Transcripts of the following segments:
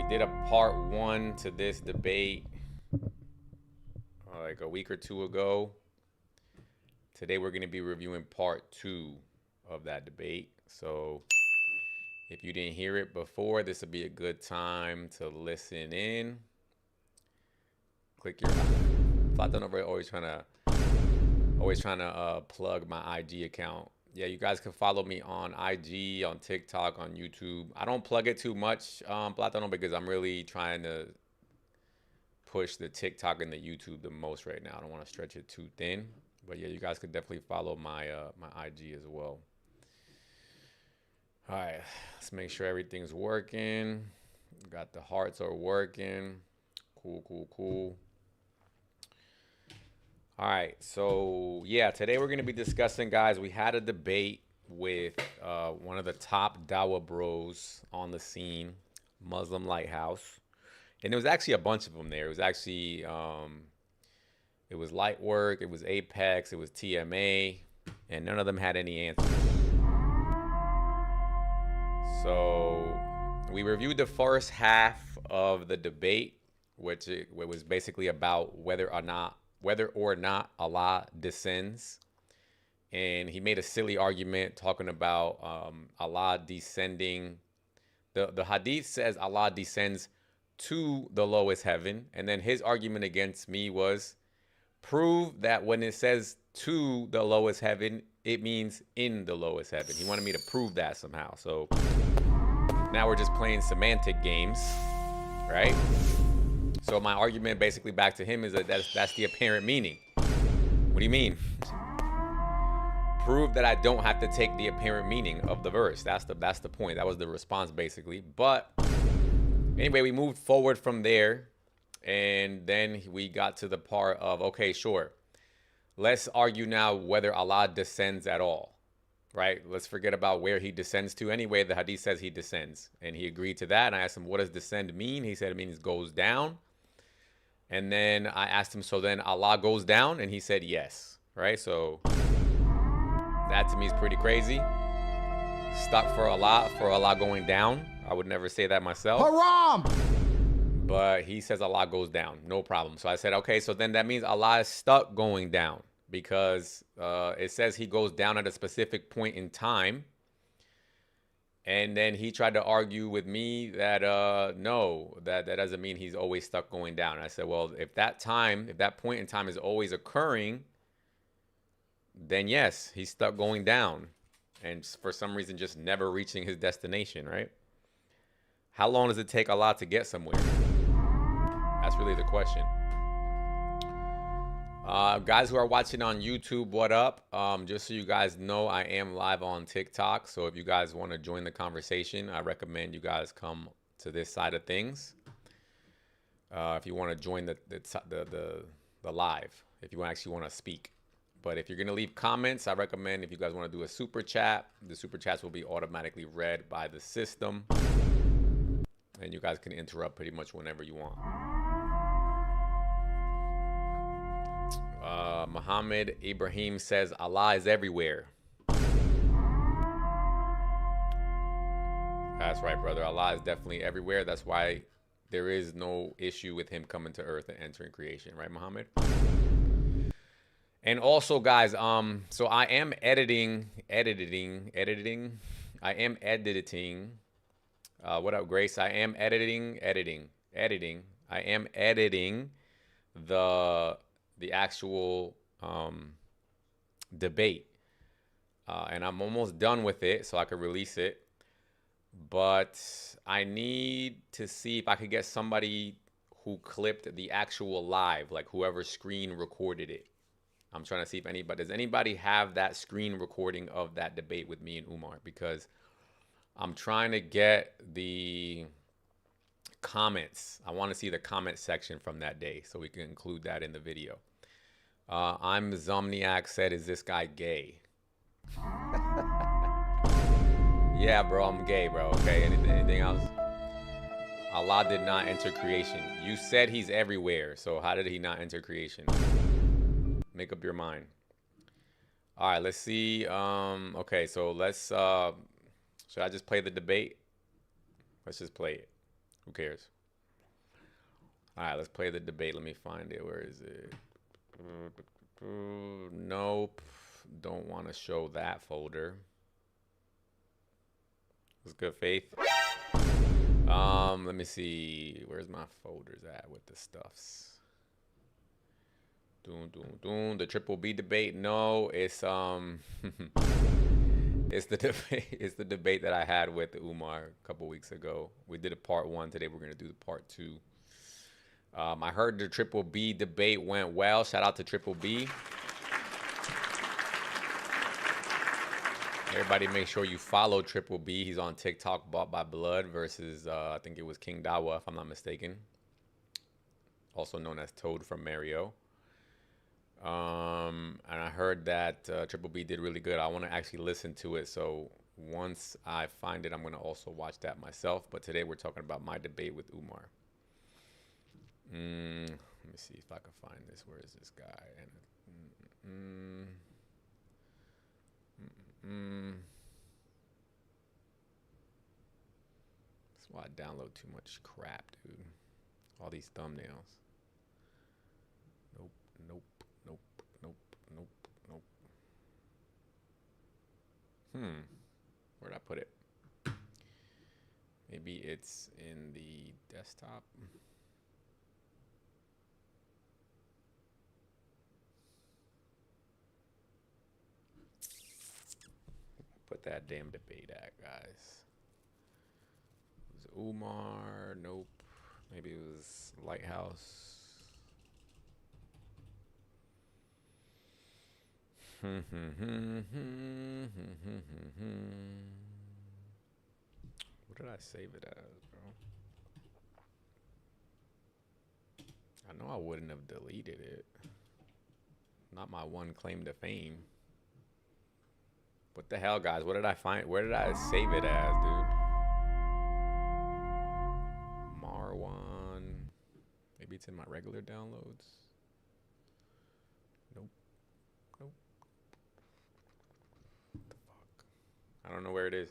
did a part 1 to this debate like a week or two ago. Today we're going to be reviewing part 2 of that debate. So if you didn't hear it before, this would be a good time to listen in. Click your Platon over always trying to plug my IG account. Yeah, you guys can follow me on IG, on TikTok, on YouTube. I don't plug it too much, Platon, because I'm really trying to push the TikTok and the YouTube the most right now. I don't want to stretch it too thin. But yeah, you guys could definitely follow my my IG as well. All right, let's make sure everything's working. Got the hearts are working. Cool. All right, so yeah, today we're going to be discussing, guys, we had a debate with one of the top Dawah bros on the scene, Muslim Lighthouse. And there was actually a bunch of them there. It was actually, it was Lightwork, it was Apex, it was TMA, and none of them had any answers. So we reviewed the first half of the debate, which it was basically about whether or not Allah descends. And he made a silly argument talking about Allah descending. The hadith says Allah descends to the lowest heaven. And then his argument against me was, prove that when it says to the lowest heaven, it means in the lowest heaven. He wanted me to prove that somehow. So now we're just playing semantic games, right? So my argument basically back to him is that that's the apparent meaning. What do you mean? Prove that I don't have to take the apparent meaning of the verse. That's the point. That was the response basically. But anyway, we moved forward from there, and then we got to the part of, okay, sure, let's argue now whether Allah descends at all, right? Let's forget about where he descends to. Anyway, the hadith says he descends, and he agreed to that. And I asked him, what does descend mean? He said it means goes down. And then I asked him, so then Allah goes down? And he said yes, right? So that to me is pretty crazy. Stuck for Allah going down. I would never say that myself. Haram! But he says Allah goes down, no problem. So I said, okay, so then that means Allah is stuck going down, because it says he goes down at a specific point in time. And then he tried to argue with me that no, that doesn't mean he's always stuck going down. And I said, well, if that point in time is always occurring, then yes, he's stuck going down, and for some reason just never reaching his destination, right? How long does it take Allah to get somewhere? That's really the question. Guys who are watching on YouTube, what up? Just so you guys know, I am live on TikTok. So if you guys want to join the conversation, I recommend you guys come to this side of things. If you want to join the live, if you actually want to speak. But if you're going to leave comments, I recommend if you guys want to do a super chat, the super chats will be automatically read by the system. And you guys can interrupt pretty much whenever you want. Muhammad Ibrahim says Allah is everywhere. That's right, brother. Allah is definitely everywhere. That's why there is no issue with him coming to earth and entering creation, right, Muhammad? And also, guys, so I am editing. I am editing. What up, Grace? I am editing. I am editing the actual debate, and I'm almost done with it, so I can release it. But I need to see if I could get somebody who clipped the actual live, like whoever screen recorded it. I'm trying to see if does anybody have that screen recording of that debate with me and Umar, because I'm trying to get the comments. I want to see the comment section from that day so we can include that in the video. I'm Zomniac said, is this guy gay? Yeah, bro, I'm gay, bro. Okay, anything else? Allah did not enter creation. You said he's everywhere, so how did he not enter creation? Make up your mind. All right, let's see. Okay, so let's should I just play the debate? Let's just play it. Who cares? All right, let's play the debate. Let me find it. Where is it? Nope. Don't want to show that folder. What's good, Faith? Let me see. Where's my folders at with the stuffs? The triple B debate. No, it's it's the debate. It's the debate that I had with Umar a couple weeks ago. We did a part 1. Today we're gonna do the part 2. I heard the triple B debate went well. Shout out to triple B. Everybody make sure you follow Triple B. He's on TikTok, Bought by Blood versus, I think it was King Dawa, if I'm not mistaken. Also known as Toad from Mario. And I heard that Triple B did really good. I want to actually listen to it. So once I find it, I'm going to also watch that myself. But today we're talking about my debate with Umar. Let me see if I can find this. Where is this guy? That's why I download too much crap, dude. All these thumbnails. Nope, nope, nope, nope, nope, nope. Where'd I put it? Maybe it's in the desktop. Put that damn debate at, guys. It was Umar. Nope. Maybe it was Lighthouse. What did I save it as, bro? I know I wouldn't have deleted it. Not my one claim to fame. What the hell, guys? What did I find? Where did I save it as, dude? Marwan. Maybe it's in my regular downloads. Nope. Nope. What the fuck? I don't know where it is.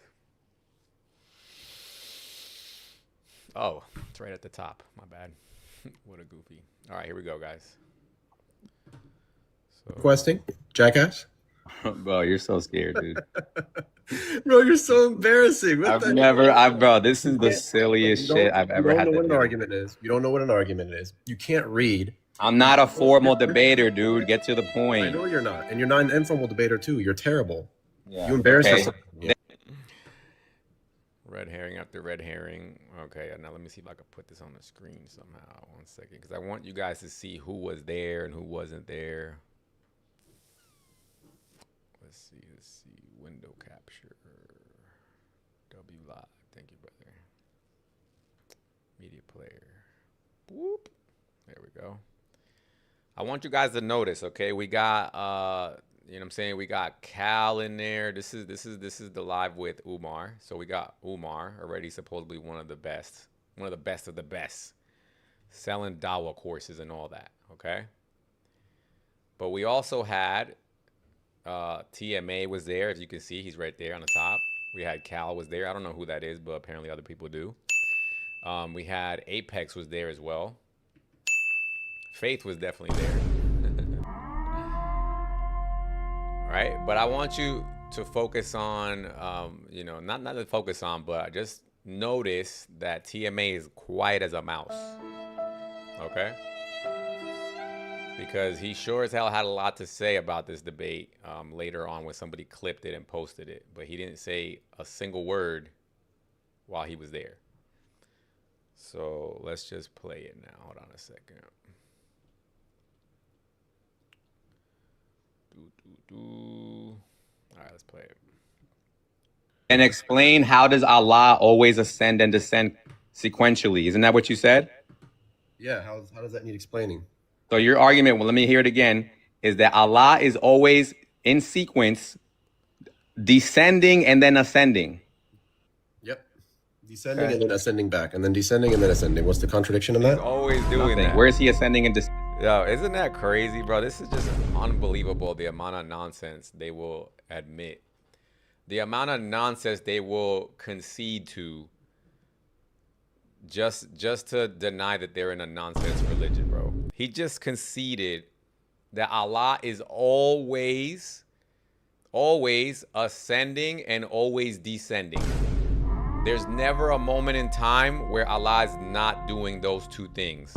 Oh, it's right at the top. My bad. What a goofy. All right, here we go, guys. So, Requesting? Jackass? Bro, you're so scared, dude. Bro, you're so embarrassing. Bro, this is the silliest shit I've ever had to do. You don't know what an argument is. You don't know what an argument is. You can't read. I'm not a formal debater, dude. Get to the point. I know you're not. And you're not an informal debater, too. You're terrible. Yeah. You embarrass Okay. yourself. Yeah. Red herring after red herring. Okay, now let me see if I can put this on the screen somehow. 1 second, because I want you guys to see who was there and who wasn't there. Let's see. Window capture. W Live. Thank you, brother. Media player. Whoop. There we go. I want you guys to notice, okay? We got you know what I'm saying? We got Cal in there. This is the live with Umar. So we got Umar, already supposedly one of the best of the best. Selling Dawa courses and all that, okay? But we also had TMA was there. As you can see, he's right there on the top. We had Cal was there. I don't know who that is, but apparently other people do. We had Apex was there as well. Faith was definitely there. Right? But I want you to focus on, you know, not to focus on, but just notice that TMA is quiet as a mouse. Okay? Because he sure as hell had a lot to say about this debate later on when somebody clipped it and posted it. But he didn't say a single word while he was there. So let's just play it now. Hold on a second. All right, let's play it. And explain, how does Allah always ascend and descend sequentially? Isn't that what you said? Yeah, how does that need explaining? So your argument, well, let me hear it again, is that Allah is always in sequence, descending and then ascending. Yep. Descending and then ascending back, and then descending and then ascending. What's the contradiction in that? He's always doing that. Where is he ascending and descending? Yo, isn't that crazy, bro? This is just unbelievable, the amount of nonsense they will admit. The amount of nonsense they will concede to just to deny that they're in a nonsense religion, bro. He just conceded that Allah is always ascending and always descending. There's never a moment in time where Allah is not doing those two things.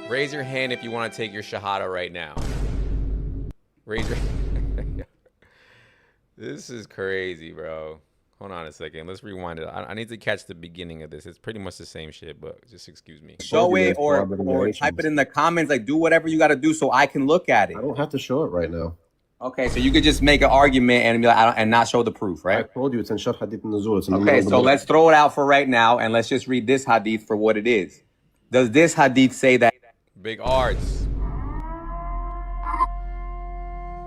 Raise your hand if you want to take your shahada right now. Raise your This is crazy, bro. Hold on a second. Let's rewind it. I need to catch the beginning of this. It's pretty much the same shit, but just excuse me. Show it or type it in the comments. Like, do whatever you got to do so I can look at it. I don't have to show it right now. Okay, so you could just make an argument and be like, and not show the proof, right? I told you it's in Sharh Hadith Nuzul. Okay, so let's throw it out for right now and let's just read this hadith for what it is. Does this hadith say that? Big arts.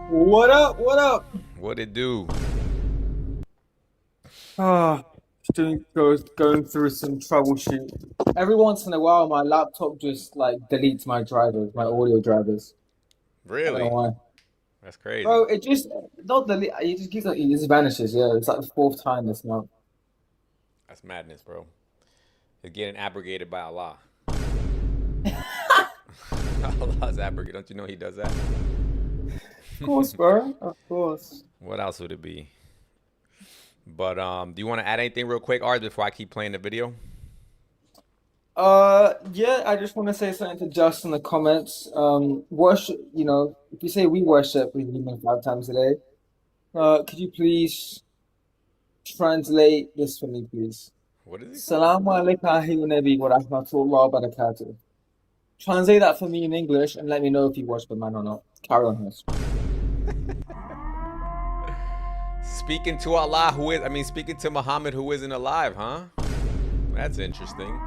What up? What up? What it do? Ah, going through some troubleshoot. Every once in a while, my laptop just like deletes my drivers, my audio drivers. I don't know Really? why. That's crazy. Bro, it just not delete. It just keeps like it just vanishes. Yeah, it's like the fourth time this month. That's madness, bro. It's getting abrogated by Allah. Allah's abrogated. Don't you know he does that? Of course, bro. Of course. What else would it be? But do you want to add anything real quick, Art, before I keep playing the video? Yeah, I just want to say something to Just in the comments. Worship, if you say we worship with human 5 times a day, could you please translate this for me, please? What is it? Salamu alaikum wa nabi wa rahmatullah wa barakatuh. Translate that for me in English and let me know if you worship a man or not. Carry on, Hurst. Speaking to Allah, speaking to Muhammad, who isn't alive, huh? That's interesting.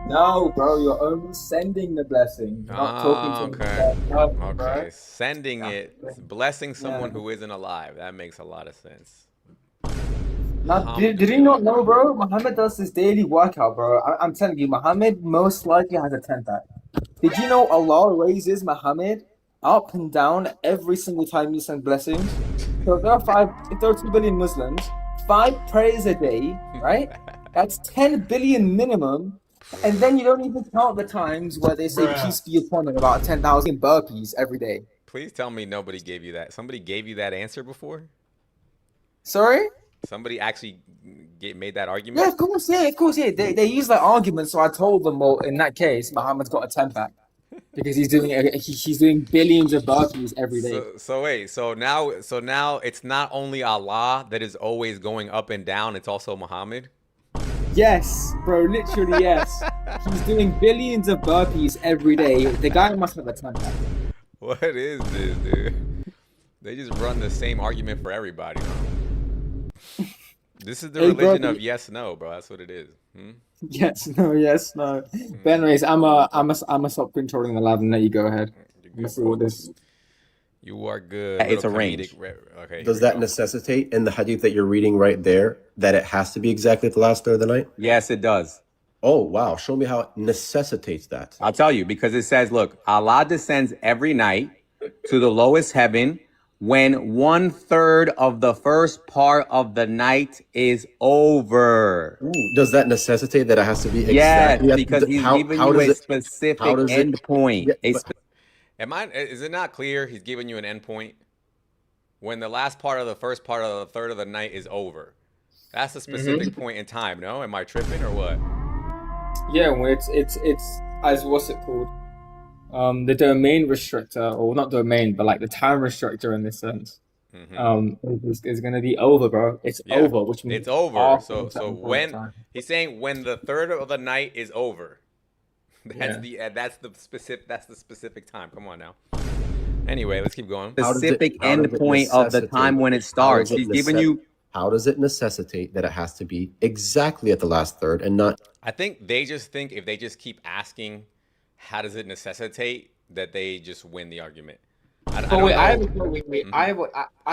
No, bro, you're only sending the blessing. You're not talking to him. Okay. Bro. Sending it, blessing someone who isn't alive. That makes a lot of sense. Now, did you not know, bro? Muhammad does this daily workout, bro. I'm telling you, Muhammad most likely has a 10-pack. Did you know Allah raises Muhammad up and down every single time you send blessings? So if there are 2 billion Muslims, 5 prayers a day, right? That's 10 billion minimum. And then you don't even count the times where they say peace be upon him, about 10,000 burpees every day. Please tell me nobody gave you that. Somebody gave you that answer before? Sorry? Somebody actually made that argument? Yeah, of course, yeah. They use that argument, so I told them, well, in that case, Muhammad's got a 10-pack. Because he's doing billions of burpees every day. So now it's not only Allah that is always going up and down, it's also Muhammad? Yes, bro, literally yes. He's doing billions of burpees every day. The guy must have a 10-pack. What is this, dude? They just run the same argument for everybody, huh? This is the religion of yes, no, bro. That's what it is. Yes, no. But anyways, I'm stop controlling the live and let you go ahead. Let's see what this. You are good. It's arranged. Okay. Does that necessitate in the hadith that you're reading right there that it has to be exactly at the last third of the night? Yes, it does. Oh, wow. Show me how it necessitates that. I'll tell you, because it says, look, Allah descends every night to the lowest heaven when 1/3 of the first part of the night is over. Ooh, does that necessitate that it has to be exactly? Yes, because he's giving you a specific endpoint. Is it not clear he's giving you an endpoint? When the last part of the first part of the third of the night is over. That's a specific point in time, no? Am I tripping or what? Yeah, when it's as what's it called? The domain restrictor, or not domain, but like the time restrictor in this sense, is going to be over, bro. It's over, which means it's over. So when he's saying when the third of the night is over, that's the specific time. Come on now. Anyway, let's keep going. Specific endpoint of the time when it starts. He's giving you. How does it necessitate that it has to be exactly at the last third and not? I think they just think if they just keep asking, how does it necessitate, that they just win the argument. I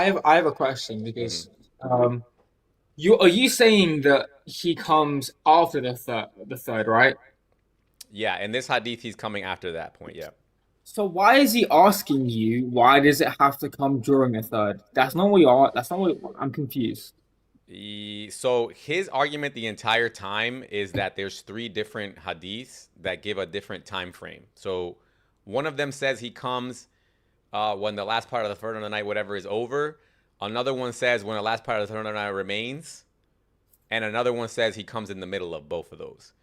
have a question because are you saying that he comes after the third, right? Yeah, in this hadith he's coming after that point. Yeah. So why is he asking you? Why does it have to come during a third? That's not what you are. That's not what I'm confused. So his argument the entire time is that there's 3 different hadiths that give a different time frame. So one of them says he comes when the last part of the third of the night, whatever, is over. Another one says when the last part of the third of the night remains. And another one says he comes in the middle of both of those.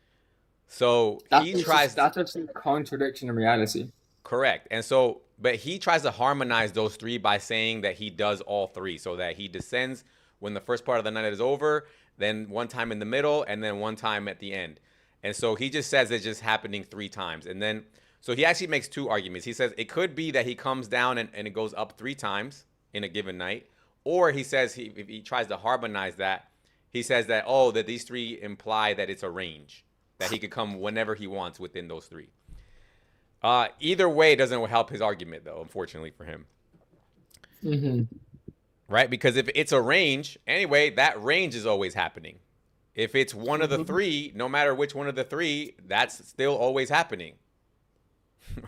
So that's just a contradiction in reality. Correct. And so, but he tries to harmonize those 3 by saying that he does all 3. So that he descends when the first part of the night is over, then one time in the middle, and then one time at the end. And so he just says it's just happening 3 times. And then, so he actually makes 2 arguments. He says it could be that he comes down and it goes up 3 times in a given night. Or he says if he tries to harmonize that, he says that, that these 3 imply that it's a range, that he could come whenever he wants within those 3. Either way, it doesn't help his argument, though, unfortunately for him. Mm-hmm. Right? Because if it's a range, anyway, that range is always happening. If it's one of the 3, no matter which one of the 3, that's still always happening.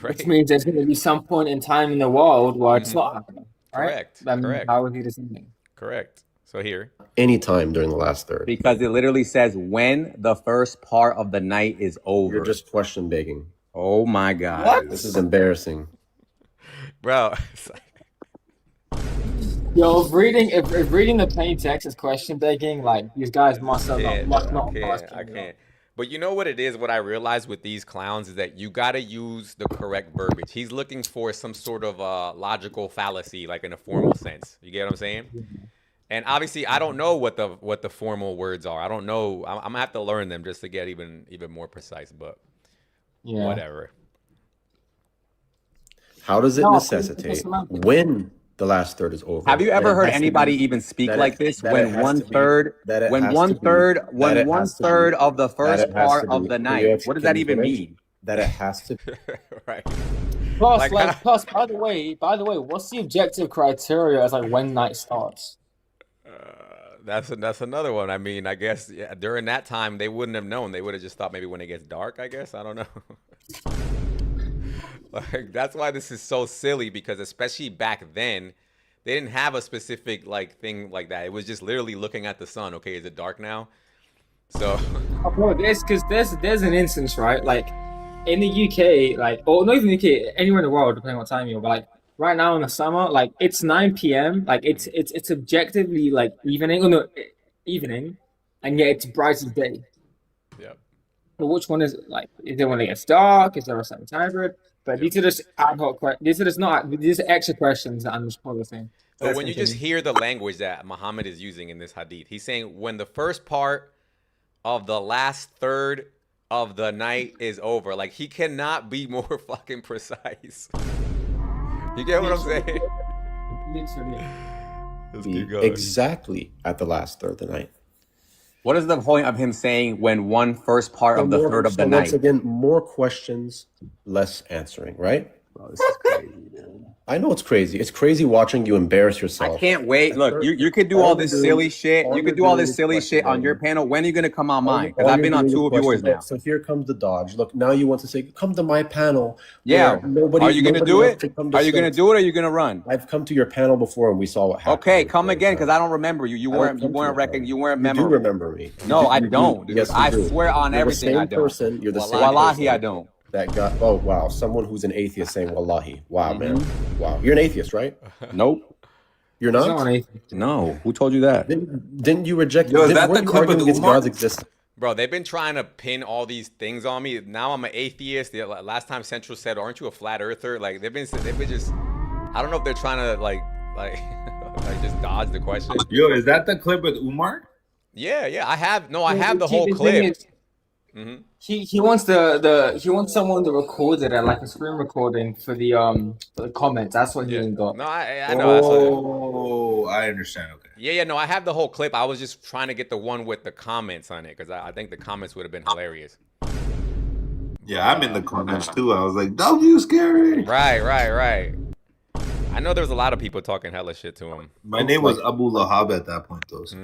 Right? Which means there's going to be some point in time in the world where it's not happening. Right? Correct. Correct. How is he descending? Correct. So here. Any time during the last third. Because it literally says when the first part of the night is over. You're just question begging. Oh my God. What? This is embarrassing. Bro. Yo, if reading the plain text is question begging, like these guys must not. I can't. But you know what it is? What I realized with these clowns is that you got to use the correct verbiage. He's looking for some sort of logical fallacy, like in a formal sense. You get what I'm saying? And obviously, I don't know what the formal words are. I don't know. I'm gonna have to learn them just to get even more precise. But whatever. How does it necessitate when the last third is over? Have you ever heard anybody even speak like this? When one third of the first part of the night. What does that even mean? That it has to right. Plus, by the way, what's the objective criteria as like when night starts? That's another one. I mean, I guess during that time they wouldn't have known. They would have just thought maybe when it gets dark. I guess I don't know. Like that's why this is so silly, because especially back then, they didn't have a specific thing like that. It was just literally looking at the sun. Okay, is it dark now? So, bro, there's an instance, right? Like in the UK, or not even the UK, anywhere in the world, depending on what time you're, but like right now in the summer, like it's 9 p.m. Like it's objectively like evening, and yet it's bright as day. Yep. But which one is it? Like, is it when it gets dark? Is there a certain time period? But these are just ad hoc questions. These are extra questions that I'm just posing. But when you just hear the language that Muhammad is using in this hadith, he's saying when the first part of the last third of the night is over. Like, he cannot be more fucking precise. You get what I'm saying? Literally. Let's keep going. Exactly at the last third of the night. What is the point of him saying when one first part of the third of the night? Once again, more questions, less answering, right? Bro, this is crazy, man. I know it's crazy. It's crazy watching you embarrass yourself. I can't wait. Look, you could do all this silly shit. You could do all this silly shit on your panel. When are you going to come on mine? Because I've been on 2 of yours now. So here comes the dodge. Look, now you want to say, come to my panel. Yeah. Are you going to do it? Are you going to do it, or are you going to run? I've come to your panel before and we saw what happened. Okay, come again, because I don't remember you. You weren't memorable. You do remember me. No, I don't. Yes, I swear on everything I don't. You're the same Wallahi, I don't. That got, oh wow, someone who's an atheist saying wallahi. Wow, man. Wow. You're an atheist, right? Nope. You're not? No. Who told you that? Didn't you reject Yo, is that the clip of God's existence? Bro, they've been trying to pin all these things on me. Now I'm an atheist. The last time Central said, "Aren't you a flat earther?" Like they've been just. I don't know if they're trying to like just dodge the question. Yo, is that the clip with Umar? Yeah. I have the whole clip. He wants someone to record it at like a screen recording for the comments. That's what he got. No, I know. Oh, I understand. Okay. Yeah. No, I have the whole clip. I was just trying to get the one with the comments on it because I think the comments would have been hilarious. Yeah, I'm in the comments too. I was like, "W scary." Right. I know there was a lot of people talking hella shit to him. My name was Abu Lahab at that point, though. So.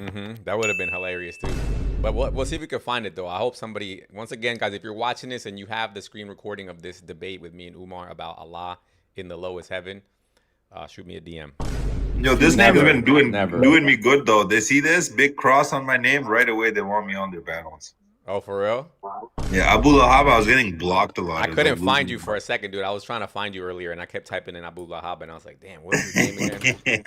That would have been hilarious too. But we'll see if we can find it though. I hope somebody, once again, guys, if you're watching this and you have the screen recording of this debate with me and Umar about Allah in the lowest heaven, shoot me a DM. Yo, this Never. nigga's been Never. doing me good though. They see this big cross on my name right away. They want me on their panels. Oh, for real? Yeah, Abu Lahab, I was getting blocked a lot. I It was couldn't like find losing you for a second, dude. I was trying to find you earlier, and I kept typing in Abu Lahab, and I was like, damn, what was his name again?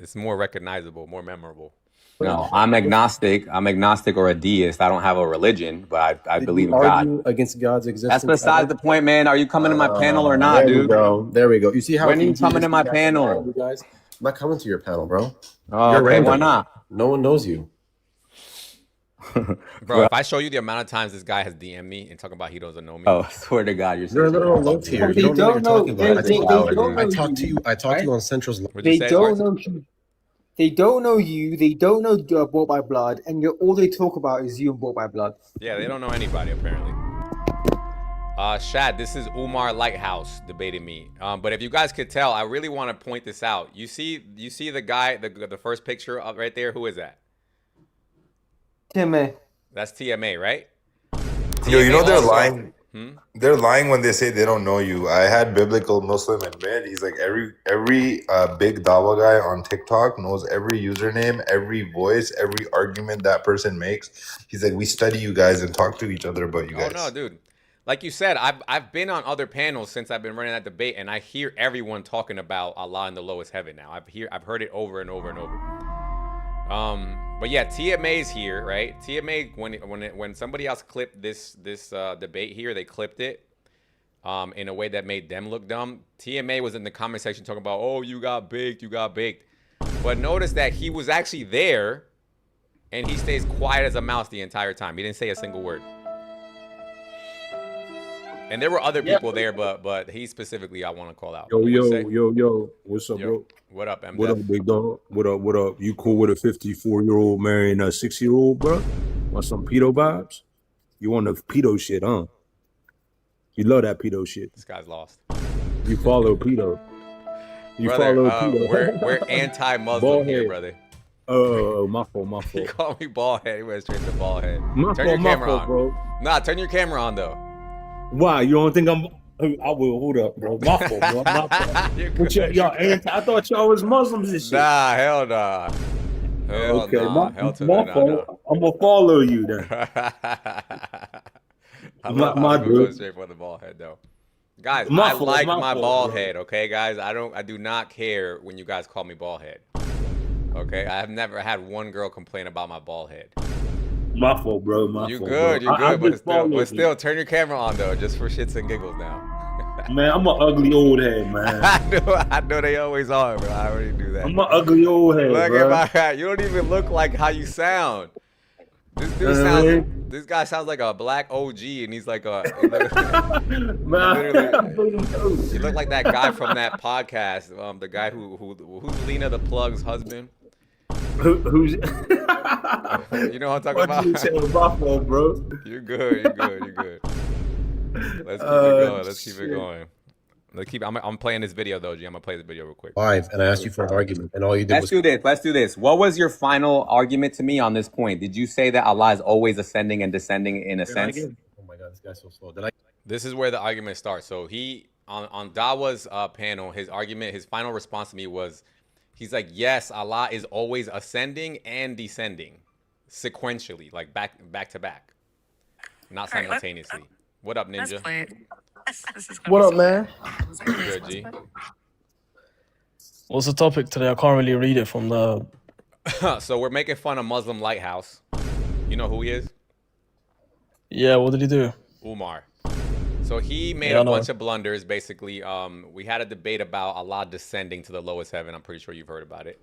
It's more recognizable, more memorable. No, I'm agnostic. I'm agnostic or a deist. I don't have a religion, but I Did believe you in God. argue against God's existence? That's besides the point, man. Are you coming to my panel or not, there dude? we go. There we go. You see how When are you easy it coming is to my get panel? you guys? I'm not coming to your panel, bro. Oh, You're okay. random. Why not? No one knows you. Bro, if I show you the amount of times this guy has DM'd me and talking about he doesn't know me. Oh, swear to God, You're a literal low tier. They You don't know what don't you're know. talking about. They don't know I talked to you. you. I talked to you on Central's. What'd you They say, don't Sparks? know you. They don't know you. They don't know Bought by Blood, and all they talk about is you and Bought by Blood. Yeah, they don't know anybody apparently. Shad, this is Umar Lighthouse debating me. But if you guys could tell, I really want to point this out. You see the guy, the first picture up right there. Who is that? Timmy. That's TMA, right? Yo, you know TMA they're also- lying. They're lying when they say they don't know you. I had Biblical Muslim admit he's like every big dawa guy on TikTok knows every username, every voice, every argument that person makes. He's like, we study you guys and talk to each other about you guys. Oh no, dude. Like you said, I've been on other panels since I've been running that debate, and I hear everyone talking about Allah in the lowest heaven now. I've heard it over and over and over. But yeah, TMA's here, right? TMA when somebody else clipped this debate here, they clipped it in a way that made them look dumb. TMA was in the comment section talking about, oh, you got baked. But notice that he was actually there, and he stays quiet as a mouse the entire time. He didn't say a single word. And there were other people there, but he specifically I want to call out. Yo. What's up, bro? What up, MJ? What up, big dog? What up? You cool with a 54-year-old marrying a 6-year-old, bro? Want some pedo vibes? You want the pedo shit, huh? You love that pedo shit. This guy's lost. You follow pedo. You Brother, follow pedo. we're anti-Muslim Bald here, head. brother. Oh, my fault. He called me bald head. He went straight to bald head. Turn your camera fault, on. bro. Nah, turn your camera on though. Why? You don't think I'm... I will. Hold up, bro. My fault, bro. My fault. You're But good. y'all anti... I thought y'all was Muslims and shit. Nah, hell nah. Hell Okay, nah. my Hell to fault. no. I'm gonna follow you then. I love My how we go dude. straight for the bald head though. Guys, My I fault, like my my fault, bald bro. head, okay, guys? I do not care when you guys call me bald head. Okay? I have never had one girl complain about my bald head. My fault, bro. My You fault, good, bro. you good, but just followed you. still turn your camera on though, just for shits and giggles now. Man, I'm an ugly old head, man. I know they always are, bro. I already do that. I'm an ugly old head, Look bro. at my hat. You don't even look like how you sound. This dude this guy sounds like a black OG, and he's like a. Man, You look like that guy from that podcast. The guy who's Lena the Plug's husband. who's? You know what I'm talking What about? you say with my fault, bro? You're good. Let's keep it going. Let's keep it going. I'm playing this video though, G. I'm gonna play this video real quick. Live, and I asked you for an argument, and all you did Let's was do this. What was your final argument to me on this point? Did you say that Allah is always ascending and descending in a sense? Oh my God, this guy's so slow. Did I? This is where the argument starts. So he on Dawa's panel, his final response to me was, he's like, yes, Allah is always ascending and descending, sequentially, like back to back, not simultaneously. What up, Ninja? What up, man? Good, G. What's the topic today? I can't really read it from the. So we're making fun of Muslim Lighthouse. You know who he is? Yeah, what did he do? Umar. So he made Yeah, I a know. bunch of blunders. Basically, we had a debate about Allah descending to the lowest heaven. I'm pretty sure you've heard about it.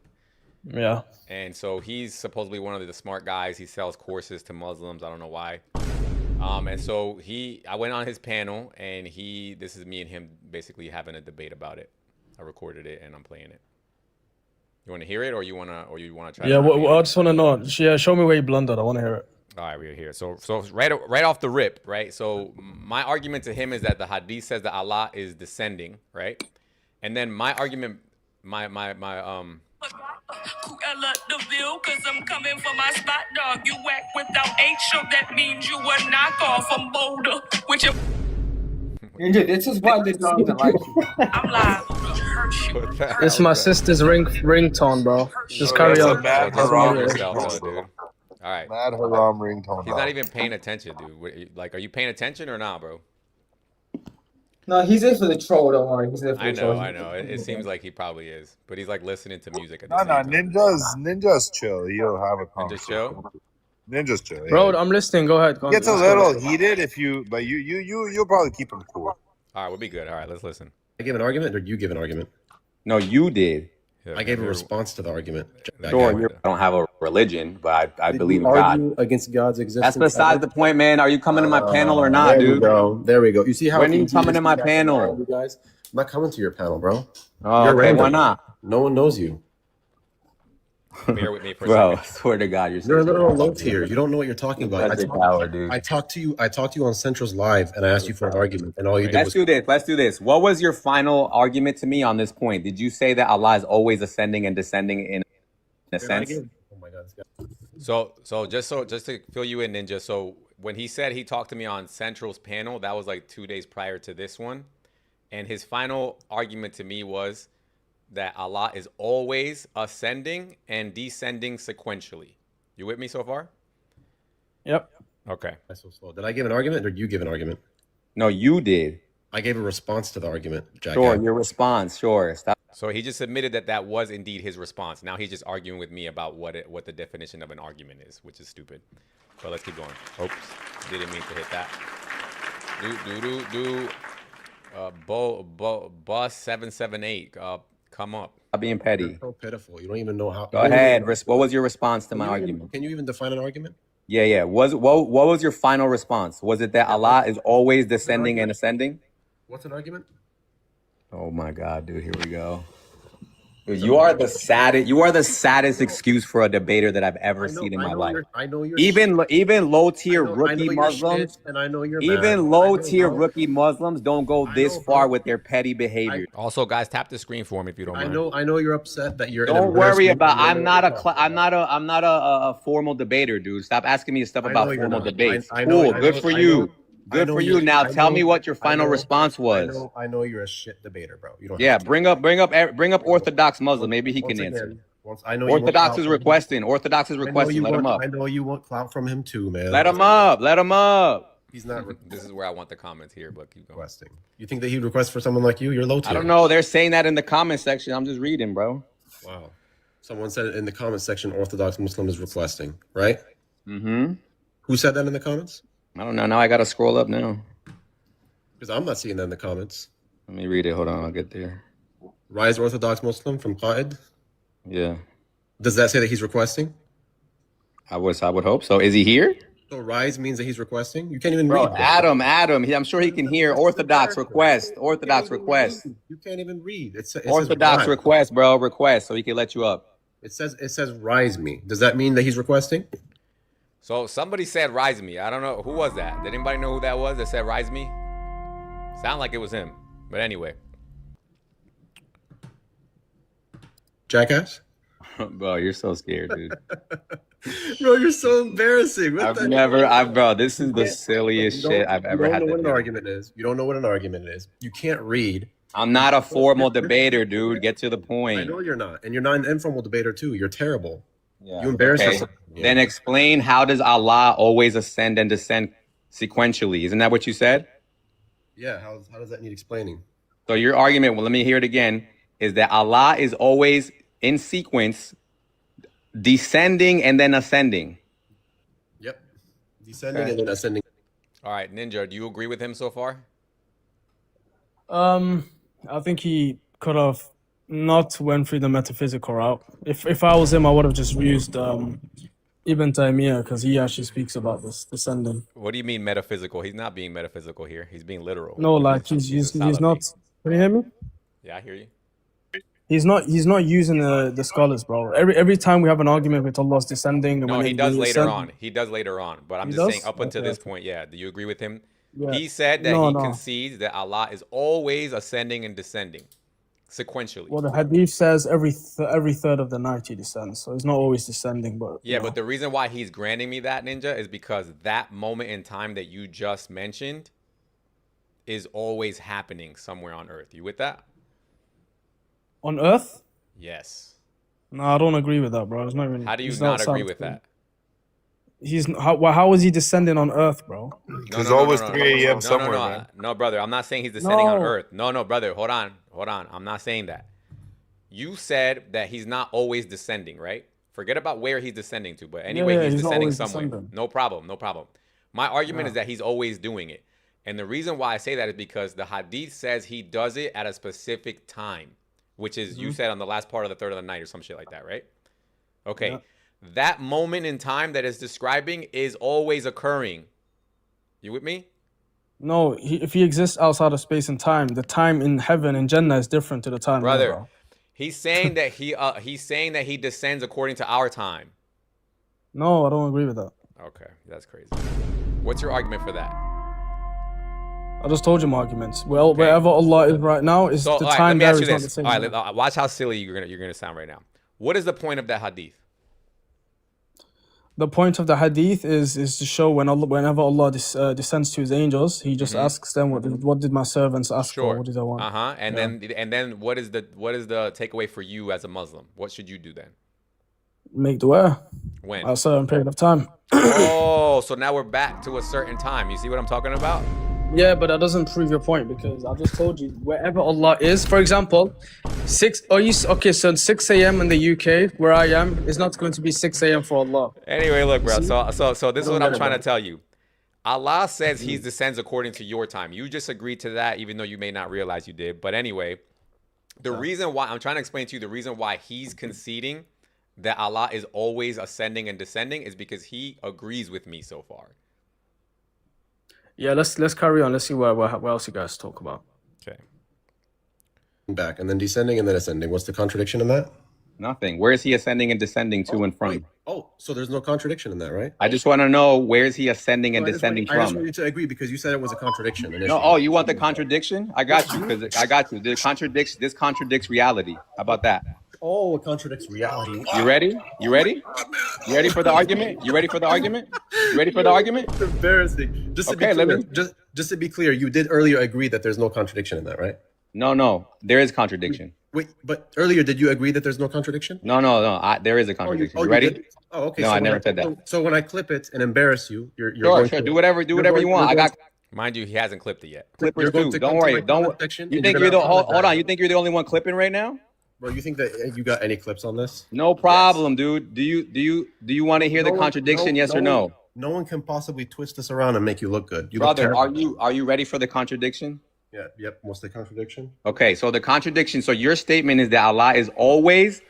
Yeah. And so he's supposedly one of the smart guys. He sells courses to Muslims. I don't know why. And so I went on his panel, and this is me and him basically having a debate about it. I recorded it and I'm playing it. You want to hear it, or you want to try? Yeah, to I just want to know. Yeah, show me where you blundered. I want to hear it. All right, we're here. So right off the rip, right? So my argument to him is that the hadith says that Allah is descending, right? And then my argument, Cruella DeVille, cause I'm coming for my spot dog. You whack without H, so that means you a knockoff from Boulder. Which Ninja, this is why they don't even like you. I'm liable to hurt you. What the It's hell my is that? sister's ringtone, bro. Just Yo, carry that's a on. mad Just haram mute yourself, though, ringtone. dude. All right. Mad haram ringtone. He's not even paying attention, dude. Like, are you paying attention or not, bro? No, he's there for the troll. Don't worry, he's there for I the troll. know, I know. It seems like he probably is, but he's like listening to music at the No, same no, time. Ninja's chill. He'll have a Ninja conversation. chill. Ninja's chill. Bro, Yeah. I'm listening. Go ahead. Go He gets a on. little heated if you, but you'll probably keep him cool. All right, we'll be good. All right, let's listen. I give an argument, or you give an argument? No, you did. Yeah, I gave a we're- response to the argument. Sure, I don't have a religion, but I believe in God. Argue against God's existence. That's besides the point, man. Are you coming to my panel or not, there dude? We go. There we go. You see how When are you easy coming it to is my get panel? you guys? I'm not coming to your panel, bro. Oh, You're okay. random. Why not? No one knows you. Bear with me for a Bro, I second. swear to God, You're a little low tier. You don't know what you're talking about. Such a coward, dude. I talked to you on Central's Live, and I asked you for an argument, and all you did Let's was do this. Let's do this. What was your final argument to me on this point? Did you say that Allah is always ascending and descending in a sense? Oh my God, this guy. So just to fill you in, Ninja. So when he said he talked to me on Central's panel, that was like 2 days prior to this one, and his final argument to me was that Allah is always ascending and descending sequentially. You with me so far? Yep. Okay. That's so slow. Did I give an argument, or did you give an argument? No, you did. I gave a response to the argument, Jack. Sure, your response. Sure. Stop. So he just admitted that that was indeed his response. Now he's just arguing with me about what the definition of an argument is, which is stupid. But let's keep going. Oops, didn't mean to hit that. Bus 778. Come up. Stop being petty. You're so pitiful. You don't even know how. Go ahead. What was your response to my Can you even- argument? Can you even define an argument? Yeah. What was your final response? Was it that Allah is always descending and ascending? What's an argument? Oh my God, dude! Here we go. Dude, you are the saddest. You are the saddest excuse for a debater that I've ever seen in my life. I know you're Even low tier I know rookie you're Muslims, shit, and I know you're mad. even low I know, tier bro. rookie Muslims don't go I this know, far bro. with their petty behavior. Also, guys, tap the screen for me if you don't mind. I know you're upset that you're. an Don't worry embarrassment about. and I'm not a formal debater, dude. Stop asking me stuff I about know you're formal not. debates. I know- Cool. I Good know- for I you. know- I Good know for you're- you. Now I tell know- me what your I final know- response was. I know you're a shit debater, bro. You don't. Yeah, have to. bring up Orthodox Muslim. Maybe he can answer. I know you want Orthodox clout is from him. requesting. Orthodox is I know requesting. you Let him want. up. I know you want clout from him too, man. Let him up. Let him up. He's not This is where I want the comments here, but keep going. requesting. You think that he'd request for someone like you? You're low tier. I don't know. They're saying that in the comment section. I'm just reading, bro. Wow. Someone said it in the comment section. Orthodox Muslim is requesting, right? Mm-hmm. Who said that in the comments? I don't know. Now I got to scroll up now. Because I'm not seeing that in the comments. Let me read it. Hold on. I'll get there. Rise Orthodox Muslim from Qaid. Yeah. Does that say that he's requesting? I would hope so. Is he here? So rise means that he's requesting. You can't even Bro, read. Adam. I'm sure he can hear. Orthodox request. Orthodox request. You can't even read. It says Orthodox rise. request, bro. Request so he can let you up. It says rise me. Does that mean that he's requesting? So somebody said rise me. I don't know. Who was that? Did anybody know who that was that said rise me? Sound like it was him. But anyway. Jackass? Bro, you're so scared, dude. Bro, you're so embarrassing. Bro, this is the silliest shit I've ever had You don't know to what an do. argument is. You don't know what an argument is. You can't read. I'm not a formal debater, dude. Get to the I point. know you're not. And you're not an informal debater, too. You're terrible. Yeah. You embarrass Okay. yourself. Then explain, how does Allah always ascend and descend sequentially? Isn't that what you said? Yeah, how does that need explaining? So your argument, well, let me hear it again, is that Allah is always in sequence, descending and then ascending. Yep. Descending and then ascending. All right, Ninja, do you agree with him so far? I think he could have not went through the metaphysical route. If I was him, I would have just used Ibn Taymiyyah, because he actually speaks about this descending. What do you mean metaphysical? He's not being metaphysical here. He's being literal. No, like he's not. Can you hear me? Yeah, I hear you. He's not using the scholars, bro. Every time we have an argument with Allah's descending, No, he does later on. He does later on. But I'm He just does? saying up until Okay. this point, yeah. Do you agree with him? Yeah. He said that No, he no. concedes that Allah is always ascending and descending sequentially. Well, the hadith says every third of the night he descends, so it's not always descending. But Yeah, but the reason why he's granting me that, Ninja, is because that moment in time that you just mentioned is always happening somewhere on earth. You with that? On Earth? Yes. No, I don't agree with that, bro. It's not even. How do you it's not agree sound with true. that? He's how is he descending on Earth, bro? No, It's no, no, always no, no, 3 a.m. no, somewhere, no, man. no, brother. I'm not saying he's descending on No. earth. No, brother. Hold on. I'm not saying that. You said that he's not always descending, right? Forget about where he's descending to, but anyway, Yeah, he's he's not descending always somewhere. descending. No problem. My argument Yeah. is that he's always doing it. And the reason why I say that is because the hadith says he does it at a specific time, which is, you said on the last part of the third of the night or some shit like that, right? Okay. Yeah. That moment in time that it's describing is always occurring. You with me? No, if he exists outside of space and time, the time in heaven and Jannah is different to the time here, Brother, bro. he's saying that he descends according to our time. No, I don't agree with that. Okay, that's crazy. What's your argument for that? I just told you my arguments. Well, wherever Allah is right now, is So, the all right, let time me there ask you is not the this. same. All right, watch how silly you're gonna sound right now. What is the point of that hadith? The point of the hadith is to show whenever Allah descends to His angels, He just asks them, "What did my servants ask for? What did they want?" And then what is the takeaway for you as a Muslim? What should you do then? Make dua When? at a certain period of time. Oh, so now we're back to a certain time. You see what I'm talking about? Yeah, but that doesn't prove your point because I just told you wherever Allah is. For example, 6 a.m. in the UK where I am is not going to be 6 a.m. for Allah. Anyway, look, bro. So this is what I'm get it, trying to bro. tell you. Allah says He descends according to your time. You just agreed to that, even though you may not realize you did. But anyway, the reason why I'm trying to explain to you the reason why He's conceding that Allah is always ascending and descending is because He agrees with me so far. Yeah, let's carry on. Let's see what else you guys talk about. Okay. Back and then descending and then ascending. What's the contradiction in that? Nothing. Where is he ascending and descending to and from? Right. Oh, so there's no contradiction in that, right? I just want to know where is he ascending and I just descending want from? you to agree because you said it was a contradiction initially. No, oh, you want the contradiction? I got you, because I got you. This contradicts reality. How about that? Oh, it contradicts reality. You ready? You ready? You ready for the argument? You ready for the argument? You ready for the argument? It's embarrassing. Just to Okay, be clear, let me- just to be clear, you did earlier agree that there's no contradiction in that, right? No. There is contradiction. Wait, but earlier did you agree that there's no contradiction? No. There is a contradiction. You ready? did? Oh, okay. No, I when never said that. So when I clip it and embarrass you, you're Sure, going sure. to- Do whatever you want. I got Mind you, he hasn't clipped it yet. clippers You're going too. to Don't come to worry. my Don't. comment section You and think you're you're the gonna hold on? You think you're the only one clipping right now? Bro, you think that you got any clips on this? No problem, dude. Do you want to hear the contradiction? Yes or no? No one can possibly twist this around and make you look good. You look Brother, terrible. are you ready for the contradiction? Yeah, yep. What's the contradiction? Okay, so the contradiction. So your statement is that Allah is always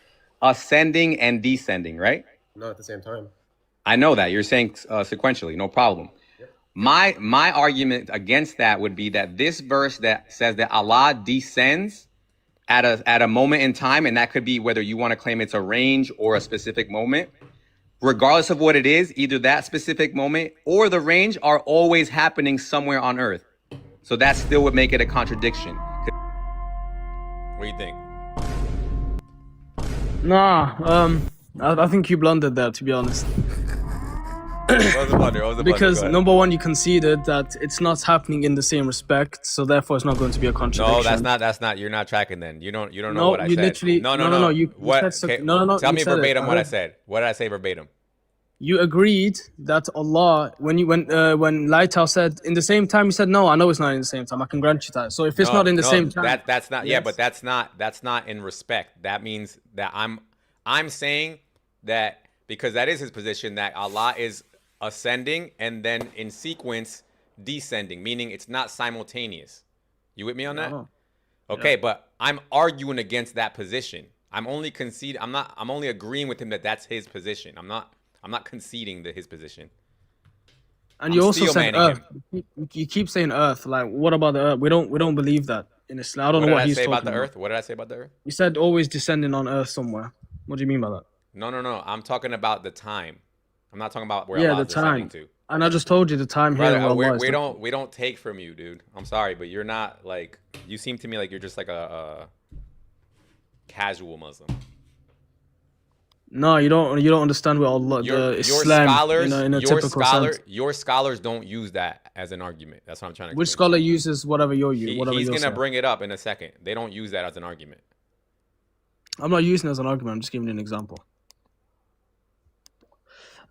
ascending and descending, right? Not at the same time. I know that you're saying sequentially, no problem. My argument against that would be that this verse that says that Allah descends at a moment in time, and that could be whether you want to claim it's a range or a specific moment. Regardless of what it is, either that specific moment or the range are always happening somewhere on earth. So that still would make it a contradiction. What do you think? Nah, I think you blundered there, to be honest. What was the blunder? What was the blunder? Because Go ahead. number one, you conceded that it's not happening in the same respect, so therefore it's not going to be a contradiction. No, that's not. You're not tracking then. You don't know No, what I you said. literally- no, you What? said Okay, no, Tell you me said it. verbatim what I heard- said. What did I say verbatim? You agreed that Allah, when Lighthouse said in the same time, you said no. I know it's not in the same time. I can grant you that. So if it's not in the same time, That's not. Yeah, Yes. but that's not in respect. That means that I'm saying that because that is his position that Allah is ascending and then in sequence descending, meaning it's not simultaneous. You with me on that? No. Okay, but I'm arguing against that position. I'm only agreeing with him that that's his position. I'm not conceding his position. And you I'm also steel said manning Earth. You keep saying Earth. Like, what about the Earth? We don't believe that in Islam. I don't know What what did I he's say talking about the Earth? What did I say about the Earth? You said always descending on Earth somewhere. What do you mean by that? No. I'm talking about the time. I'm not talking about where Yeah, Allah's the time. descending to. And I just told you the time here. Brother, where Allah is we talking. don't take from you, dude. I'm sorry, but you're not like you seem to me like you're just like a casual Muslim. No, you don't. You don't understand what Allah, the Islam, in a typical sense. Your scholars don't use that as an argument. That's what I'm trying to Which explain. scholar uses whatever you're He's gonna saying? bring it up in a second. They don't use that as an argument. I'm not using it as an argument. I'm just giving you an example.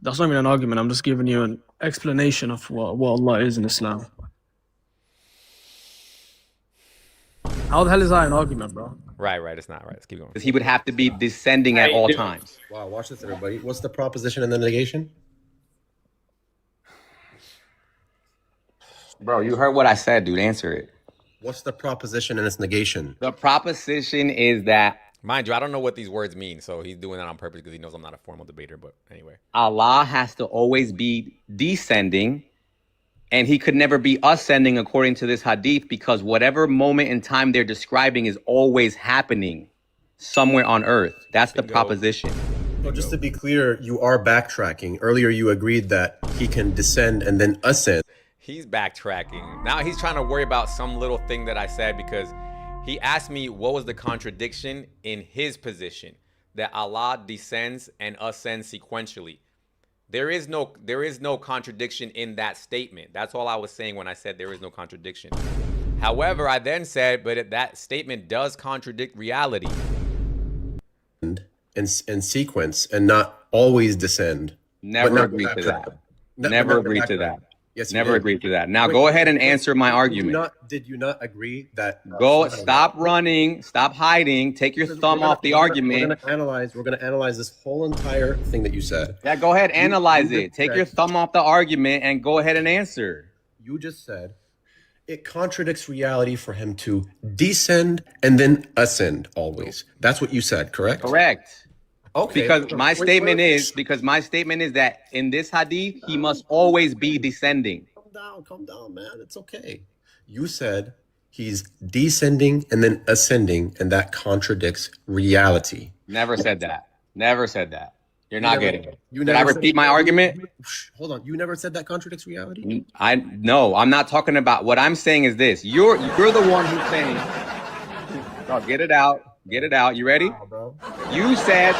That's not even an argument. I'm just giving you an explanation of what Allah is in Islam. How the hell is that an argument, bro? Right. It's not right. Let's keep going. Because he would have to be descending at all times. Wow, watch this, everybody. What's the proposition and the negation? Bro, you heard what I said, dude. Answer it. What's the proposition and its negation? The proposition is that Mind you, I don't know what these words mean, so he's doing that on purpose because he knows I'm not a formal debater. But anyway, Allah has to always be descending, and he could never be ascending according to this hadith, because whatever moment in time they're describing is always happening somewhere on earth. That's the proposition. So just to be clear, you are backtracking. Earlier you agreed that he can descend and then ascend. he's backtracking. Now he's trying to worry about some little thing that I said because he asked me what was the contradiction in his position, that Allah descends and ascends sequentially. There is no contradiction in that statement. That's all I was saying when I said there is no contradiction. However, I then said, but that statement does contradict reality. In sequence and not always descend. Never agreed to that. Never agreed to that. Yes, never agreed to that. Now go ahead and answer my argument. Did you not agree that? Go, stop running, stop hiding, take your thumb off the argument. We're gonna analyze this whole entire thing that you said. Yeah, go ahead, analyze it. Take your thumb off the argument and go ahead and answer. You just said it contradicts reality for him to descend and then ascend always. That's what you said, correct? Correct. Okay. Because my statement is that in this hadith, he must always be descending. Calm down, man. It's okay. You said he's descending and then ascending, and that contradicts reality. Never said that. Never said that. You're not getting it. Did I never repeat my argument? Hold on. You never said that contradicts reality? No, I'm not talking about. What I'm saying is this. You're the one who's saying, oh, get it out. Get it out. You ready? You said.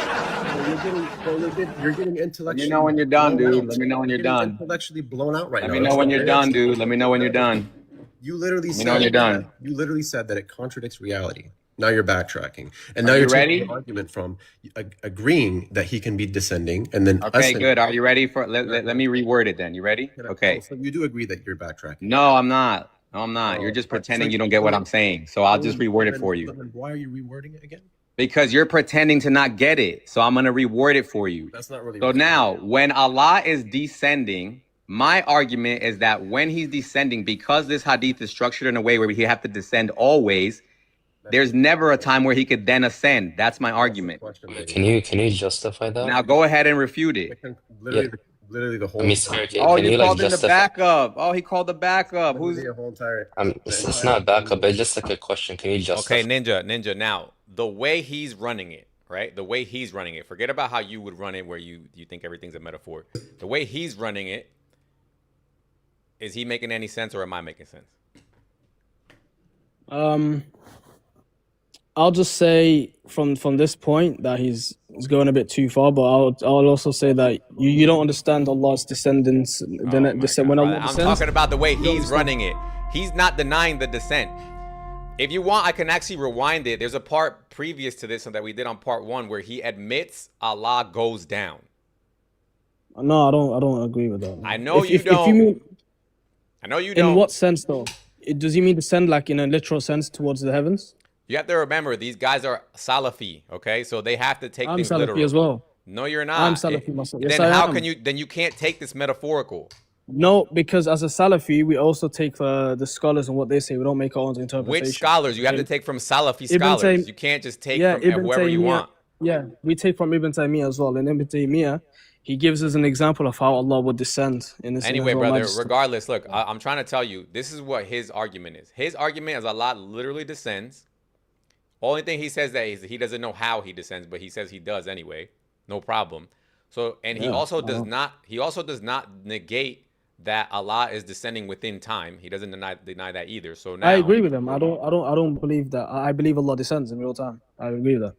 You're getting intellectually. Let me know when you're done, dude. Let me know when you're done. Intellectually blown out right now. Let me know when you're done, dude. Let me know when you're done. You literally said. Let me know when you're done. You literally said that it contradicts reality. Now you're backtracking, and now you're taking ready. an argument from agreeing that he can be descending and then. Okay, ascending. good. Are you ready for? Let me reword it then. You ready? Okay. So you do agree that you're backtracking? No, I'm not. No, I'm not. You're just pretending you don't get what I'm saying. So I'll just reword it for you. Why are you rewording it again? Because you're pretending to not get it. So I'm going to reword it for you. That's not really. So now, when Allah is descending, my argument is that when he's descending, because this hadith is structured in a way where he have to descend always, there's never a time where he could then ascend. That's my argument. Can you justify that? Now go ahead and refute it. Literally the whole. I mean, sorry, Oh, can you you called like in the justify? backup. Oh, he called the backup. Who's The whole entire. It's not backup, but just like a question. Can you justify? Okay, Ninja. Now, the way he's running it, right? The way he's running it. Forget about how you would run it where you think everything's a metaphor. The way he's running it, is he making any sense or am I making sense? I'll just say from this point that he's going a bit too far, but I'll also say that you don't understand Allah's descendants. When Allah I'm descends, talking about the way he's running it. He's not denying the descent. If you want, I can actually rewind it. There's a part previous to this that we did on part 1 where he admits Allah goes down. No, I don't agree with that. I know you don't. I know you don't. In what sense, though? Does he mean descend like in a literal sense towards the heavens? You have to remember, these guys are Salafi, okay? So they have to take things Salafi literal. as well. No, you're not. I'm Salafi myself. Yes, then I how am. can you? Then you can't take this metaphorical. No, because as a Salafi, we also take the scholars and what they say. We don't make our own interpretation. Which scholars? You have to take from Salafi Ibn scholars. You can't just take from Ibn whoever you Taymiyyah. want. Yeah, we take from Ibn Taymiyyah as well. And Ibn Taymiyyah, he gives us an example of how Allah would descend in this. Anyway, brother, regardless, look, I'm trying to tell you, this is what his argument is. His argument is Allah literally descends. Only thing he says that is he doesn't know how he descends, but he says he does anyway. No problem. So, and he also does not negate that Allah is descending within time. He doesn't deny that either. So now I agree with him. I don't believe that. I believe Allah descends in real time. I agree with that.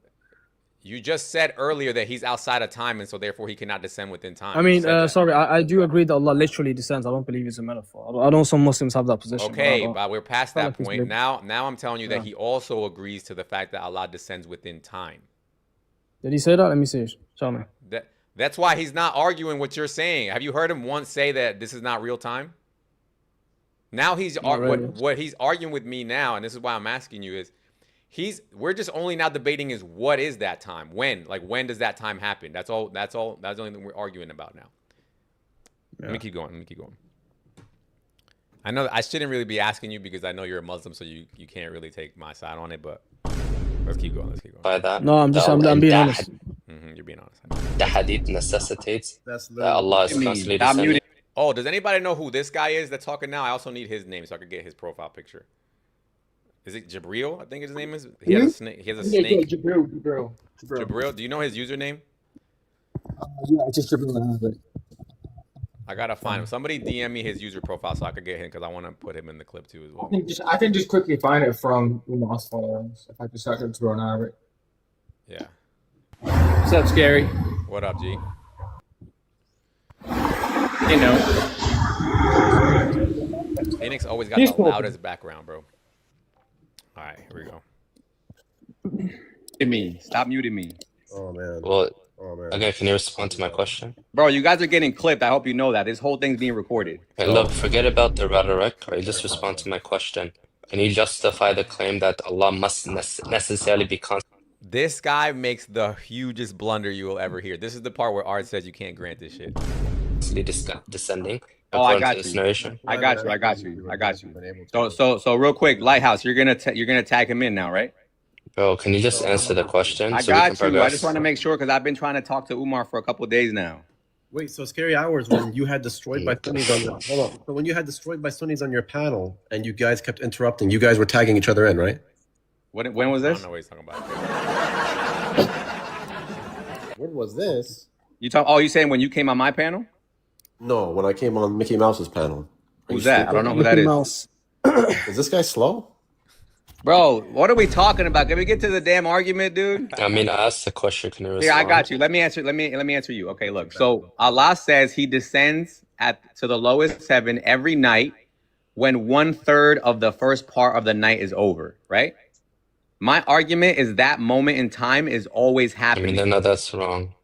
You just said earlier that he's outside of time, and so therefore he cannot descend within time. I mean, You said that. sorry, I do agree that Allah literally descends. I don't believe it's a metaphor. I know some Muslims have that position. Okay, but we're past feel that like it's point. big. Now I'm telling you that Yeah. he also agrees to the fact that Allah descends within time. Did he say that? Let me see. Show me. That's why he's not arguing what you're saying. Have you heard him once say that this is not real time? Now he's really. what he's arguing with me now, and this is why I'm asking you is we're just only now debating is what is that time? When? Like when does that time happen? That's all that's the only thing we're arguing about now. Yeah. Let me keep going. I know I shouldn't really be asking you because I know you're a Muslim, so you can't really take my side on it, but let's keep going. By that, No, I'm being honest. You're being honest. The hadith necessitates That's that Allah is constantly Stop descending. muting. Oh, does anybody know who this guy is that's talking now? I also need his name so I could get his profile picture. Is it Jabril? I think his name is. He has a snake. He has a snake. Yeah, Jabril. Jabril. Do you know his username? Yeah, just Jabril. I gotta find him. Somebody DM me his user profile so I could get him because I want to put him in the clip too as well. I can just quickly find it from Umar's followers. If I just search it on Arabic. Yeah. What's up, Scary? What up, G? You know. Phoenix always got the loudest background, bro. All right, here we go. Stop muting me. Oh man. Well, Oh man. again, can you respond to my question? Bro, you guys are getting clipped. I hope you know that. This whole thing's being recorded. Hey, look, forget about the rhetoric, right? Just respond to my question. Can you justify the claim that Allah must necessarily be This guy makes the hugest blunder you will ever hear. This is the part where Art says you can't grant this shit. descending? Oh, I according got to this you. narration? I got you. So real quick, Lighthouse, you're gonna tag him in now, right? Bro, can you just answer the question I so we can got you. progress? I just want to make sure because I've been trying to talk to Umar for a couple of days now. Wait, so scary hours when you had destroyed by Sunnis on your hold on. So when you had destroyed by Sunnis on your panel and you guys kept interrupting, you guys were tagging each other in, right? When was I this? don't know what he's talking about. When was this? You saying when you came on my panel? No, when I came on Mickey Mouse's panel. Who's that? I don't know who that Mickey is. Mouse. Is this guy slow? Bro, what are we talking about? Can we get to the damn argument, dude? I mean, I asked the question. Can you respond? Here, I got you. Let me answer you. Okay, look. So Allah says he descends to the lowest heaven every night when 1/3 of the first part of the night is over, right? My argument is that moment in time is always I happening. mean, no, that's wrong.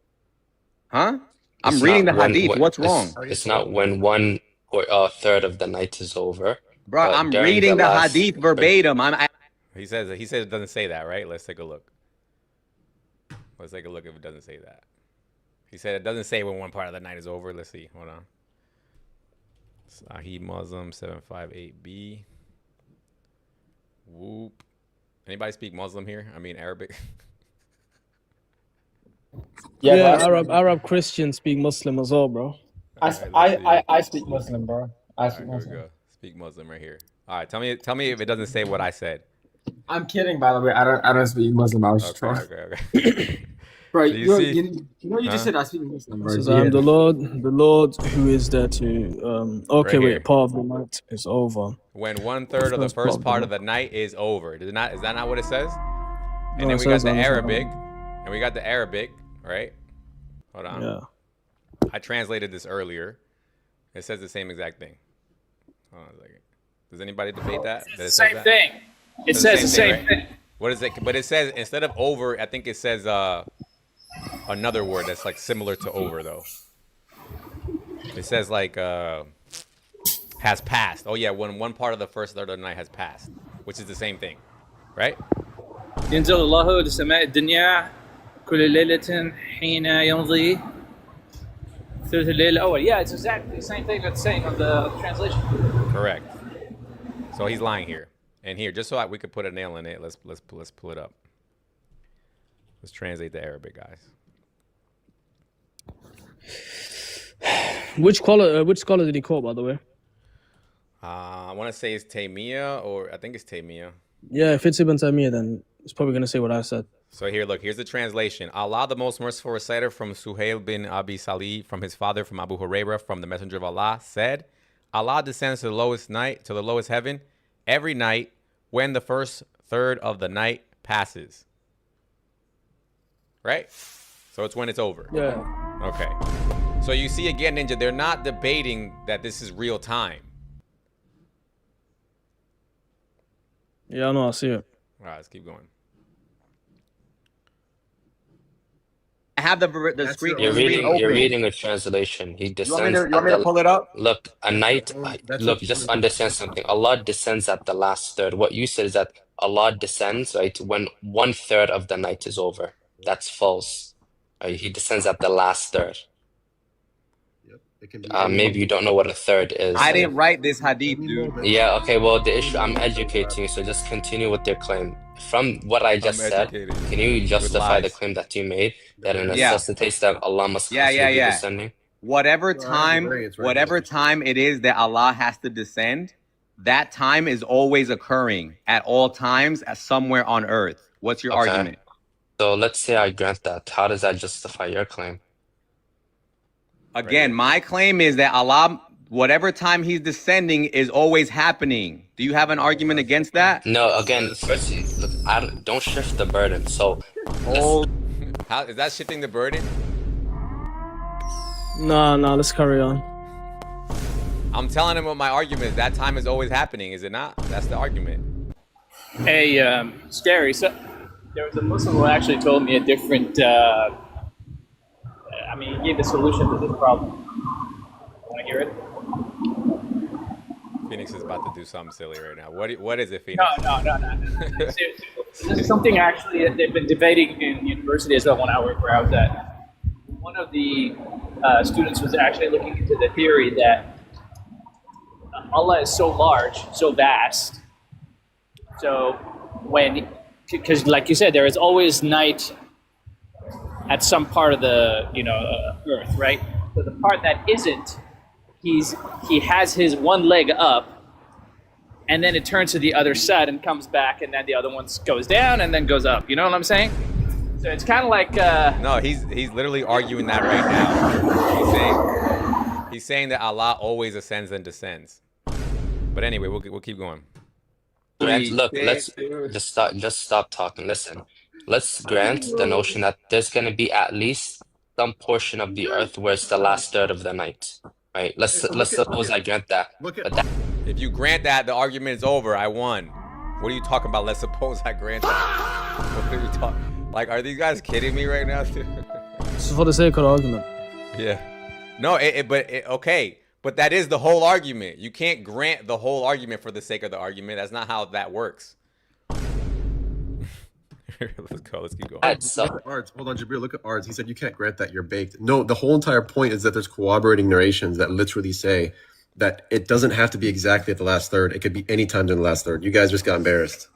Huh? I'm It's reading the not hadith. What's wrong? It's not when 1/3 of the night is over. Bro, but I'm during reading the last- hadith verbatim. He says it doesn't say that, right? Let's take a look. Let's take a look if it doesn't say that. He said it doesn't say when one part of the night is over. Let's see. Hold on. Sahih Muslim 758B. Whoop. Anybody speak Muslim here? I mean Arabic. Yeah, Arab Christians speak Muslim as well, bro. I speak Muslim, bro. I speak Here we Muslim. go. Speak Muslim right here. All right, tell me if it doesn't say what I said. I'm kidding, by the way. I don't speak Muslim. I was just trolling. Okay. Bro, So you just said I speak Muslim, bro. Says, I am the Lord who is there to. Okay, Right here. wait. Part of the night is over. When 1/3 of the first part of the night is over. Is that not what it says? And No, then it we got says the on the Arabic. And we got the Arabic, right? Hold on. Yeah. I translated this earlier. It says the same exact thing. Hold on a second. Does anybody debate that? That it says Same that? thing. It says the same thing. What is it? But it says instead of over, I think it says another word that's like similar to over though. It says like has passed. Oh yeah, when one part of the first third of the night has passed, which is the same thing, right? ينزل الله لسماء الدنيا كل ليلة حين يمضي ثلث الليل الأول. Yeah, it's exactly the same thing that's saying on the translation. Correct. So he's lying here and here, just so we could put a nail in it. Let's pull it up. Let's translate the Arabic, guys. Which scholar did he quote, by the way? I want to say it's Taymiyyah, or I think it's Taymiyyah. Yeah, if it's Ibn Taymiyyah, then it's probably gonna say what I said. So here, look, here's the translation. Allah, the most merciful reciter, from Suhail bin Abi Salih, from his father, from Abu Hurairah, from the Messenger of Allah, said, Allah descends to the lowest night, to the lowest heaven, every night when the first third of the night passes. right? So it's when it's over. Yeah. Okay. So you see again, Ninja, they're not debating that this is real time. Yeah, I know. I see it. All right, let's keep going. I have the That's screen. your The only screen You're open. reading a translation. He You want me descends to? You at want me to the pull it up? look a night. That's Look, your just only understand something. Allah descends at the last third. What you said is that Allah descends right when 1/3 of the night is over. That's false. Right? He descends at the last third. Yep. It can be any Maybe you don't know what a third is. I didn't write this hadith, dude. Yeah, okay, well, the issue, I'm educating you, so just continue with your claim. From what I just said, educating can you with justify the lies. claim that you made that it Yeah. necessitates that Allah must Yeah, constantly be yeah. descending? Whatever No, I have the time, variance right whatever here. time it is that Allah has to descend, that time is always occurring at all times at somewhere on earth. What's your Okay. argument? So let's say I grant that. How does that justify your claim? Again, my claim is that Allah, whatever time He's descending, is always happening. Do you have an argument against that? No, again, first, look, don't shift the burden. So, Oh, How is that shifting the burden? No, let's carry on. I'm telling him what my argument is. That time is always happening, is it not? That's the argument. Hey, Scary. So there was a Muslim who actually told me a different. He gave the solution to this problem. Want to hear it? Phoenix is about to do something silly right now. What is it, Phoenix? No. Seriously. This is something actually that they've been debating in university as well when I worked where I was at. One of the students was actually looking into the theory that Allah is so large, so vast. So because like you said, there is always night at some part of the earth, right? So the part that isn't, he has his one leg up, and then it turns to the other side and comes back, and then the other one goes down and then goes up. You know what I'm saying? So it's kind of like No, he's literally arguing that right now. He's saying that Allah always ascends and descends. But anyway, we'll keep going. Look, let's just stop talking. Listen, let's grant the notion that there's going to be at least some portion of the earth where it's the last third of the night, right? Let's suppose I grant that. But that, If you grant that, the argument is over. I won. What are you talking about? Let's suppose I grant that. What are you talking? Like, are these guys kidding me right now? It's for the sake of the argument. Yeah. No, okay. But that is the whole argument. You can't grant the whole argument for the sake of the argument. That's not how that works. Let's go. Let's keep going. Look at Ards. Hold on, Jabril. Look at Ards. He said you can't grant that you're baked. No, the whole entire point is that there's corroborating narrations that literally say that it doesn't have to be exactly at the last third. It could be any time during the last third. You guys just got embarrassed.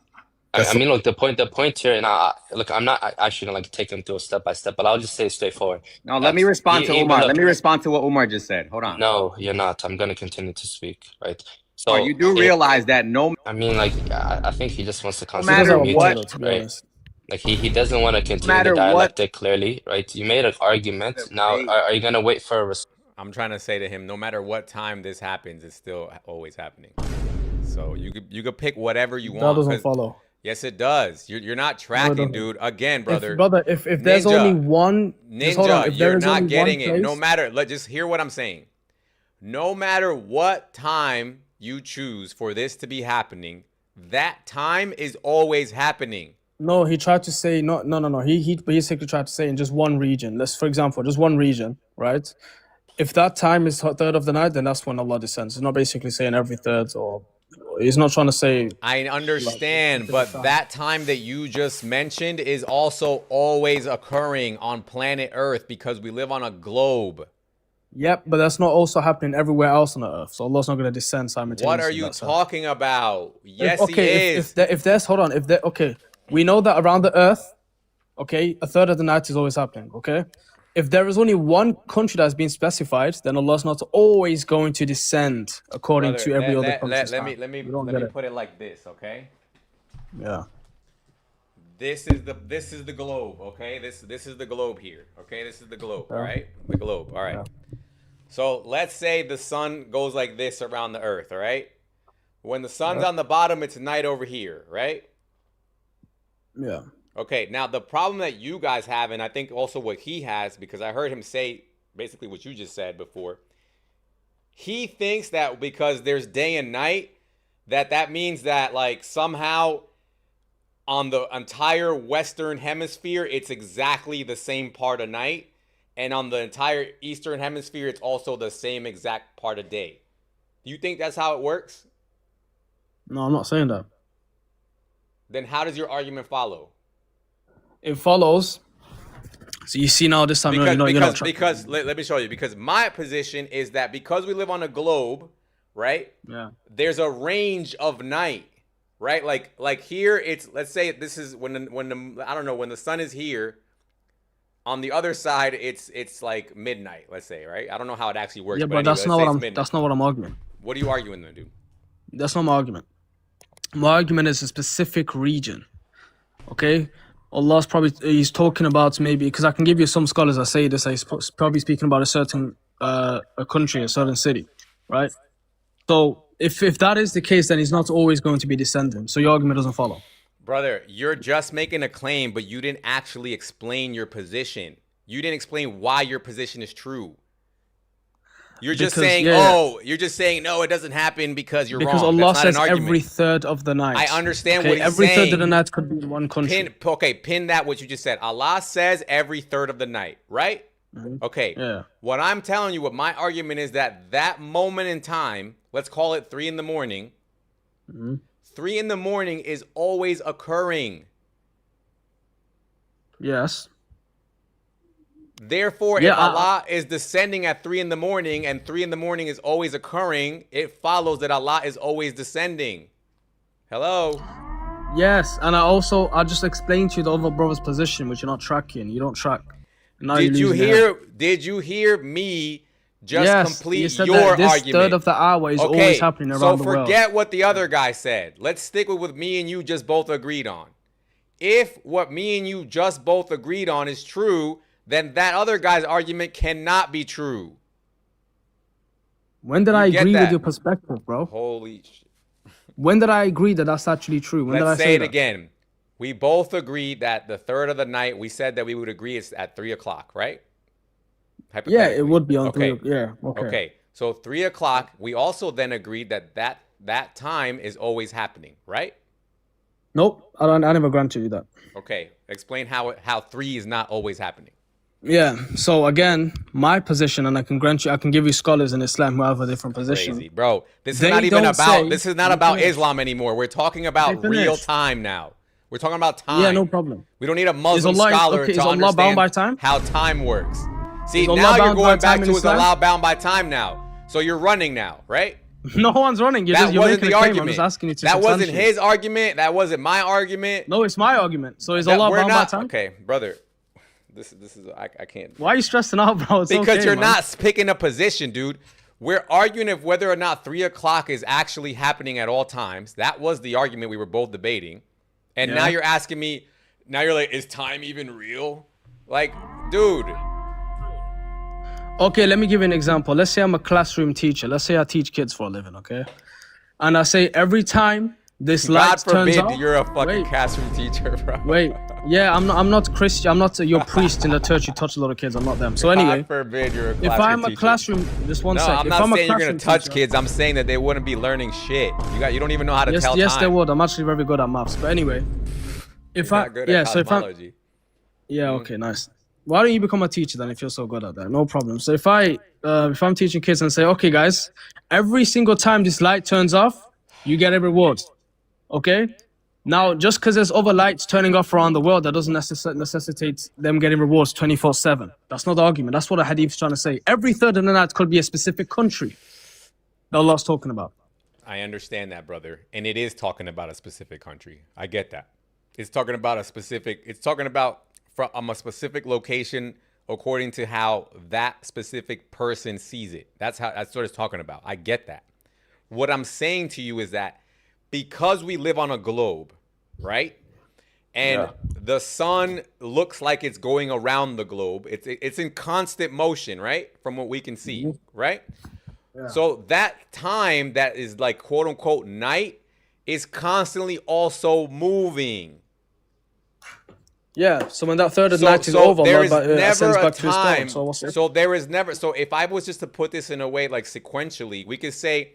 I mean, look, the point here, and look, I'm not actually gonna take them through step by step, but I'll just say straightforward. no, let me respond to Umar. Let me respond to what Umar just said. Hold on. No, you're not. I'm gonna continue to speak, right? So You do realize that I mean, like, I think he just wants to No matter constantly mute what- it, to be right? honest. Like he doesn't want to continue matter the what- dialectic clearly, right? You made an argument. Now, are you gonna wait for a response? I'm trying to say to him, no matter what time this happens, it's still always happening. So you could pick whatever you That want. doesn't 'cause- follow. Yes, it does. You're not tracking, doesn't. dude. Again, brother. If there's Ninja. only one, just hold on. Ninja, If there you're is only not one getting it. No place- matter, just hear what I'm saying. No matter what time you choose for this to be happening, that time is always happening. No, he tried to say no. He basically tried to say in just one region. For example, just one region, right? If that time is third of the night, then that's when Allah descends. He's not basically saying every third, or he's not trying to say. I understand, but that time that you just mentioned is also always occurring on planet Earth because we live on a globe. Yep, but that's not also happening everywhere else on the earth. So Allah's not going to descend simultaneously. What are in you that sense. talking about? Yes, okay, he is. If there's okay, we know that around the earth, okay, a third of the night is always happening. Okay, if there is only one country that's been specified, then Allah's not always going to descend according Brother, to every other let country. me don't get it. put it like this, okay? Yeah. This is the globe, okay? This is the globe here, okay? This is the globe, all right? The globe, all right. So let's say the sun goes like this around the earth, all right? When the sun's on the bottom, it's night over here, right? Yeah. Okay, now the problem that you guys have, and I think also what he has, because I heard him say basically what you just said before. He thinks that because there's day and night, that means that like somehow on the entire Western Hemisphere, it's exactly the same part of night. And on the entire Eastern Hemisphere, it's also the same exact part of day. Do you think that's how it works? No, I'm not saying that. Then how does your argument follow? It follows. So you see now this time, because let me show you. Because my position is that because we live on a globe, right? Yeah. There's a range of night, right? Like here, it's, let's say this is when the I don't know, when the sun is here. On the other side, it's like midnight. Let's say, right? I don't know how it actually works. Yeah, but anyway, that's not what I'm arguing. What are you arguing then, dude? That's not my argument. My argument is a specific region. Okay, Allah's he's talking about maybe, because I can give you some scholars that say this. He's probably speaking about a certain a country, a certain city, right? So if that is the case, then he's not always going to be descending. So your argument doesn't follow. Brother, you're just making a claim, but you didn't actually explain your position. You didn't explain why your position is true. You're just saying, you're just saying, no, it doesn't happen because you're wrong. Because Allah says every third of the night. I understand what he's every saying. Every third of the night could be in one country. Pin that what you just said. Allah says every third of the night, right? Mm-hmm. Okay. Yeah. What I'm telling you, what my argument is that moment in time, let's call it 3 in the morning, 3 in the morning is always occurring. Yes. Therefore, if Allah is descending at 3 in the morning and 3 in the morning is always occurring, it follows that Allah is always descending. Hello? Yes, and I just explained to you the other brother's position, which you're not tracking. You don't track. Did you hear me just complete your argument? This third of the hour is always happening around the world. So forget what the other guy said. Let's stick with what me and you just both agreed on. If what me and you just both agreed on is true, then that other guy's argument cannot be true. When did I agree with your perspective, bro? Holy shit. When did I agree that that's actually true? When did I say it again. We both agreed that the third of the night, we said that we would agree it's at 3 o'clock, right? Yeah, it would be on 3. Yeah, okay. So 3 o'clock, we also then agreed that time is always happening, right? Nope, I never granted you that. Okay, explain how 3 is not always happening. Yeah, so again, my position, and I can give you scholars in Islam who have a different position. Crazy, bro. This is not about Islam anymore. We're talking about real time now. We're talking about time. Yeah, no problem. We don't need a Muslim scholar to understand bound by time? how time works. See, now you're going back to is Allah bound by time now. So you're running now, right? No one's running. That wasn't the argument. I'm just asking you to that wasn't his argument. That wasn't my argument. No, it's my argument. So is Allah bound by time? Okay, brother. This is I can't. Why are you stressing out, bro? It's because you're not picking a position, dude. We're arguing if whether or not 3 o'clock is actually happening at all times. That was the argument we were both debating. And now you're asking me, now you're like, is time even real? Like, dude. Okay, let me give you an example. Let's say I'm a classroom teacher. Let's say I teach kids for a living, okay? And I say every time this light turns off. You're a fucking classroom teacher, bro. Wait, yeah, I'm not Christian. I'm not your priest in the church. You touch a lot of kids. I'm not them. So anyway, God forbid you're a classroom if I'm teacher. a classroom, just one sec. I'm not saying you're gonna touch kids. I'm saying that they wouldn't be learning shit. You don't even know how to tell time. Yes, they would. I'm actually very good at maths. But anyway, okay, nice. Why don't you become a teacher then if you're so good at that? No problem. So if I'm teaching kids and say, okay, guys, every single time this light turns off, you get a reward. Okay? Now, just because there's other lights turning off around the world, that doesn't necessitate them getting rewards 24/7. That's not the argument. That's what the hadith is trying to say. Every third of the night could be a specific country that Allah's talking about. I understand that, brother. And it is talking about a specific country. I get that. It's talking about from a specific location according to how that specific person sees it. That's what it's talking about. I get that. What I'm saying to you is that because we live on a globe, right? And the sun looks like it's going around the globe. It's in constant motion, right? From what we can see, right? Yeah. So that time that is like quote unquote night is constantly also moving. Yeah. So when that third of the So, night is so over, there Allah is never ascends a back to his throne. time. So what's it? So there is never. So if I was just to put this in a way like sequentially, we could say,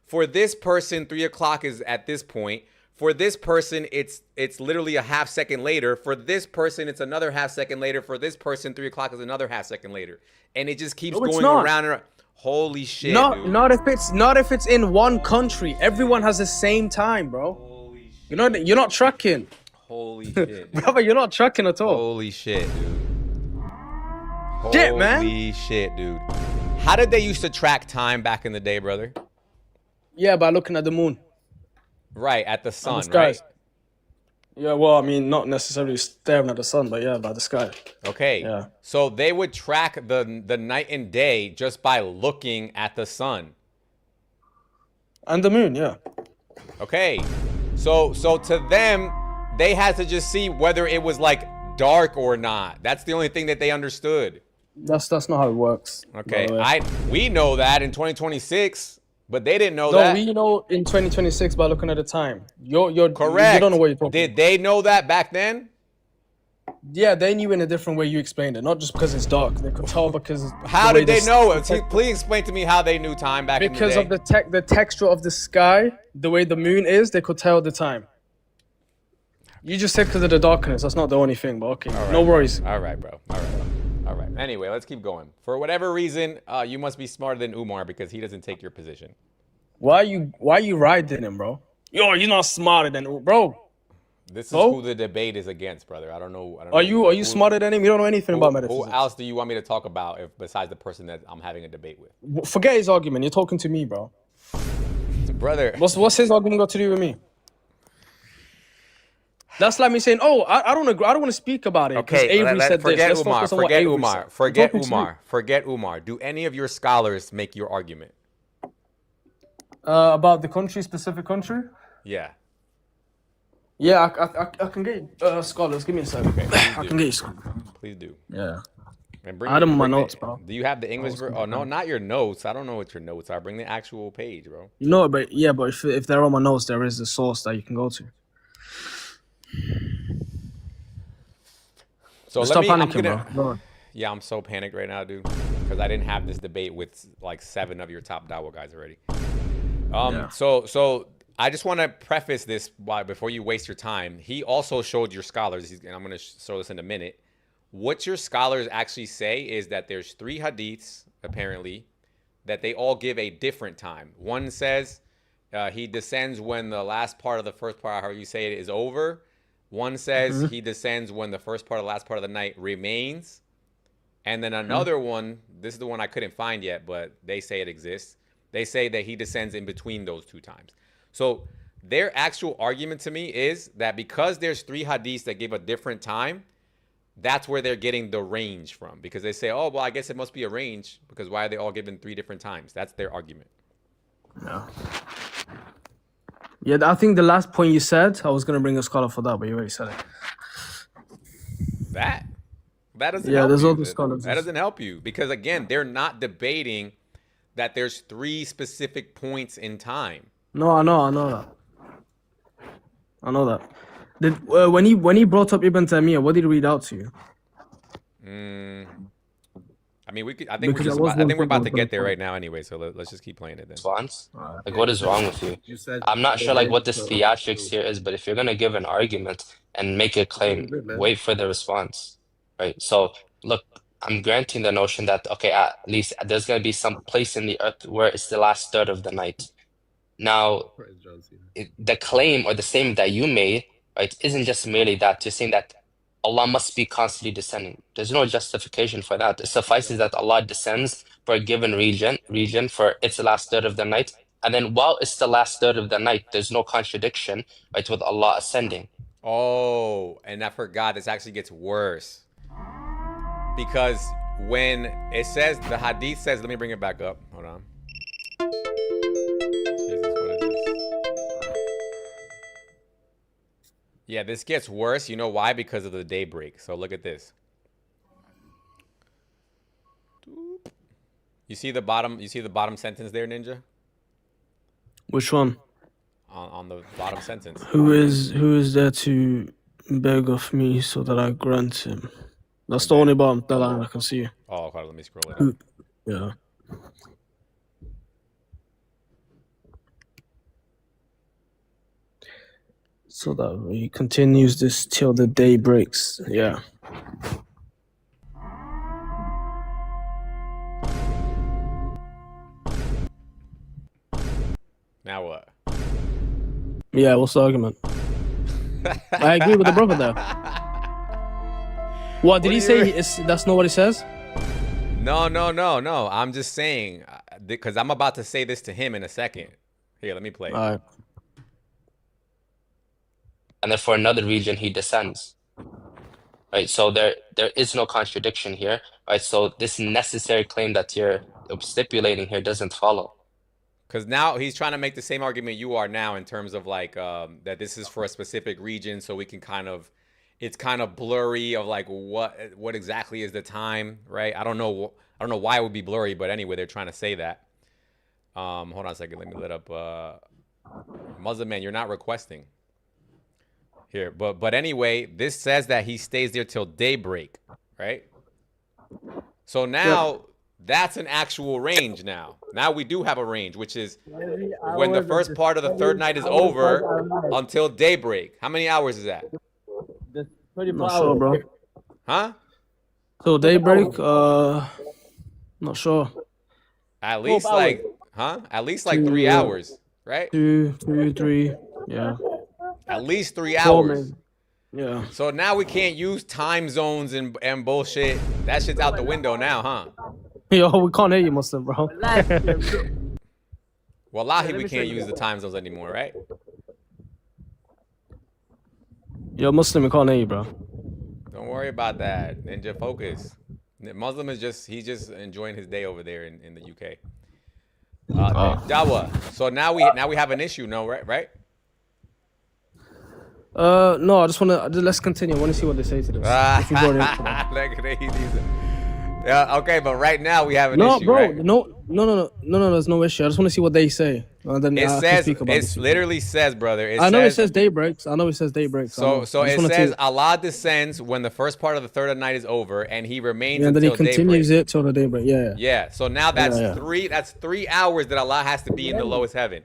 for this person, 3 o'clock is at this point. For this person, it's literally a half second later. For this person, it's another half second later. For this person, 3 o'clock is another half second later, and it just keeps No, it's going not. around and around. Holy shit, dude. Not if it's in one country. Everyone has the same time, bro. Holy shit. You're not tracking. Holy shit, dude. Brother, you're not tracking at all. Holy shit, dude. Shit, man. Holy shit, dude. How did they used to track time back in the day, brother? Yeah, by looking at the moon. Right, at the And sun, the skies. right? Yeah, well, I mean, not necessarily staring at the sun, but yeah, by the sky. Okay. Yeah. So they would track the night and day just by looking at the sun. And the moon, yeah. Okay. So to them, they had to just see whether it was like dark or not. That's the only thing that they understood. That's not how it works. Okay. by the way. We know that in 2026, but they didn't know No, that. we know in 2026 by looking at the time. You're Correct. You don't know what you're talking Did they know that back then? Yeah, they knew in a different way you explained it, not just because it's dark. They could tell because How the way did they this- know it? Please explain to me how they knew time back in the because day. of the texture of the sky, the way the moon is, they could tell the time. You just said because of the darkness. That's not the only thing, but okay, no worries. All right, bro. All right. Anyway, let's keep going. For whatever reason, you must be smarter than Umar because he doesn't take your position. Why you riding him, bro? You're not smarter than bro. This is Oh? who the debate is against, brother. I don't know. Are you smarter than him? You don't know anything about metaphysics. Who else do you want me to talk about besides the person that I'm having a debate with? Forget his argument. You're talking to me, bro. Brother. What's his argument got to do with me? That's like me saying, "Oh, I don't agree. I don't want to speak about it." Okay, Avery said forget this. Let's Umar. focus on what Forget Avery Umar. said. Forget You're talking to me. Umar. Forget Umar. Do any of your scholars make your argument? About the country, specific country. Yeah. Yeah, I can get scholars. Give me a second. Okay, I can get you scholars. Please do. Yeah. And I had them on my bring notes, bro. Do you have the English version? Oh, no, not your notes. I don't know what your notes are. Bring the actual page, bro. No, but if they're on my notes, there is a source that you can go to. So Stop I'm panicking, gonna, bro. Yeah, I'm so panicked right now, dude, because I didn't have this debate with like 7 of your top Dawa guys already. Yeah. So I just want to preface this before you waste your time. He also showed your scholars, and I'm going to show this in a minute. What your scholars actually say is that there's 3 hadiths, apparently, that they all give a different time. One says he descends when the last part of the first part, however you say it, is over. One says he descends when the first part of the last part of the night remains. And then another one, this is the one I couldn't find yet, but they say it exists. They say that he descends in between those 2 times. So their actual argument to me is that because there's 3 hadiths that give a different time, that's where they're getting the range from. Because they say, oh, well, I guess it must be a range because why are they all given 3 different times? That's their argument. Yeah. Yeah, I think the last point you said, I was gonna bring a scholar for that, but you already said it. That doesn't Yeah, help there's you. other scholars. That doesn't help you because, again, they're not debating that there's 3 specific points in time. No, I know that. I know that. When he brought up Ibn Taymiyyah, what did he read out to you? I mean, I think Because we're that was one about to thing get there right now anyway, so let's just keep playing it then. Response? Like, what is wrong with you? You said I'm not sure like what this theatrics here is, but if you're gonna give an argument and make a claim, wait for the response, right? So look, I'm granting the notion that okay, at least there's gonna be some place in the earth where it's the last third of the night. Now, the claim or the statement that you made, right, isn't just merely that. You're saying that Allah must be constantly descending. There's no justification for that. It suffices that Allah descends for a given region for its last third of the night. And then while it's the last third of the night, there's no contradiction, right, with Allah ascending. Oh, and I forgot, this actually gets worse. Because when it says, the hadith says, let me bring it back up. Hold on. Jesus, what is this? Yeah, this gets worse. You know why? Because of the daybreak. So look at this. You see the bottom sentence there, Ninja? Which one? On the bottom sentence. Who is there to beg of me so that I grant him. That's the only line I can see. Oh, hold on, let me scroll it up. Yeah. So that he continues this till the day breaks. Yeah. Now what? Yeah, what's the argument? I agree with the brother there. What did he say? That's not what he says? No. I'm just saying, because I'm about to say this to him in a second. Here, let me play. All right. And then for another region, he descends. Right, so there is no contradiction here. Right, so this necessary claim that you're stipulating here doesn't follow. Because now he's trying to make the same argument you are now in terms of like that this is for a specific region, so we can kind of, it's kind of blurry of like what exactly is the time, right? I don't know why it would be blurry, but anyway, they're trying to say that. Hold on a second, let me let up. Muslim man, you're not requesting. Here, but anyway, this says that he stays there till daybreak, right? So now that's an actual range now. Now we do have a range, which is when the first part of the third night is over until daybreak. How many hours is that? Not sure, bro. Huh? Till daybreak? Not sure. At least like, huh? At least like 3 hours, right? 2, 3, yeah. At least 3 hours. Yeah. So now we can't use time zones and bullshit. That shit's out the window now, huh? Yo, we can't hear you, Muslim, bro. Wallahi, we can't use the time zones anymore, right? Yo, Muslim, we can't hear you, bro. Don't worry about that. Ninja, focus. Muslim is he's just enjoying his day over there in the UK. Dawa. So now we have an issue, no, right? No, I just want to, let's continue. I want to see what they say to this. Yeah, okay, but right now we have an issue, bro, right? No, there's no issue. I just want to see what they say. And then it literally says, brother. I know it says day breaks. So it says Allah descends when the first part of the third night is over, and He remains and until then He continues it till the daybreak. Yeah. So now that's 3 hours that Allah has to be in the lowest heaven.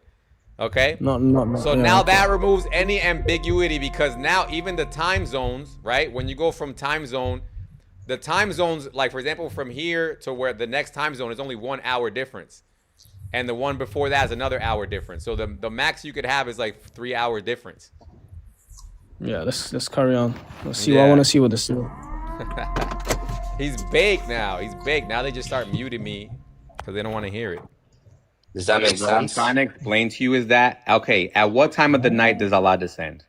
Okay. No. So now that removes any ambiguity, because now even the time zones, right? When you go from time zone, the time zones, like for example, from here to where the next time zone is only 1 hour difference, and the one before that is another hour difference. So the max you could have is like 3 hour difference. Yeah, let's carry on. Let's see. I want to see what this is. He's baked now. Now they just start muting me because they don't want to hear it. Does that make sense? What I'm trying to explain to you is that, okay, at what time of the night does Allah descend?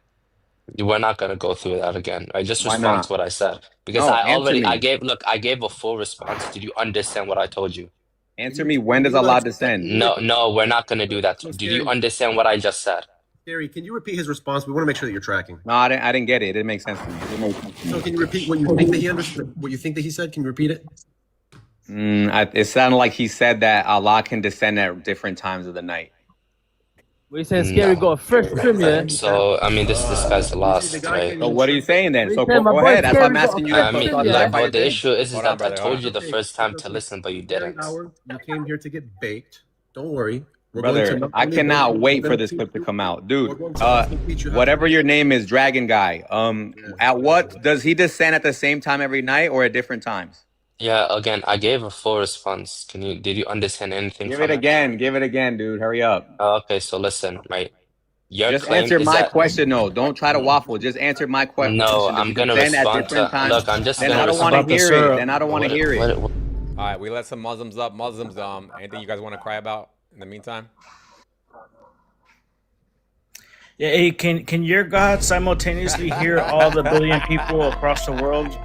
We're not going to go through that again. I just Why respond not? to what I said. Because I gave a full response. Did you understand what I told you? Answer me, when does Allah descend? No, we're not going to do that. Did you understand what I just said? Gary, can you repeat his response? We want to make sure that you're tracking. No, I didn't get it. It didn't make sense to me. So can you repeat what you think that he understood? What you think that he said? Can you repeat it? It sounded like he said that Allah can descend at different times of the night. We said Scary got a fresh trim, yeah. So I mean, this guy's lost, right? So what are you saying then? So go ahead. That's what I'm asking you. I mean, but the issue is that I told you the first time to listen, but you didn't. You came here to get baked. Don't worry. Brother, I cannot wait for this clip to come out. Dude, whatever your name is, Dragon Guy, at what, does he descend at the same time every night or at different times? Yeah, again, I gave a full response. Did you understand anything Give from it again, dude. Hurry up. Okay, so listen, right? Just answer my question, no. Don't try to waffle. Just answer my question. No, I'm gonna respond to. Look, I'm just gonna. I don't want to hear it. Then I don't want to hear it. All right, we let some Muslims up. Muslims, anything you guys want to cry about in the meantime? Yeah, hey, can your God simultaneously hear all the billion people across the world?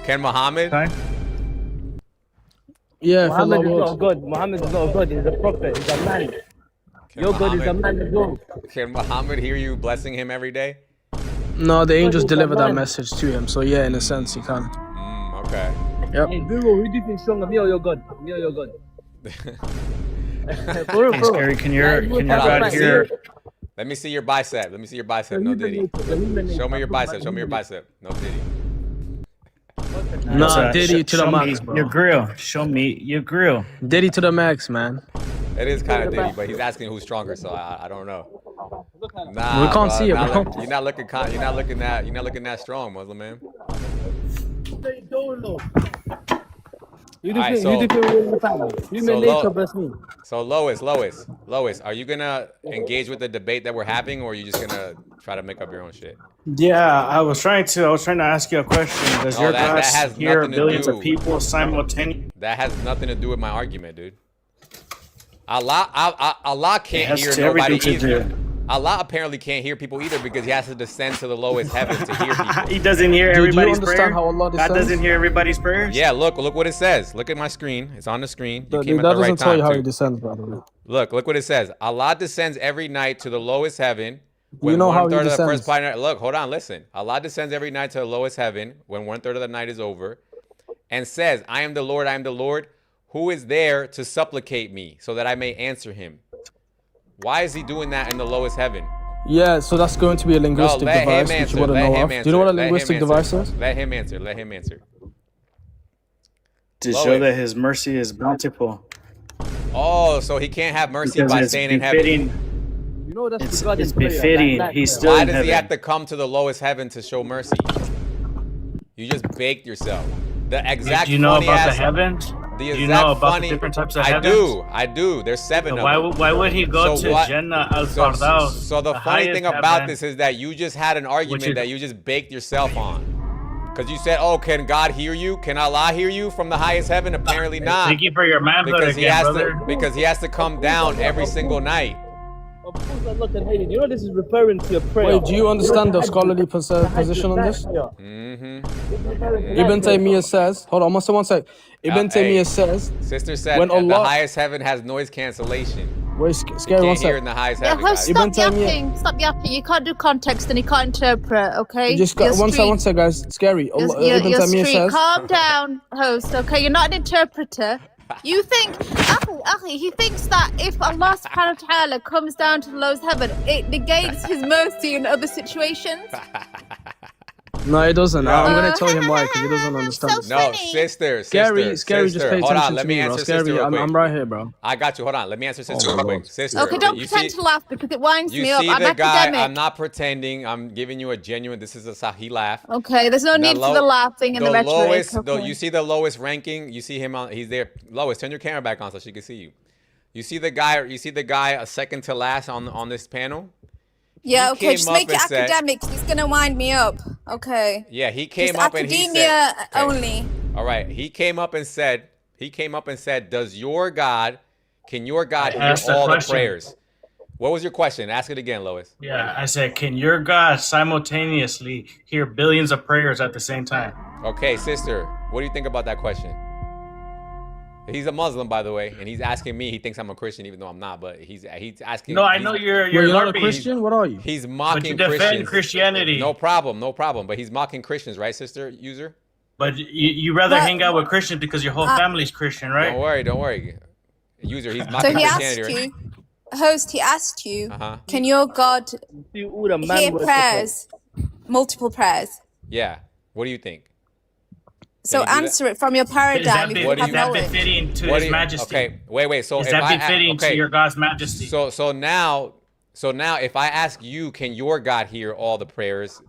Can Muhammad? Okay. Yeah, Muhammad is not good. Muhammad is not good. He's a prophet. He's a man. Your God is a man as well. Can Muhammad hear you blessing him every day? No, the angels deliver that message to him. So yeah, in a sense, he can. Okay. Yep. Hey, Google, who do you think stronger, me or your God? Me or your God? Hey, Scary, can your God hear Let me see your bicep. Let me see your bicep. No Diddy. Show me your bicep. Show me your bicep. No Diddy. Nah, Diddy to the show max, me bro. your grill. Show me your grill. Diddy to the max, man. It is kind of Diddy, but he's asking who's stronger, so I don't know. Nah, We can't see it, bro. You're not looking that strong, Muslim man. Alright, so Lois, are you gonna engage with the debate that we're having, or are you just gonna try to make up your own shit? Yeah, I was trying to ask you a question. Does your God hear billions of people simultaneously? That has nothing to do with my argument, dude. Allah can't hear everything nobody to either. do. Allah apparently can't hear people either because he has to descend to the lowest heaven to hear people. He doesn't hear Dude, do you everybody's understand prayer. how Allah God descends? doesn't hear everybody's prayers. Yeah, look what it says. Look at my screen. It's on the screen. You That came at the right doesn't tell time you how too. he descends, by the way. Look what it says. Allah descends every night to the lowest heaven. Do you know how he of the descends? first planet. Look, hold on, listen. Allah descends every night to the lowest heaven when 1/3 of the night is over, and says, "I am the Lord. I am the Lord. Who is there to supplicate me so that I may answer him?" Why is he doing that in the lowest heaven? Yeah, so that's going to be a linguistic let him device, which answer. you wouldn't Let know him of. answer. Do you know what a Let him linguistic answer. device is? Let him answer. Let him answer. To Lois. show that His mercy is bountiful. Oh, so he can't have mercy Because by it's staying in heaven. befitting. It's befitting. He's still Why in does heaven. he have to come to the lowest heaven to show mercy? You just baked yourself. The exact Do you know funny about the ass- heavens? The Do exact you know about funny, the different types of I heavens? do. There's 7 of Why them. would he go So to what- Jannah al So, Firdaus? so the funny highest thing about heaven, this is that you just had an argument is- that you just baked yourself on. Because you said, oh, can God hear you? Can Allah hear you from the highest heaven? Apparently not. Thank you for your manhood Because he again, has brother. because he has to come down every single night. Of course, Allah can hear you. You know this is referring to a prayer. Wait, do you understand the scholarly position on this? Ibn Taymiyyah says, hold on, one sec. Ibn Hey, Taymiyyah says, Sister said when the Allah- highest heaven has noise cancellation. wait, You Scary, one can't hear in sec. the highest Yeah, heaven, host, guys. Ibn stop Taymiyyah- yapping. Stop yapping. You can't do context and you can't interpret, okay? Just You're one street. sec, guys. Scary. You're, Ibn you're Taymiyyah street. says, Calm down, host, okay? You're not an interpreter. You think, Akhi, he thinks that if Allah subhanahu wa ta'ala comes down to the lowest heaven, it negates his mercy in other situations. no, it doesn't. I'm No. going to tell him why, because he doesn't understand So this. No, funny. Scary, Scary, just pay Hold attention on, let to me me, bro. answer Sister Scary, real quick. I'm right here, bro. I got you. Hold on, let me answer Sister my real quick. Lord. Sister, Okay, don't you pretend see, to laugh because it winds you me up. see I'm the guy. academic. I'm not pretending. I'm giving you a genuine. This is a Sahih laugh. Okay, there's no need for the laughing and the rhetoric. lowest, Okay. you see the lowest ranking. You see him on. He's there. Lois, turn your camera back on so she can see you. You see the guy. You see the guy a second to last on this panel. Yeah, He okay, came just up make it and said- academic. It's gonna wind me up. Okay. Yeah, he came Just up and he academia said. only. All right, he came up and said. Does your God? Can your God hear asked the all the question. prayers? What was your question? Ask it again, Lois. Yeah, I said, can your God simultaneously hear billions of prayers at the same time? Okay, sister, what do you think about that question? He's a Muslim, by the way, and he's asking me. He thinks I'm a Christian, even though I'm not. But he's asking. No, I he's- know you're Wait, you're not a LARPing. Christian? What are you? He's But mocking you defend Christians. Christianity. No problem. But he's mocking Christians, right, sister user? But you rather What? hang out with Christians because your whole family's Christian, right? Don't worry. User, he's So mocking he Christianity, asked right? you, host, he asked you, Uh-huh. can your God See all the man hear worship prayers, multiple prayers? Yeah. What do you think? So you do that? answer it from your Is paradigm if you What do have is that knowledge. befitting to What His do you- Majesty? Okay, wait. So Is if that I befitting okay, to your God's Majesty? so now, if I ask you, can your God hear all the prayers?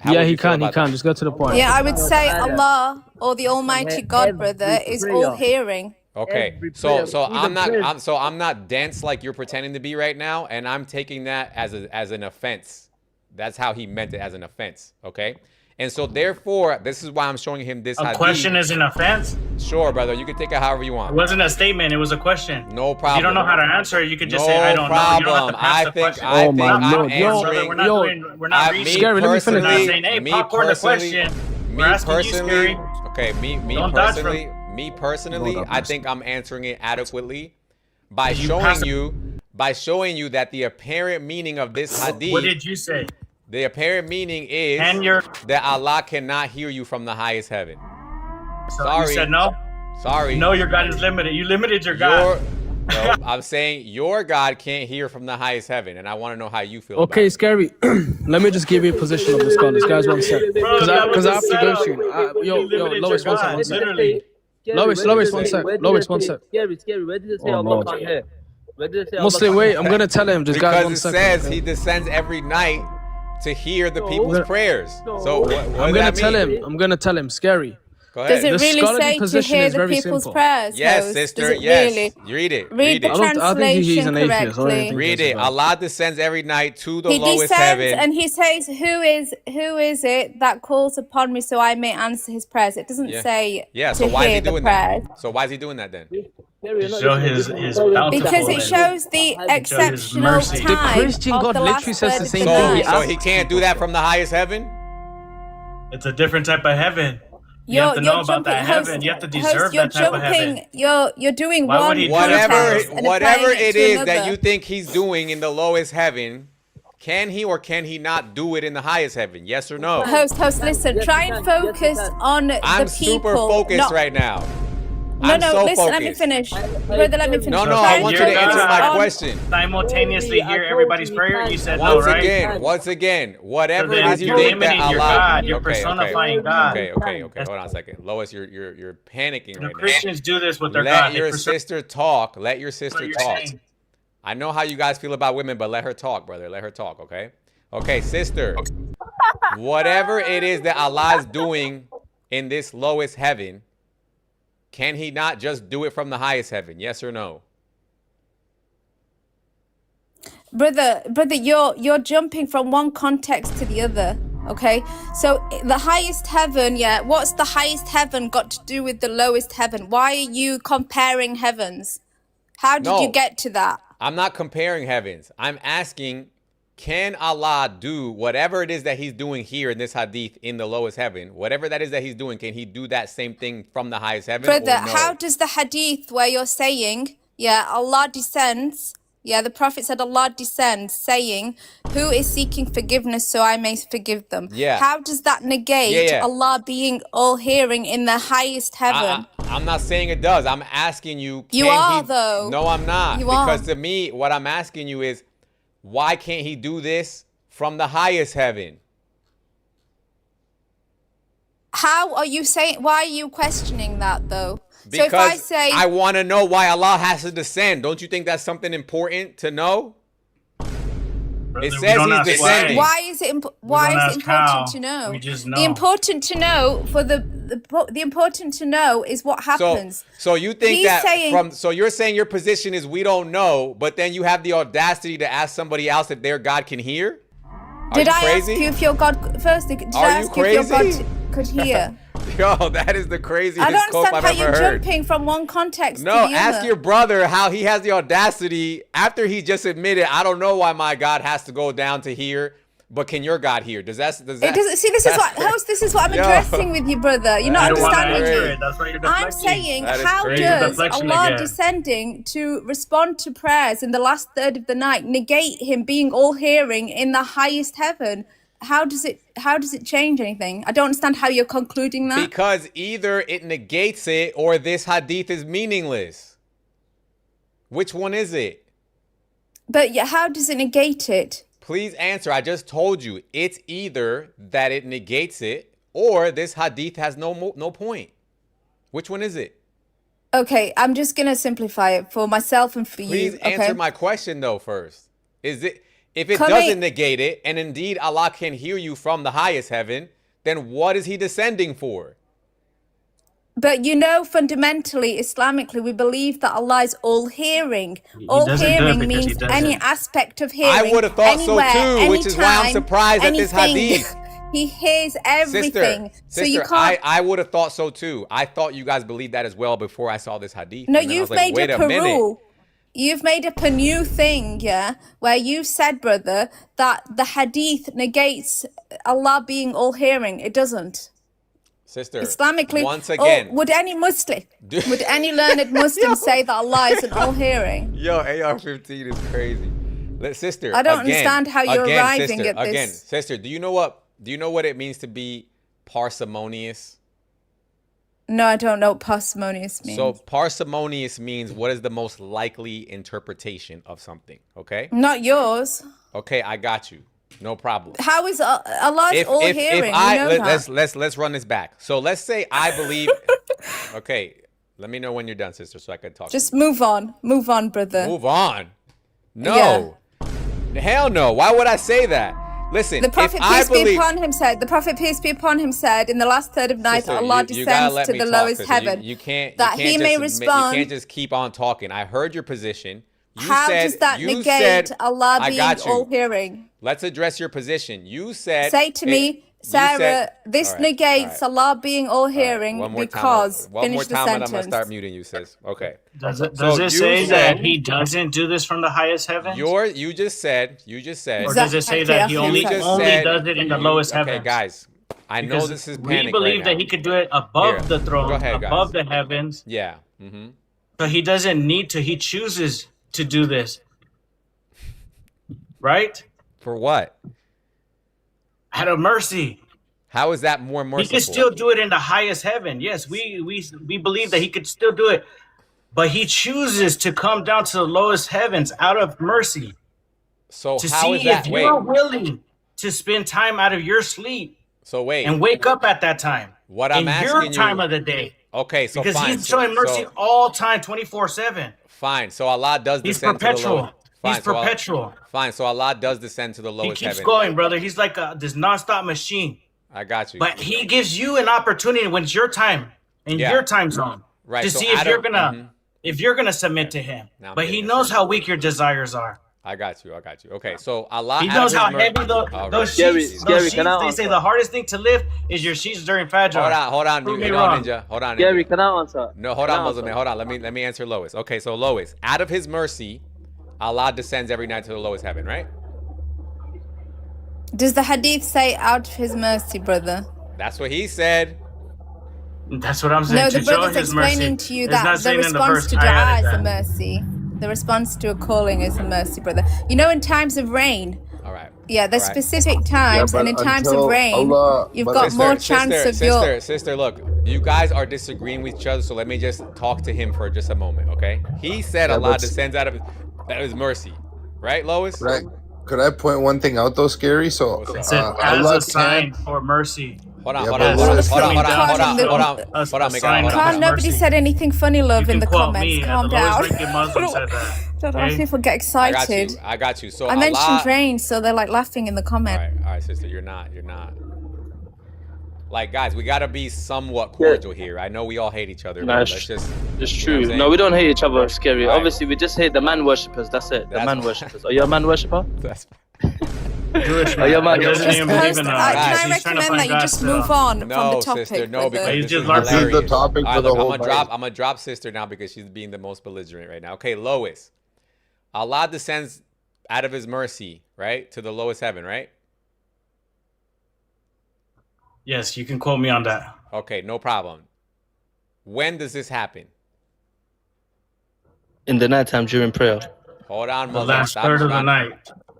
How Yeah, would he you feel can. He about can. that? Just go to the point. Yeah, I would say Allah or the Almighty God, brother, is all hearing. Okay, Every so prayer, I'm even not I'm not dense like you're pretending to be right now, and I'm taking that as an offense. That's how he meant it, as an offense. Okay, and so therefore, this is why I'm showing him this A hadith. question is an offense? Sure, brother, you can take it however you It want. wasn't a statement, it was a question. No problem. If you don't know how to answer it, you could just No say, I don't know. You don't have problem. to pass I the think question. I Oh think my I'm Lord. Yo, answering. We're not Yo, doing, we're not reading. Scary, let me finish. We're not personally, saying, hey, me popcorn the personally, question. me We're asking you, personally, Scary. okay, me Don't dodge from- personally, Don't I dodge. think I'm answering it adequately by You showing pass- you that the apparent meaning of this hadith, What did you say? the apparent meaning is And your that Allah cannot hear you from the highest heaven. so Sorry. you said no? Sorry. No, your God is limited. You limited your God. No, I'm saying your God can't hear from the highest heaven, and I want to know how you feel about Okay, it. Scary. Let me just give you a position of the scholars. Guys, one sec. Because I have to go soon. Yo, Lois, one sec, one sec. Lois, one sec. Lois, one sec. Scary. Where did it say Allah can't hear? Where did it say Allah Muslim, can't wait, hear? I'm going to tell him. Just guys, Because one it second. says Okay? he descends every night to hear the people's prayers. So what I'm does going that to tell mean? him. I'm going to tell him. Scary. Go ahead. Does it The really scholarly say to position hear is the very people's simple. prayers? Yes, Host? sister. Does it Yes. really? Read it. Read the I think he's translation an atheist. I don't even correctly. think Read this is it. right. Allah descends every night to the He lowest descends heaven. and he says, "Who is it that calls upon me so I may answer his prayers?" It doesn't say So to why is hear he the doing prayers. that? So why is he doing that then? Show his Because it bountifulness. shows the exceptional mercy. The time Christian of God the literally last says third the of same the thing. night. So he can't do that from the highest heaven? It's a different type of heaven. You have to know about that heaven. You have to deserve that type of heaven. You're doing Why would one he do context that? and Whatever applying it to is that another. you think he's doing in the lowest heaven, can he or can he not do it in the highest heaven? Yes or no? Host, listen. Try and focus on I'm the people. super focused not- right now. No, I'm so listen. Let me focused. finish, brother. Let me finish. No, Try I and want you to focus answer my on- question. Simultaneously hear everybody's prayer. You said no, right? Once again, whatever it is you you're think that limiting your Allah. God. You're personifying God. Okay. Hold on a second, Lois. You're panicking The right now. Christians do this with their Let God. your sister talk. Let your sister you're talk. saying. I know how you guys feel about women, but let her talk, brother. Let her talk, okay? Okay, sister. Whatever it is that Allah is doing in this lowest heaven, can he not just do it from the highest heaven? Yes or no? Brother, you're jumping from one context to the other. Okay, so the highest heaven, what's the highest heaven got to do with the lowest heaven? Why are you comparing heavens? How did you get to that? I'm not comparing heavens. I'm asking, can Allah do whatever it is that he's doing here in this hadith in the lowest heaven? Whatever that is that he's doing, can he do that same thing from the highest heaven? Brother, or no? how does the hadith where you're saying, Allah descends, the Prophet said Allah descends, saying, who is seeking forgiveness so I may forgive them? Yeah. How does that negate Allah being all hearing in the highest heaven? I'm not saying it does. I'm asking you. You are, though. No, I'm not. You because are. to me, what I'm asking you is, why can't he do this from the highest heaven? How are you saying? Why are you questioning that though? Because so if I say I want to know why Allah has to descend. Don't you think that's something important to know? Brother, it says he's descending. why is it important to know? We just know. The important to know for the important to know is what happens. So you think He's that saying, so you're saying your position is we don't know, but then you have the audacity to ask somebody else if their God can hear? Did I ask you if your God firstly? Did I ask you if your God could hear? Yo, that is the craziest I don't quote understand I've how ever you're heard. jumping from one context to the No, other. ask your brother how he has the audacity after he just admitted, I don't know why my God has to go down to here, but can your God hear? Does that? It doesn't. See, this is what I'm addressing with you, brother. You're not understanding me. That's why you're I'm deflecting. saying, how does Allah descending to respond to prayers in the last third of the night negate him being all hearing in the highest heaven? How does it change anything? I don't understand how you're concluding that. Because either it negates it or this hadith is meaningless. Which one is it? But how does it negate it? Please answer. I just told you. It's either that it negates it or this hadith has no point. Which one is it? Okay, I'm just going to simplify it for myself and for you. Please okay? answer my question though first. If it doesn't negate it, and indeed Allah can hear you from the highest heaven, then what is he descending for? But fundamentally, Islamically, we believe that Allah is all-hearing. All-hearing means any aspect of hearing. I would have thought anywhere, so too, which is why I'm anytime, surprised at this anything. hadith. He hears everything. Sister, you can't. I would have thought so too. I thought you guys believed that as well before I saw this hadith. No, and you've like, made up a rule. You've made up a new thing, where you said, brother, that the hadith negates Allah being all-hearing. It doesn't. Sister, Islamically, once again, would any learned Muslim say that Allah is an all-hearing? Yo, AR-15 is crazy. Sister, I don't understand how you're arriving at this. Sister, do you know what it means to be parsimonious? No, I don't know what parsimonious means. So parsimonious means what is the most likely interpretation of something, okay? Not yours. Okay, I got you. No problem. How is Allah's all hearing? Let's run this back. So let's say I believe. Okay, let me know when you're done, sister, so I can talk. Just move on, brother. Move on. No, hell no. Why would I say that? Listen, the Prophet peace be upon him said. The Prophet peace be upon him said, in the last third of night, sister, Allah descends to the lowest heaven. You can't. That He may respond. You can't just keep on talking. I heard your position. How does that negate Allah being all hearing? Let's address your position. You said. Say to me, Sarah, this negates Allah being all hearing because. One more time, and I'm gonna start muting you, sis. Okay. Does it say that He doesn't do this from the highest heavens? You just said. Or does it say that He only does it in the lowest heavens? Okay, guys. I know this is panic. We believe that He could do it above the throne, above the heavens. Yeah. So He doesn't need to. He chooses to do this. Right? For what? Out of mercy. How is that more merciful? He could still do it in the highest heaven. Yes, we believe that He could still do it. But He chooses to come down to the lowest heavens out of mercy. So to how see is that? if you're willing to spend time out of your sleep. So wait. And wake up at that time. What I'm asking you. Your time of the day. Okay, so because fine. He's showing mercy all time, 24/7. Fine. So Allah does descend to the lowest. He's perpetual. Fine. So Allah does descend to the lowest heaven. He keeps going, brother. He's like this nonstop machine. I got you. But He gives you an opportunity when it's your time in your time zone to see if you're gonna submit to Him. But He knows how weak your desires are. I got you. Okay, so Allah. He knows how heavy those sheets. They say the hardest thing to lift is your sheets during Fajr. Hold on, Ninja. Hold on. Gary, can I answer? No, hold on, Muslim. Hold on. Let me answer Lois. Okay, so Lois, out of His mercy, Allah descends every night to the lowest heaven, right? Does the hadith say out of His mercy, brother? That's what he said. That's what I'm saying. No, the brother's explaining to you that the response to dua is a mercy. The response to a calling is a mercy, brother. You know, in times of rain. All right. Yeah, there's specific times, and in times of rain, you've got more chance of your. Sister, look, you guys are disagreeing with each other, so let me just talk to him for just a moment, okay? He said Allah descends out of His mercy, right, Lois? Right. Could I point one thing out though, Scary? So it said as a sign for mercy. Hold on. Nobody said anything funny, love, in the comments. Calm down. Don't know if people get excited. I got you. So I mentioned rain, so they're like laughing in the comments. All right, sister, you're not. Like, guys, we gotta be somewhat cordial here. I know we all hate each other. No, it's true. No, we don't hate each other, Scary. Right. Obviously, we just hate the man worshippers. That's it. The man worshippers. Are you a man worshipper? That's Are you a man? Can I recommend that you just move on from the topic? Sister, no, because this is the topic for the whole. I'm gonna drop sister now because she's being the most belligerent right now. Okay, Lois. Allah descends out of His mercy, right, to the lowest heaven, right? Yes, you can quote me on that. Okay, no problem. When does this happen? In the nighttime during prayer. Hold on, the last third of the night.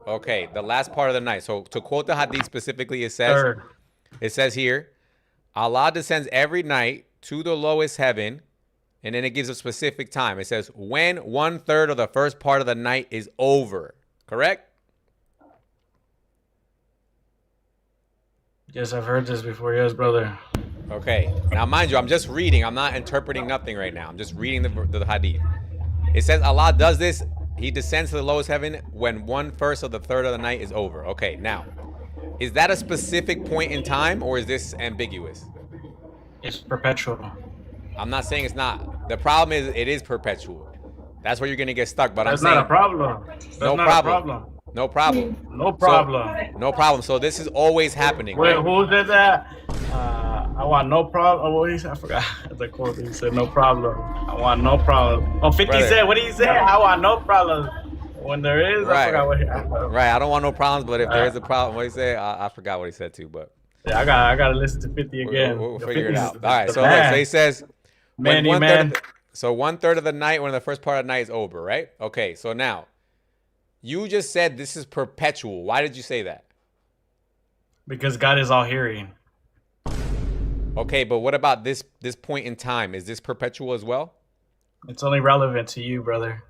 Okay, the last part of the night. So to quote the hadith specifically, it says here, Allah descends every night to the lowest heaven, and then it gives a specific time. It says when 1/3 of the first part of the night is over. Correct? Yes, I've heard this before. Yes, brother. Okay. Now, mind you, I'm just reading. I'm not interpreting nothing right now. I'm just reading the hadith. It says Allah does this. He descends to the lowest heaven when 1/1 of the third of the night is over. Okay. Now, is that a specific point in time, or is this ambiguous? It's perpetual. I'm not saying it's not. The problem is it is perpetual. That's where you're gonna get stuck. But that's not a problem. No problem. No problem. No problem. So, no problem. So this is always happening. Wait, right? Who did that? I want no problem. Oh, what he said? I forgot the quote. He said, "No problem. I want no problem." Oh, 50 said, "What did he say? I want no problem." When there is, right. I forgot what he. Right. I don't want no problems, but if there is a problem, what he said, I forgot what he said too. But yeah, I gotta listen to 50 again. We'll figure it out. All right. So look, so he says, man. 1/3 of the night, when the first part of the night is over, right? Okay. So now. You just said this is perpetual. Why did you say that? Because God is all hearing. Okay, but what about this point in time? Is this perpetual as well? It's only relevant to you, brother.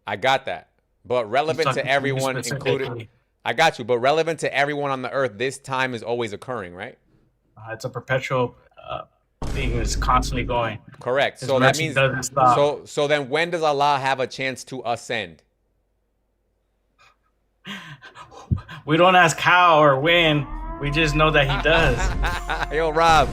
I got that. But relevant to everyone, included. I got you. But relevant to everyone on the earth, this time is always occurring, right? It's a perpetual thing that's constantly going. Correct. His So that mercy means doesn't stop. so then when does Allah have a chance to ascend? We don't ask how or when. We just know that he does. Yo, Rob.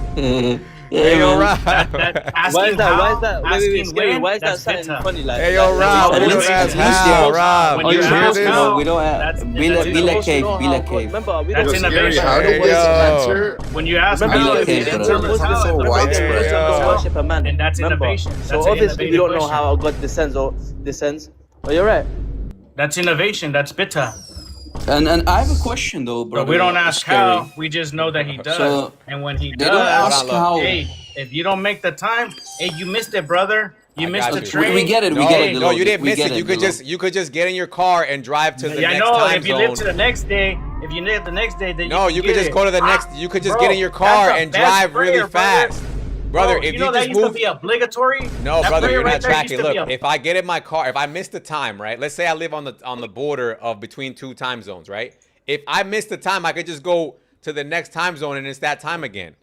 Hey, yo, Rob. Why is that? Wait, Scary, why is that something funny? Like, hey, yo, Rob. We don't ask how, Rob. When you ask how, we don't have. Bila cave. Remember, we that's don't innovation. How do we answer? When you ask Remember, how, Muslims it's so widespread. don't worship a man. And that's Remember? innovation. That's So an obviously we don't know innovative how God descends. Oh, you're right. That's innovation. That's bitter. And I have a question though, bro. But we don't ask how. We just know that he does. So, and when he they don't does, ask how. hey, if you don't make the time, hey, you missed it, brother. You missed the train. We get it. No, We get it. no, you didn't We miss get it. You could just get in your car and drive to the Yeah, I next know. time If you zone. live to the next day, if you live the next day, then No, you could just go to the next. You could just get in your car and drive really fast. Brother, if you know you that just used move, to be obligatory. no, That brother, prayer you're right not there tracking. used to be Look, if I get in my car, if I miss the time, right? Let's say I live on the border of between two time zones, right? If I miss the time, I could just go to the next time zone and it's that time again.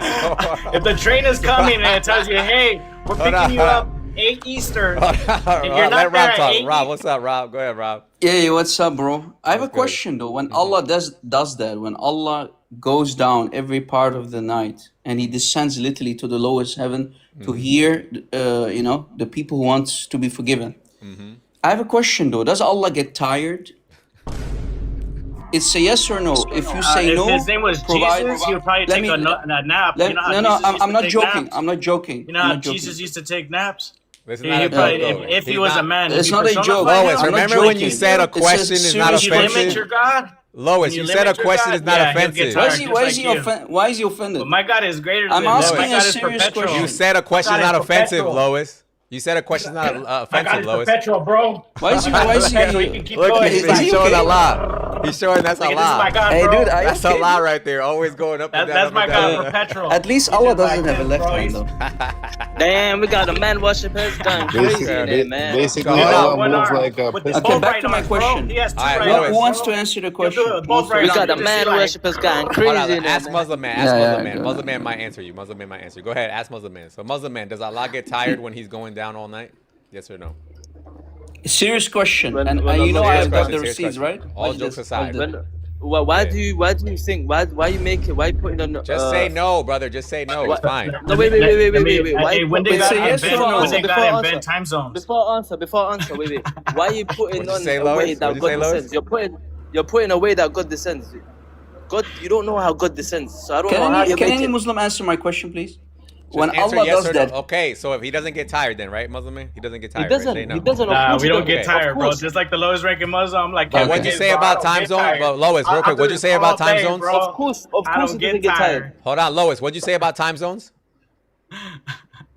If the train is coming and it tells you, hey, we're picking you up 8 Eastern. If you're not Let Rob there talk. at 8 Rob, what's up, Rob? Go ahead, Rob. Yeah, what's up, bro? I have a question though. When Allah does that, when Allah goes down every part of the night and He descends literally to the lowest heaven to hear, the people who want to be forgiven. I have a question though. Does Allah get tired? It's a yes or no. If you say no, if his name was Jesus, he would probably take a nap. I'm not joking. I'm not joking. You know how Jesus used to take naps? This is not a Probably, joke, if he was a man, It's not a joke. Lois, I'm not remember when you joking. said a It's a question is not serious you limit offensive? your God. Lois, you said a question is not offensive. Why is he offended? But my God is greater I'm than this. asking My a God is serious perpetual. question. You said a question is God not is offensive, perpetual. Lois. You said a question is not offensive, Lois. Perpetual, bro. Why is he? You can keep Look, going. he's showing a lot. He's showing that's a This is my lot. God, Hey, bro. dude, That's a lot right there. Always going up and down. That's up my and down. God, perpetual. At least Allah doesn't have a left hand though. Damn, we got a man worshippers going crazy in there, man. Basically, Hold Allah on. moves like a With piston. Okay, back to my question. He has two All right, right Lois. Who arms, wants bro. to answer the You do question? it, both right We arms. got a You just man see, like, worshippers going Hold crazy on, in there, ask man. Muslim man. Ask Yeah, Muslim yeah, man. go Muslim man might answer you. Muslim man might answer you. Go ahead, ask Muslim man. So Muslim man, does Allah get tired when he's going down all night? Yes or no? Serious question, When and Allah you know loves I you. have got the Serious receipts, question. right? All Watch jokes this. aside. Why do you think? Why you make it? Why you putting on? Just say no, brother. Just say no. It's fine. No, wait. Why? When they It's got a yes or no. invent time zones. Before answer, wait. Why are you putting What'd you on say, a Lois? way that What'd you say, God Lois? descends? You're putting a way that God descends. God, you don't know how God descends, so I don't know how you Can make any it. Muslim answer my question, please? Just When answer Allah yes does or no. that, Okay, so if he doesn't get tired, then right, Muslim man, he doesn't get He tired. doesn't. Right? Say no. He doesn't. Of Nah, course we he don't doesn't. get tired, Of bro. course. Just like the lowest ranking Muslim, I'm like, But what'd you say about time zone? But Lois, real quick, what'd you say about time zones? Of course I don't he doesn't get tired. Hold on, Lois, what'd you say about time zones?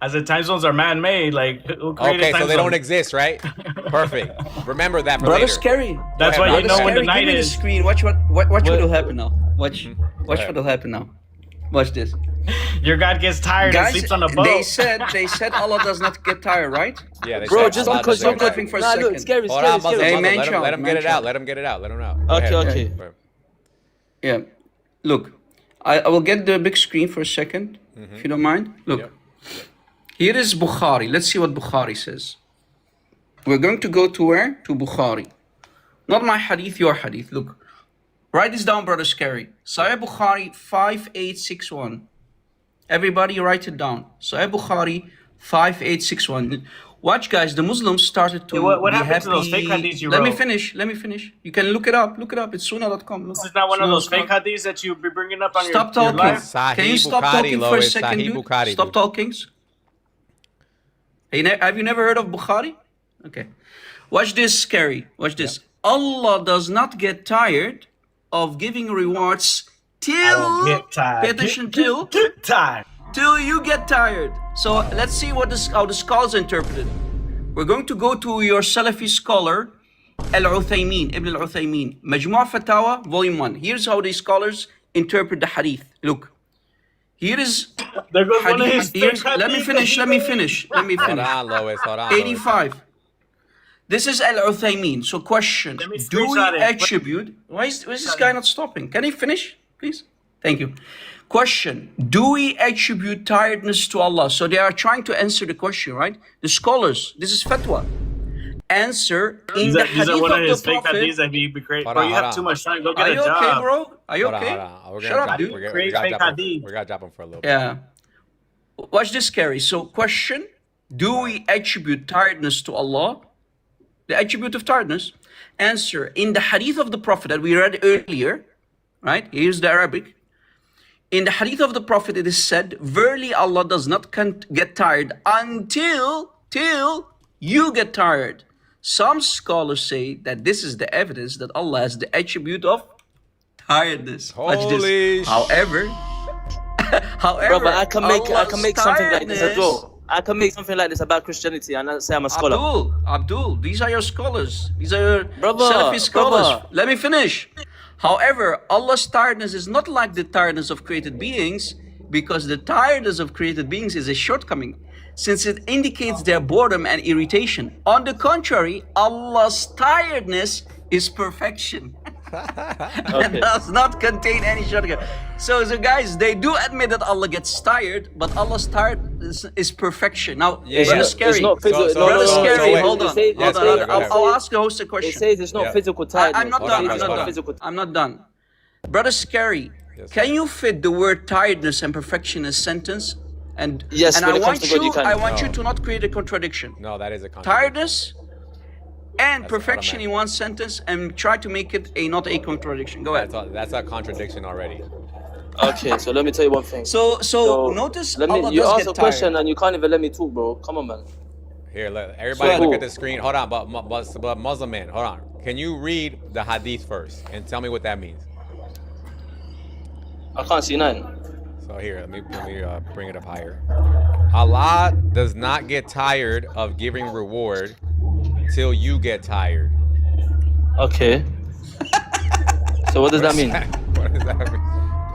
I said time zones are man-made. Like, who created Okay, time so they don't zones? exist, right? Perfect. Remember that for Brother later. Scary. That's Go why ahead, you brother know when the Scary, night give me the is. screen. Watch what will happen now. Watch what will happen now. Watch this. Your God gets tired and Guys, sleeps on a boat. they said Allah does not get tired, right? Yeah, they Bro, said just Allah because doesn't you're get tired. clapping for a Nah, look, second. scary. Hold on, Muslim, Hey, Muslim, man let child, him man get it out. child. Let him get it out. Let him out. Okay. Yeah. Look, I will get the big screen for a second, if you don't mind. Look. Yep. Here is Bukhari. Let's see what Bukhari says. We're going to go to where? To Bukhari. Not my hadith, your hadith. Look. Write this down, brother Scary. Sahih Bukhari 5861. Everybody write it down. Sahih Bukhari 5861. Watch, guys. The Muslims started to what be happened happy. to those fake hadiths you Let me wrote? finish. You can look it up. It's sunnah.com. This is not one of those fake hadiths that you be bringing up on Stop your talking. live. Can you stop Bukhari, talking for a Lois. second, Sahih dude? Bukhari, Stop dude. talking. Hey, have you never heard of Bukhari? Okay. Watch this, Scary. Watch this. Allah does not get tired of giving rewards till... Get tired. Pay attention, till... Get tired. Till you get tired. So let's see how the scholars interpreted. We're going to go to your Salafi scholar, Ibn al-Uthaymin, Majmu' Fatawa, Volume 1. Here's how the scholars interpret the hadith. Look. Here is There goes one of his here's, fake let me hadith. finish. Hold on, Lois. Hold on. Lois. 85. This is Al-Uthaymin. So question, Let me do we screenshot it. attribute, why is this guy not stopping? Can he finish, please? Thank you. Question, do we attribute tiredness to Allah? So they are trying to answer the question, right? The scholars, this is fatwa. Answer, in the These hadith are one of of his the fake Prophet. hadiths that be great. Hold Bro, on, you hold have on. too much time. Go Are get a you okay, job. bro? Are you Hold on, okay? hold on. We're Shut gonna up, drop, dude. we're Create gonna fake drop him. hadith. We're gonna drop him for a little bit. Yeah. Watch this, Carrie. So question, do we attribute tiredness to Allah? The attribute of tiredness. Answer, in the hadith of the Prophet that we read earlier, right? Here's the Arabic. In the hadith of the Prophet, it is said, verily Allah does not get tired until you get tired. Some scholars say that this is the evidence that Allah has the attribute of tiredness. Watch Holy this. However, Brother, I can make Allah's something like this as tiredness- well. I can make something like this about Christianity and I say I'm a scholar. Abdul, these are your scholars. These are your Brother, Salafi scholars. brother. Let me finish. However, Allah's tiredness is not like the tiredness of created beings, because the tiredness of created beings is a shortcoming, since it indicates their boredom and irritation. On the contrary, Allah's tiredness is perfection. It does not contain any shortcut. So guys, they do admit that Allah gets tired, but Allah's tiredness is perfection. Now, Yeah, brother yeah. Scary, It's not physical. brother Scary, wait. hold on. Yes, Hold on. brother, go ahead. I'll ask the host a It question. says it's not Yeah. physical tiredness. I'm not It done. says I'm it's not not done. physical. I'm not done. Brother Scary, Yes, can sir. you fit the word tiredness and perfection in a sentence? And Yes, and when I it comes want to God, you can. I want you No. to not create a contradiction. No, that is a contradiction. Tiredness and That's perfection automatic. in one sentence, and try to make it not a contradiction. Go ahead. That's a contradiction already. Okay, so let me tell you one thing. So notice Allah you does ask get a question tired. and you can't even let me talk, bro. Come on, man. Here, everybody So- look at the screen. Hold on, but Muslim man, hold on. Can you read the hadith first and tell me what that means? I can't see nothing. So here, let me bring it up higher. Allah does not get tired of giving reward till you get tired. Okay. So what does that mean? What does that mean?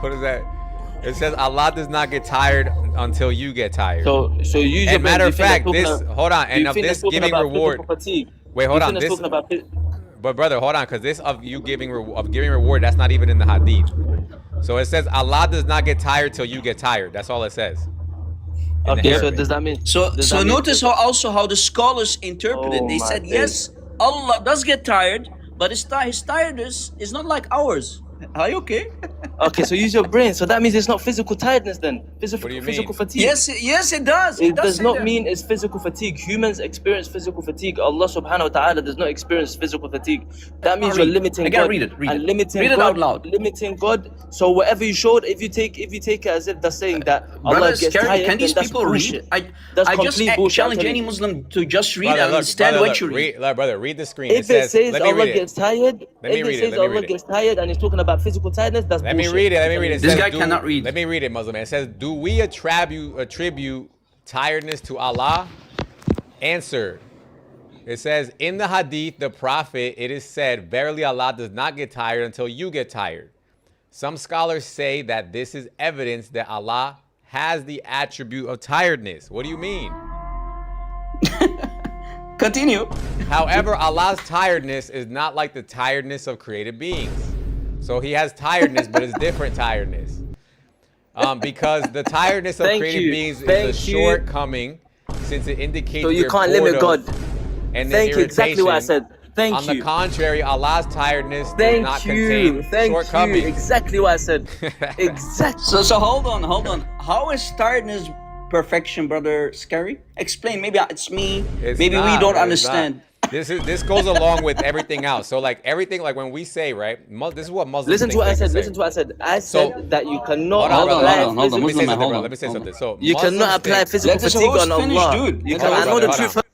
What is that? It says Allah does not get tired until you get tired. So you use your And brain. matter Do of you think fact, they're this talking hold on, do you and of think this they're talking giving about reward. physical fatigue? Wait, Do hold you on. think they're This, talking about but brother, hold on, because this of you giving reward, that's not even in the hadith. So it says Allah does not get tired till you get tired. That's all it says. In the Okay, so Arabic. does that mean So does that mean- notice how the scholars interpret it. Oh They my said days. yes, Allah does get tired, but his tiredness is not like ours. Are you okay? Okay, so use your brain. So that means it's not physical tiredness then. What do you Physical mean? fatigue. Yes, it does. It does does say not that. mean it's physical fatigue. Humans experience physical fatigue. Allah subhanahu wa ta'ala does not experience physical fatigue. That means you're limiting I gotta God. read it, read and it. limiting Read it God, out loud. Limiting God. So whatever you showed, if you take it as if that's saying that Allah Brother gets Scary, tired, can these then that's people bullshit. read? That's I just complete bullshit, I'm challenge telling any you. Muslim to just read Brother, and look, understand brother, what you look, read. Brother, read the screen. If it says let me Allah read it. gets tired, Let me if read it it, says let me Allah read it. gets tired and it's talking about physical tiredness, that's Let me bullshit. read it. Let me read it. It This says, guy cannot read. Let me read it, Muslim man. It says, do we attribute tiredness to Allah? Answer. It says, in the hadith, the Prophet, it is said, verily Allah does not get tired until you get tired. Some scholars say that this is evidence that Allah has the attribute of tiredness. What do you mean? Continue. However, Allah's tiredness is not like the tiredness of created beings. So he has tiredness, but it's different tiredness. Because the tiredness of Thank created you. beings Thank is a you. shortcoming, since it indicates So you your can't limit boredom God. and Thank you. Exactly what I irritation. said. Thank On you. the contrary, Allah's tiredness does Thank not you. contain Thank shortcomings. you. Exactly what I said. Exactly. So hold on. How is tiredness perfection, brother Scary? Explain. Maybe it's me. It's Maybe we not, don't it's understand. not. This goes along with everything else. So like everything, like when we say, right, this is what Muslims Listen to think what I they can said. say. Listen to what I said. I said So- that you cannot Hold on, apply hold on. physical Let me say Muslim man, something, hold bro. on. Let me say something. So You Muslims cannot apply think- physical Let this fatigue host on finish, Allah. dude. You Let can, the I host know the finish. truth.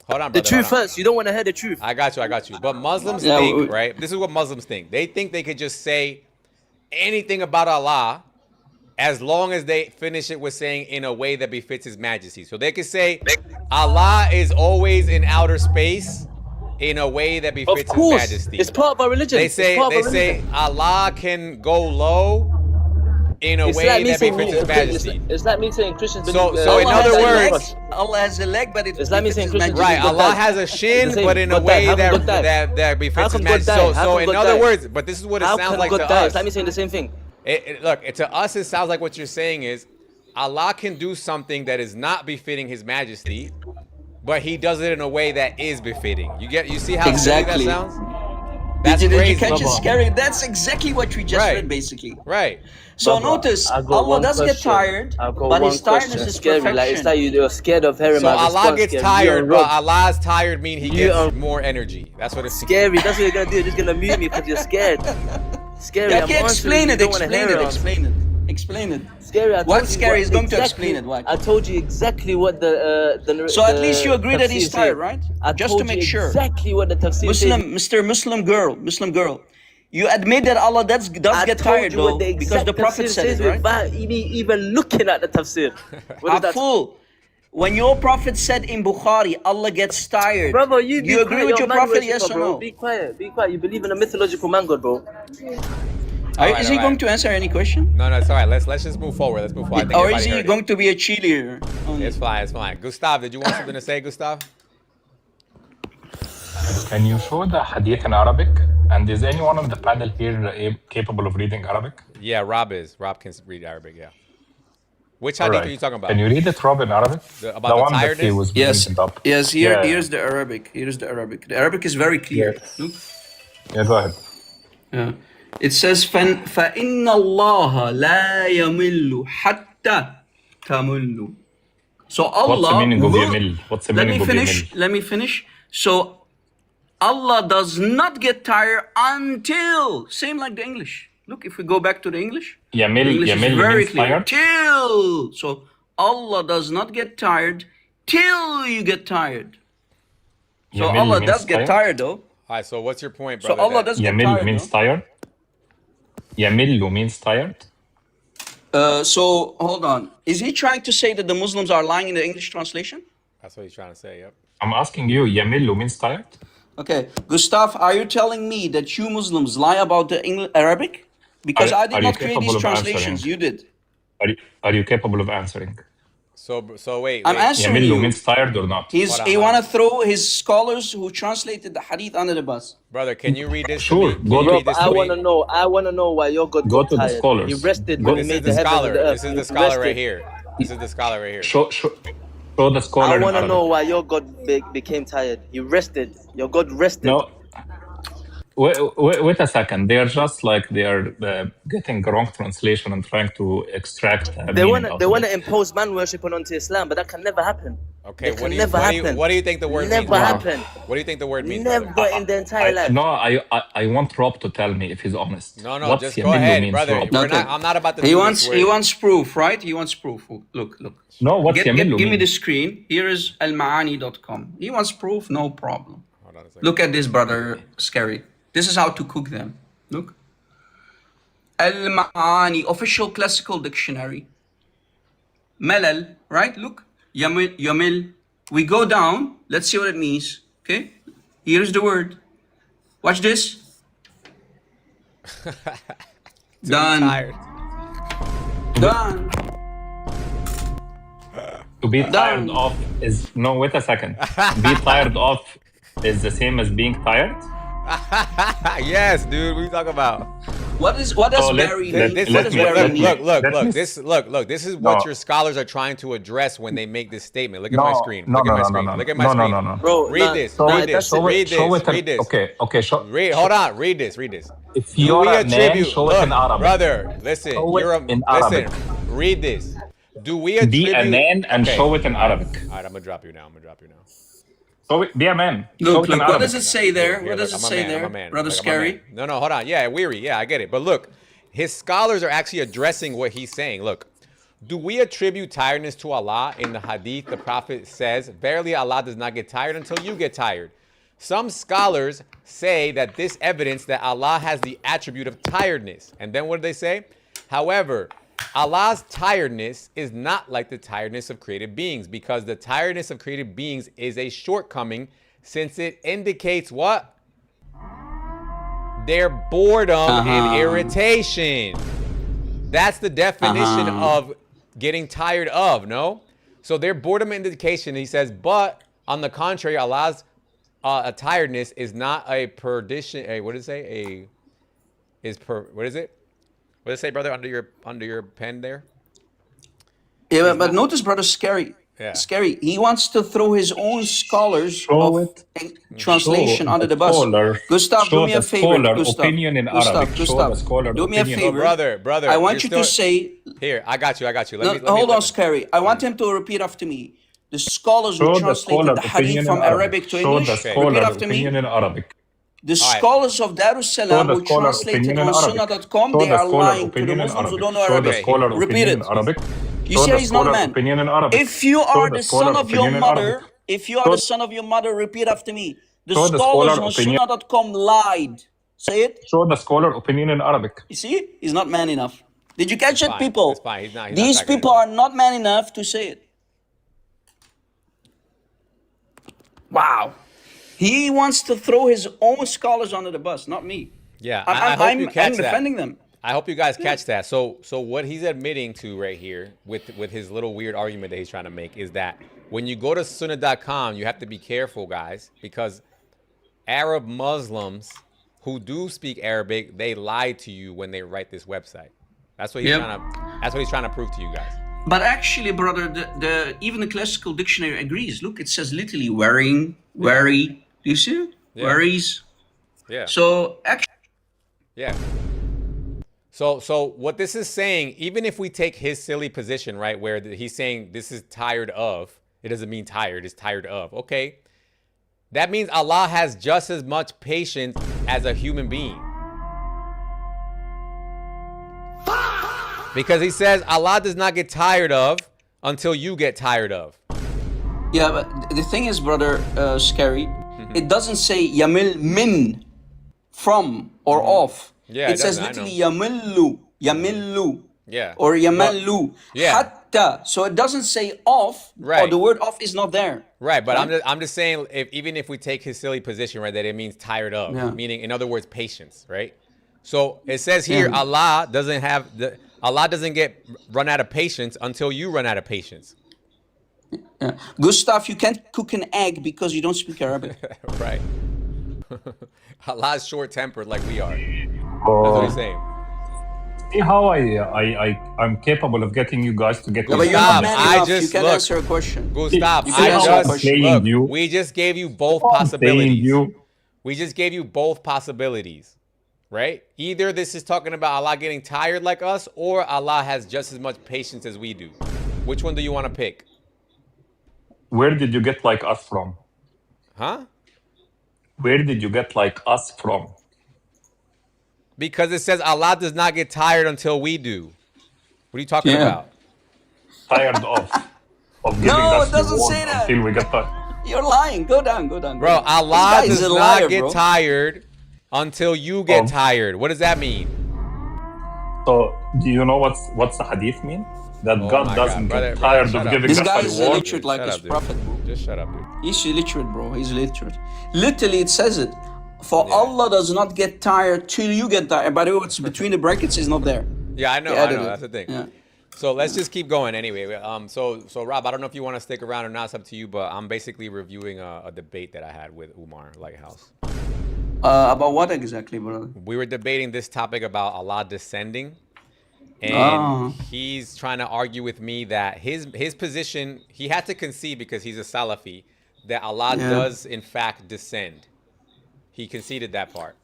Hold on, The brother, truth hold on. first. You don't want to hear the truth. I got you. But Muslims Yeah, think, right? This is what Muslims think. They think they could just say anything about Allah as long as they finish it with saying in a way that befits His Majesty. So they could say Allah is always in outer space in a way that Of befits His course, Majesty. it's part of our religion. They It's say part of our religion. Allah can go low in a It's way like me that saying befits his majesty. It's like me saying Christians So, believe. so in Allah other has a leg. words, Allah has a leg, but It's like me saying Christians right? believe God Allah died. has a It's the shin, same. but in a God died. way How come God died? that How befits his come God majesty. died? How So come in God other died? words, but this is what it How sounds come like God to died? us. It's like me saying the same thing. Look, to us, it sounds like what you're saying is Allah can do something that is not befitting His Majesty, but He does it in a way that is befitting. You see how silly that exactly. sounds? That's Did you crazy. catch it, Scary? That's exactly what we just read, basically. Right. So Brother, notice, I got Allah one does get question. tired, I got but one His tiredness question. is Scary, perfection. like it's like you're scared of hearing So my Allah response. gets Scary. tired, but Allah's tired mean He You gets are- more energy. That's what it's Scary, that's what you're gonna do. You're just gonna mute me because you're scared. Scary, Yeah, I'm okay, answering explain you. it, You don't wanna explain hear it, explain it. Explain it. Scary, I told What you Scary is going to exactly- explain it, what? I told you exactly what the So at least you agree that he's tafsir tired, said. right? I Just told to make you sure. exactly what the tafsir Muslim, said. Mr. Muslim girl, you admit that Allah does get tired you what though, the because exact the Prophet tafsir said says it, right? without even looking at the tafsir. What is that? Fool. When your Prophet said in Bukhari, Allah gets tired. Brother, you be agree quiet, with you're your man Prophet, worshipper, yes or bro. no? Be quiet, be quiet. You believe in a mythological man god, bro. Is he going to answer any question? No, it's all right. Let's just move forward. Let's move forward. I think Or is everybody he heard going to be a cheerleader? It's fine. It's fine. Gustav, did you want something to say, Gustav? Can you show the hadith in Arabic? And is anyone on the panel here capable of reading Arabic? Yeah, Rob is. Rob can read Arabic, yeah. Which All hadith right. are you talking about? Can you read it, Rob, in Arabic? About the one that he tiredness? was Yes, bringing up. yes. Yeah. Here's the Arabic. Here's the Arabic. The Arabic is very clear. Look. Yeah, go ahead. Yeah. It says فإن الله لا يمل حتى تمل. So Allah What's the meaning of will- yamil? What's the let meaning me of finish. yamil? Let me finish. So Allah does not get tired until, same like the English. Look, if we go back to the English, Yamil, the English yamil is very means clear. tired? Till. So Allah does not get tired till you get tired. So Yamil Allah means does get tired though. All right, so what's your point, So brother? Allah does get Yamil tired. means tired? Yamillu means tired? So hold on. Is he trying to say that the Muslims are lying in the English translation? That's what he's trying to say, yep. I'm asking you, yamillu means tired? Okay, Gustav, are you telling me that you Muslims lie about the Arabic? Because I Are did you not create capable these of translations. answering? You did. Are you capable of answering? So wait. I'm answering Yamillu you. means tired or not? He want to throw his scholars who translated the hadith under the bus. Brother, can you read this Sure, to me? go Can you to- read this I to me? wanna know why your God Go got to the tired. scholars. He rested Go- when he This made is the the heavens scholar. and the earth. This is He the scholar right rested. here. This is the scholar right here. Show the scholar I in wanna Arabic. know why your God became tired. He rested. Your God rested. No. Wait a second. They are just like they are getting a wrong translation and trying to extract a They meaning wanna out of it. impose man worship onto Islam, but that can never happen. Okay, It what can never happen. what do you think the word Never means? happen. What do you think the word means? Never brother? in the entire life. No, I want Rob to tell me if he's honest. No, What's just go yamillu ahead, means, brother. Rob? We're not, I'm not about to He do wants this he word. wants proof, right? He wants proof. Look. No, what's yamillu Give me mean? the screen. Here is almaani.com. He wants proof, no problem. Hold on a second. Look at this, brother. Scary. This is how to cook them. Look. Al-Ma'ani, official classical dictionary. Malal, right? Look. Yamil. We go down. Let's see what it means. Okay? Here's the word. Watch this. Done. Tired. Done. To be tired of is no. Wait a second. Be tired of is the same as being tired. Yes, dude. What are you talking about? What does Barry mean? This What is does Barry mean? look. This is what your scholars are trying to address when they make this statement. Look at my screen. Look at my screen. Look at my screen. Bro, Read this. Read this. Read this. Read this. Okay. Read. Hold on. Read this. Read this. If Do you're we a man, attribute? show it in Look, Arabic. brother. Listen. Show it You're a in listen. Arabic. Read this. Do we attribute? Be a man and show it in Arabic. All right, I'm gonna drop you now. So be a man. Show Look, it in what Arabic. does it say there? Here, What does look, it I'm a say man, there? I'm a man. Brother Look, I'm a Scary? man. No, hold on. Yeah, weary. Yeah, I get it. But look, his scholars are actually addressing what he's saying. Look, do we attribute tiredness to Allah? In the hadith, the Prophet says, verily Allah does not get tired until you get tired. Some scholars say that this evidence that Allah has the attribute of tiredness. And then what do they say? However, Allah's tiredness is not like the tiredness of created beings, because the tiredness of created beings is a shortcoming, since it indicates what? Their boredom and irritation. That's the definition of getting tired of, no? So their boredom indication, he says, but on the contrary, Allah's a tiredness is not a perdition. What does it say? What is it? What does it say, brother, under your pen there? Yeah, but notice, brother, scary. Yeah. Scary. He wants to throw his own scholars of translation under the bus. Gustav, do me a favor. Gustav, do me a favor. Brother. I want you to say. Here, I got you. Hold on, Scary. I want him to repeat after me. The scholars who translated the hadith from Arabic to English. Repeat after me. The scholars of Darussalam who translated on Sunnah.com, they are lying to the Muslims who don't know Arabic. Repeat it. You say he's not a man. If you are the son of your mother, repeat after me. The scholars on Sunnah.com lied. Say it. Show the scholar opinion in Arabic. You see? He's not man enough. Did you catch it, people? It's fine. He's These people are not man enough to say it. Wow. He wants to throw his own scholars under the bus, not me. Yeah, I hope you catch I'm defending them. I hope you guys catch that. So what he's admitting to right here with his little weird argument that he's trying to make is that when you go to sunnah.com, you have to be careful, guys, because Arab Muslims who do speak Arabic, they lie to you when they write this website. That's what he's trying to prove to you guys. But actually, brother, even the classical dictionary agrees. Look, it says literally worrying, worry. Do you see it? Yeah. Worries. Yeah. So actually. Yeah. So what this is saying, even if we take his silly position, right, where he's saying this is tired of, it doesn't mean tired, it's tired of. Okay. That means Allah has just as much patience as a human being. Because he says Allah does not get tired of until you get tired of. Yeah, but the thing is, brother, Scary, it doesn't say yamil min, from or off. Yeah, it says literally yamillu, yeah, or yamallu, yeah. hatta. So it doesn't say off, right? Or the word off is not there. Right, but I'm just saying, even if we take his silly position, right, that it means tired of, meaning, in other words, patience, right? So it says here, Allah doesn't get run out of patience until you run out of patience. Yeah. Gustav, you can't cook an egg because you don't speak Arabic. Right. Allah is short-tempered like we are. That's what he's saying. See how I'm capable of getting you guys to get. Yeah, but you're not man enough. You can't answer a question. Gustav, we just gave you both possibilities. We just gave you both possibilities. Right? Either this is talking about Allah getting tired like us, or Allah has just as much patience as we do. Which one do you want to pick? Where did you get like us from? Huh? Where did you get like us from? Because it says Allah does not get tired until we do. What are you talking about? Tired of giving us it doesn't say that. Until we get tired. You're lying. Go down. Bro, Allah does not get tired until you get tired. What does that mean? So, do you know what's the hadith mean? That God doesn't get tired of giving us a reward? This guy is illiterate like his prophet, bro. Just shut up, dude. He's illiterate, bro. He's illiterate. Literally, it says it. For Allah does not get tired till you get tired. By the way, what's between the brackets is not there. Yeah, I know. That's the thing. Yeah. So let's just keep going anyway. So Rob, I don't know if you want to stick around or not. It's up to you. But I'm basically reviewing a debate that I had with Umar Lighthouse. About what exactly, brother? We were debating this topic about Allah descending. And he's trying to argue with me that his position, he had to concede because he's a Salafi, that Allah does in fact descend. He conceded that part.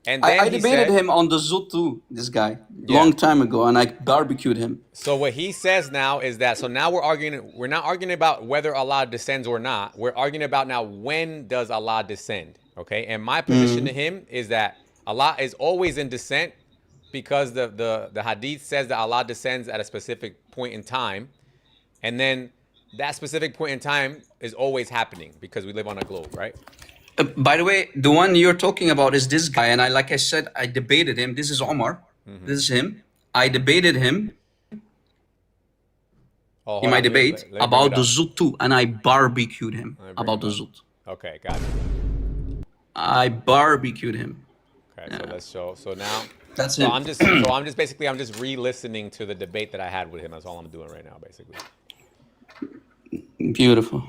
And then I debated him on the Zut too, this guy, long time ago, and I barbecued him. So what he says now is that, so now we're not arguing about whether Allah descends or not. We're arguing about now, when does Allah descend? Okay, and my position to him is that Allah is always in descent, because the hadith says that Allah descends at a specific point in time, and then that specific point in time is always happening because we live on a globe, right? By the way, the one you're talking about is this guy, and like I said, I debated him. This is Omar. This is him. I debated him in my debate about the Zut too, and I barbecued him about the Zut. Okay, got it. I barbecued him. Okay. right, so let's show. So now, That's so it. I'm just basically I'm just re-listening to the debate that I had with him. That's all I'm doing right now, basically. Beautiful.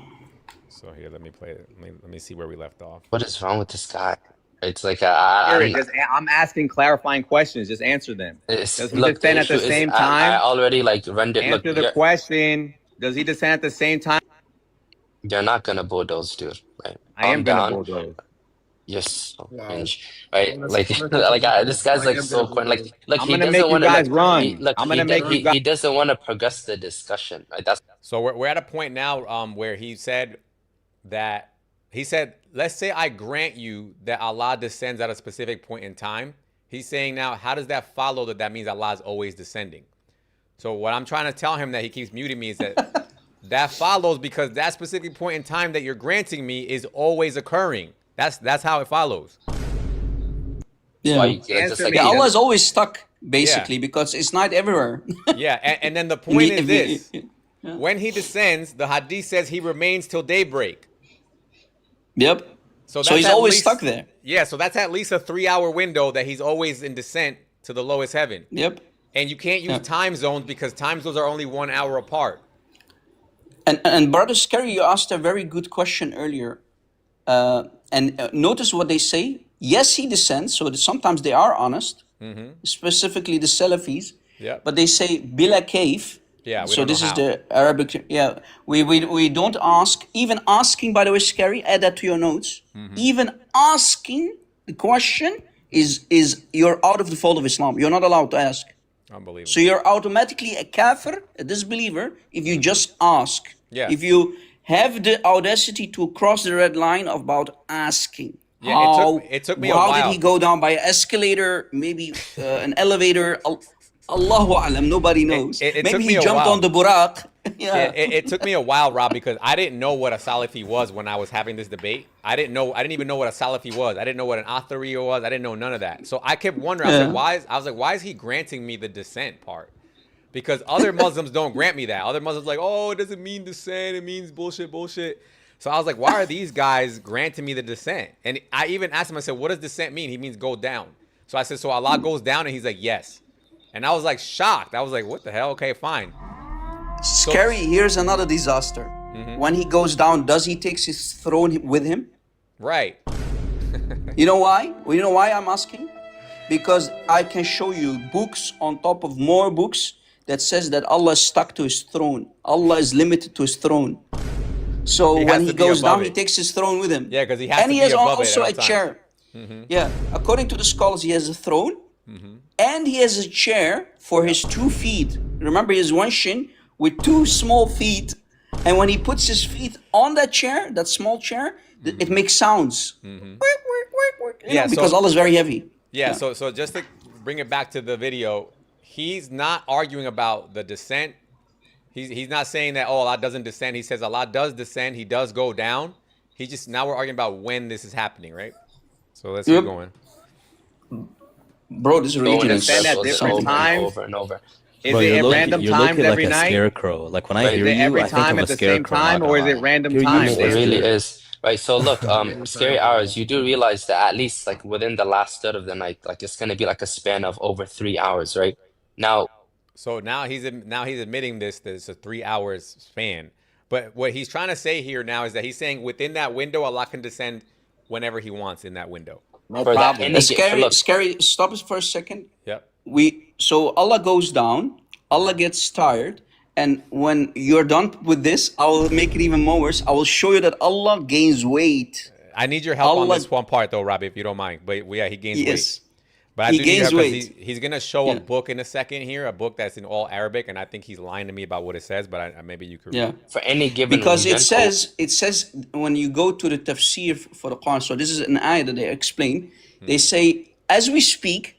So here, let me play it. Let me see where we left off. What is wrong with this guy? It's like I'm asking clarifying questions. Just answer them. Does he look, the descend at the issue is same I time? already like rendered. Look, Answer the question. Does he descend at the same time? you're not gonna bulldoze, dude. Right? I am gonna Calm down. bulldoze. You're so Wow. cringe, right? Let's- Like, let's- this guy's like so corny. Like, look, I'm he gonna doesn't make you want to guys run. he doesn't want to progress the discussion. Right? That's So we're at a point now where he said, let's say I grant you that Allah descends at a specific point in time. He's saying now, how does that follow that means Allah is always descending? So what I'm trying to tell him that he keeps muting me is that that follows because that specific point in time that you're granting me is always occurring. That's how it follows. Yeah. Allah is always stuck, basically, because it's not everywhere. Yeah, and then the point is this. When he descends, the hadith says he remains till daybreak. Yep. So he's always stuck there. Yeah, so that's at least a 3-hour window that he's always in descent to the lowest heaven. Yep. And you can't use time zones because time zones are only 1 hour apart. And Brother Scary, you asked a very good question earlier. Notice what they say. Yes, he descends, so sometimes they are honest, specifically the Salafis. Yeah. But they say, bila kayf. Yeah, we so don't this know is how. the Arabic. Yeah, we don't ask. Even asking, by the way, Scary, add that to your notes. Even asking the question is you're out of the fold of Islam. You're not allowed to ask. Unbelievable. So you're automatically a kafir, a disbeliever, if you just ask. Yeah. If you have the audacity to cross the red line about asking. Yeah, it took me a while. How did he go down by an escalator, maybe an elevator? Allahu alam, nobody knows. Maybe he jumped on the buraq. Yeah. It took me a while, Rob, because I didn't know what a Salafi was when I was having this debate. I didn't even know what a Salafi was. I didn't know what an Athari was. I didn't know none of that. So I kept wondering, I was like, why is he granting me the descent part? Because other Muslims don't grant me that. Other Muslims are like, oh, it doesn't mean descent. It means bullshit. So I was like, why are these guys granting me the descent? And I even asked him, I said, what does descent mean? He means go down. So I said, so Allah goes down? And he's like, yes. And I was like shocked. I was like, what the hell? Okay, fine. Scary, here's another disaster. When he goes down, does he take his throne with him? Right. You know why? Well, you know why I'm asking? Because I can show you books on top of more books that says that Allah is stuck to his throne. Allah is limited to his throne. So when he goes down, he takes his throne with him. Yeah, because he has and to he be has above also it a chair. Yeah, according to the scholars, he has a throne and he has a chair for his 2 feet. Remember, he has one shin with 2 small feet. And when he puts his feet on that chair, that small chair, it makes sounds. Because Allah is very heavy. Yeah, so just to bring it back to the video, he's not arguing about the descent. He's not saying that, oh, Allah doesn't descend. He says Allah does descend. He does go down. Now we're arguing about when this is happening, right? So let's keep going. Bro, this religion is at different times. over and over. Is it at random times every like a night? Scarecrow. Like when I hear Is it you, every I think time of at a the same scarecrow. time, or is it random times? It really is. Right, so look, scary hours, you do realize that at least like within the last third of the night, like it's gonna be like a span of over 3 hours, right? Now, so now he's admitting this a 3 hours span. But what he's trying to say here now is that he's saying within that window, Allah can descend whenever he wants in that window. No problem. Scary, stop us for a second. Yep. So Allah goes down, Allah gets tired, and when you're done with this, I will make it even more worse. I will show you that Allah gains weight. I need your help on this one part though, Robbie, if you don't mind. But yeah, he gains weight. But he gains weight. He's gonna show a book in a second here, a book that's in all Arabic, and I think he's lying to me about what it says. But maybe you could. Yeah. For any given because reason, it says when you go to the tafsir for the Quran. So this is an ayah that they explain. They say as we speak,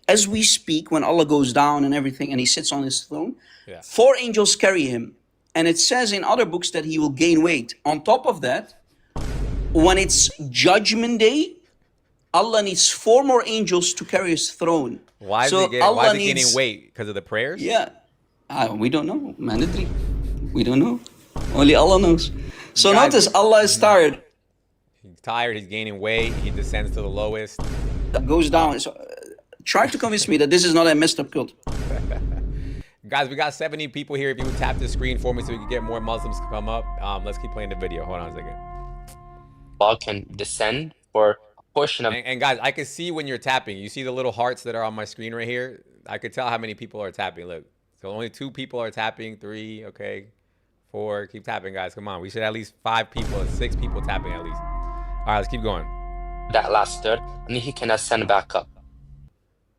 when Allah goes down and everything, and he sits on his throne, 4 angels carry him, and it says in other books that he will gain weight. On top of that, when it's Judgment Day, Allah needs 4 more angels to carry his throne. Why is he gaining weight? Because of the prayers? Yeah. We don't know. Mandatory. We don't know. Only Allah knows. So notice Allah is tired. He's tired. He's gaining weight. He descends to the lowest. Goes down. So Try to convince me that this is not a messed up cult. Guys, we got 70 people here. If you would tap the screen for me so we can get more Muslims to come up. Let's keep playing the video. Hold on a second. Allah can descend for a portion of... And guys, I can see when you're tapping. You see the little hearts that are on my screen right here? I could tell how many people are tapping. Look. So only 2 people are tapping. 3, okay. 4. Keep tapping, guys. Come on. We should have at least 5 people, 6 people tapping at least. All right, let's keep going. That last third, and he can ascend back up.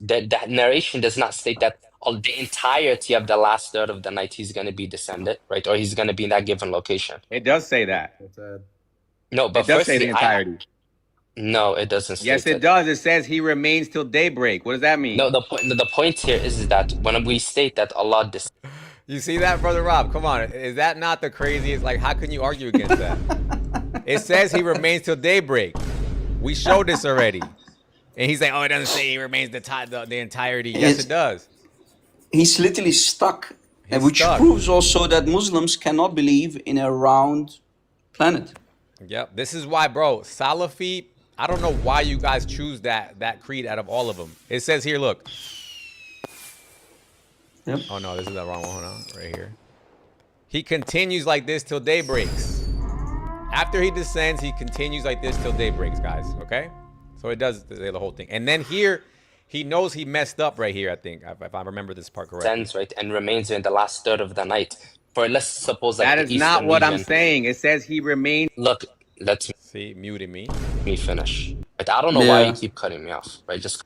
That narration does not state that the entirety of the last third of the night he's going to be descended, right? Or he's going to be in that given location. It does say that. No, but it does say the entirety. No, it doesn't state Yes, it does. It says he remains till daybreak. What does that mean? No, the point here is that when we state that Allah You see that, Brother Rob? Come on. Is that not the craziest? Like, how can you argue against that? It says he remains till daybreak. We showed this already. And he's like, oh, it doesn't say he remains the entirety. Yes, it does. He's literally stuck, which proves also that Muslims cannot believe in a round planet. Yep. This is why, bro, Salafi, I don't know why you guys choose that creed out of all of them. It says here, look. Yep. Oh, no, this is the wrong one. Hold on. Right here. He continues like this till day breaks. After he descends, he continues like this till day breaks, guys. Okay? So it does say the whole thing. And then here, he knows he messed up right here, I think, if I remember this part correctly. descends, right, and remains in the last third of the night. For let's suppose like that is not what I'm saying. It says he remains. Look, let's see, muting me finish. Right, I don't know why you keep cutting me off. Right, just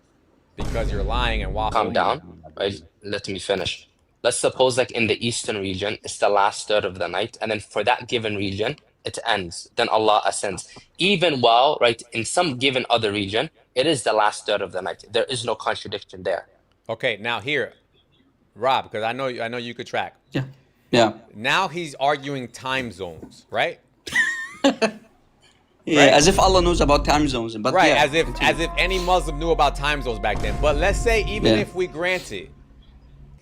because you're lying and waffling. Calm down. Right, let me finish. Let's suppose like in the eastern region, it's the last third of the night, and then for that given region, it ends. Then Allah ascends. Even while, right, in some given other region, it is the last third of the night. There is no contradiction there. Okay, now here, Rob, because I know you could track. Yeah. Yeah. Now he's arguing time zones, right? Yeah, right? As if Allah knows about time zones. But right, yeah, as if any Muslim knew about time zones back then. But let's say even if we grant it,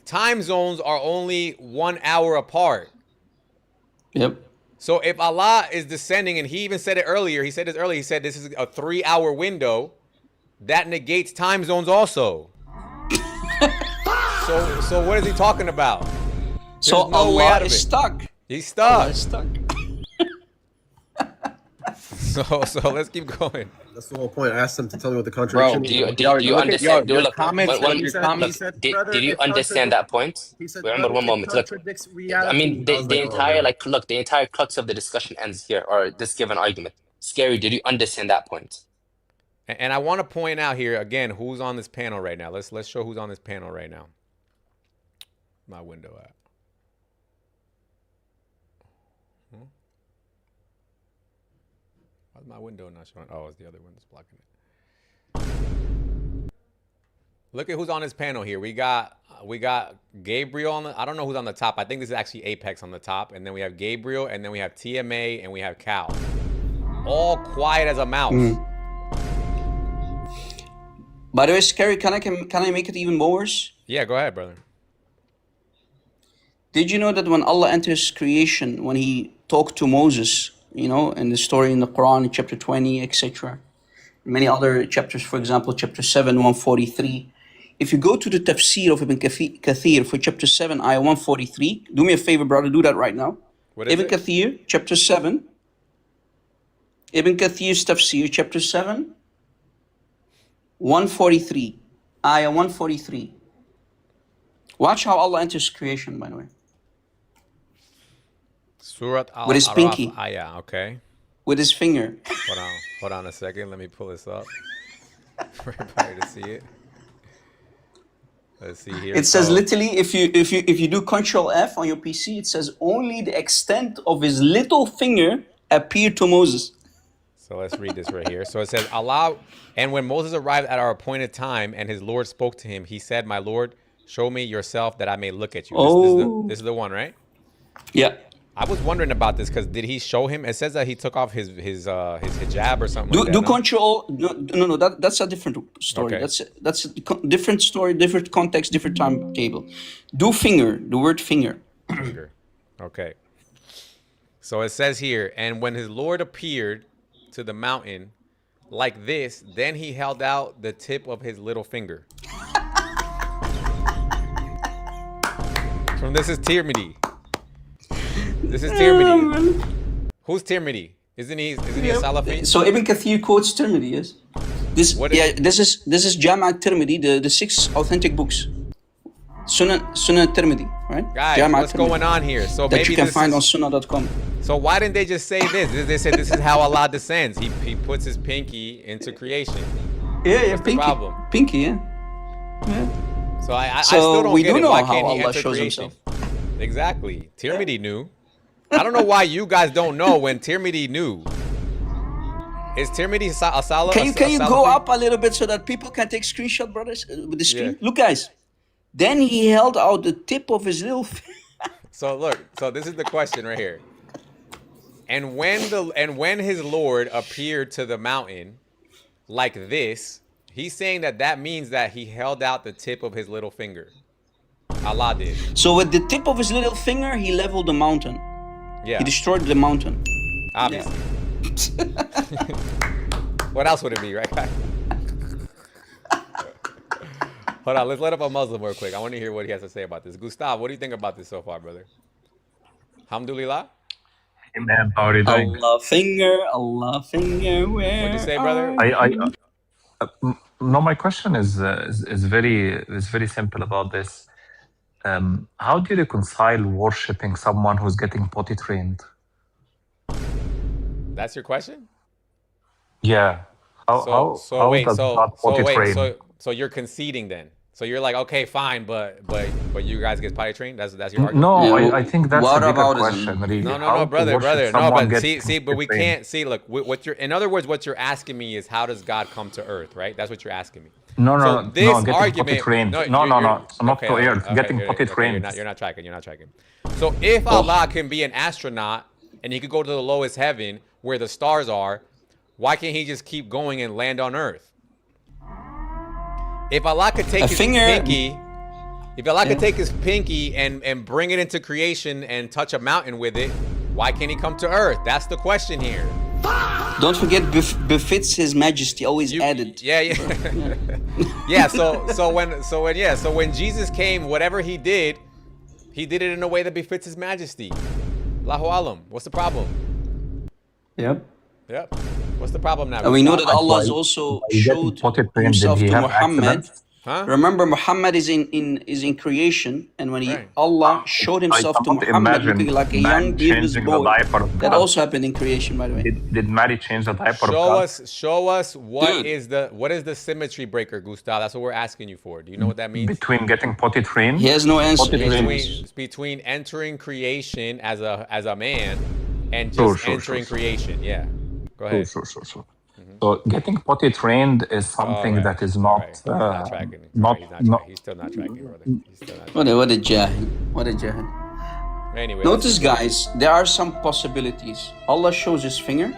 time zones are only 1 hour apart. Yep. So if Allah is descending, and he even said it earlier, he said this is a 3-hour window, that negates time zones also. so what is he talking about? So Allah is stuck. He's stuck. Allah is stuck. So let's keep going. That's the whole point. I asked him to tell me what the contradiction is. Do you understand? Did you understand that point? Remember, one moment. Look, I mean, the entire the entire crux of the discussion ends here, or this given argument. Scary. Did you understand that point? And I want to point out here again who's on this panel right now. Let's show who's on this panel right now. My window at. Why's my window not showing? Oh, it's the other one that's blocking it. Look at who's on this panel here. We got Gabriel on the, I don't know who's on the top. I think this is actually Apex on the top. And then we have Gabriel, and then we have TMA, and we have Cal. All quiet as a mouse. By the way, Scary, can I make it even worse? Yeah, go ahead, brother. Did you know that when Allah enters creation, when he talked to Moses, you know, in the story in the Quran, in chapter 20, etc., many other chapters, for example, chapter 7, 143, if you go to the tafsir of Ibn Kathir for chapter 7, ayah 143, do me a favor, brother, do that right now. Ibn Kathir, chapter 7, Ibn Kathir's tafsir, chapter 7, 143, ayah 143. Watch how Allah enters creation, by the way. Surat al with his pinky. Yeah, okay. With his finger. Hold on a second. Let me pull this up for everybody to see it. Let's see here. It says literally, if you do Control F on your PC, it says only the extent of his little finger appeared to Moses. So let's read this right here. So it says, Allah, and when Moses arrived at our appointed time and his Lord spoke to him, he said, my Lord, show me yourself that I may look at you. This is the one, right? Yeah. I was wondering about this because did he show him? It says that he took off his hijab or something. Do Control? No. That's a different story. Okay. That's a different story, different context, different timetable. Do finger. The word finger. Finger. Okay. So it says here, and when his Lord appeared to the mountain like this, then he held out the tip of his little finger. From This is Tirmidhi. This is Tirmidhi. Who's Tirmidhi? Isn't he a Salafi? So Ibn Kathir quotes Tirmidhi, yes. This is Jama' Tirmidhi, the 6 authentic books. Sunan Tirmidhi, right? Guys, Jama' what's Tirmidhi, going on here? So that maybe you can this find is, on sunnah.com. So why didn't they just say this? They said this is how Allah descends. He puts his pinky into creation. Yeah, What's pinky. the problem? Pinky, yeah. So I So still don't we get do it. know Why how can't he Allah enter shows creation? himself. Exactly. Tirmidhi knew. I don't know why you guys don't know when Tirmidhi knew. Is Tirmidhi a Salafi? Can you go up a little bit so that people can take screenshot, brothers, with the screen? Yeah. Look, guys. Then he held out the tip of his little So look, so this is the question right here. And when his Lord appeared to the mountain like this, he's saying that means that he held out the tip of his little finger. Allah did. So with the tip of his little finger, he leveled the mountain. Yeah. He destroyed the mountain. Obviously. What else would it be, right, guys? Hold on, let's let up a Muslim real quick. I want to hear what he has to say about this. Gustav, what do you think about this so far, brother? Alhamdulillah? Hey man, how are you doing? Allah finger, where What'd you say, brother? No, my question is very simple about this. How do you reconcile worshiping someone who's getting potty trained? That's your question? Yeah. How does God potty train? So you're conceding then? So you're like, okay, fine, but you guys get potty trained? That's your argument? No, I think that's a bigger question. Really. No, brother. No, but but we can't see. Look, in other words, what you're asking me is how does God come to earth, right? That's what you're asking me. No, this getting argument, potty trained. No, not to earth. Okay, getting potty trained. You're not tracking. So if Allah can be an astronaut and he could go to the lowest heaven where the stars are, why can't he just keep going and land on earth? If Allah could take his pinky, take his pinky and bring it into creation and touch a mountain with it, why can't he come to earth? That's the question here. Don't forget, befits his majesty, always added. Yeah. So when Jesus came, whatever he did it in a way that befits his majesty. Allahu alam. What's the problem? Yep. What's the problem now? And we know that Allah has also showed himself to Muhammad. Huh? Remember, Muhammad is in creation, and when Allah showed himself to Muhammad looking like a young beardless boy, that also happened in creation, by the way. Did Mary change the diaper of God? Show us what is the symmetry breaker, Gustav? That's what we're asking you for. Do you know what that means? Between getting potty trained? He has no answer. Between entering creation as a man and just entering creation. Yeah. Go ahead. Sure. So getting potty trained is something that is not He's not tracking. He's still not tracking, brother. What a jahil. Anyway, notice, guys, there are some possibilities. Allah shows his finger.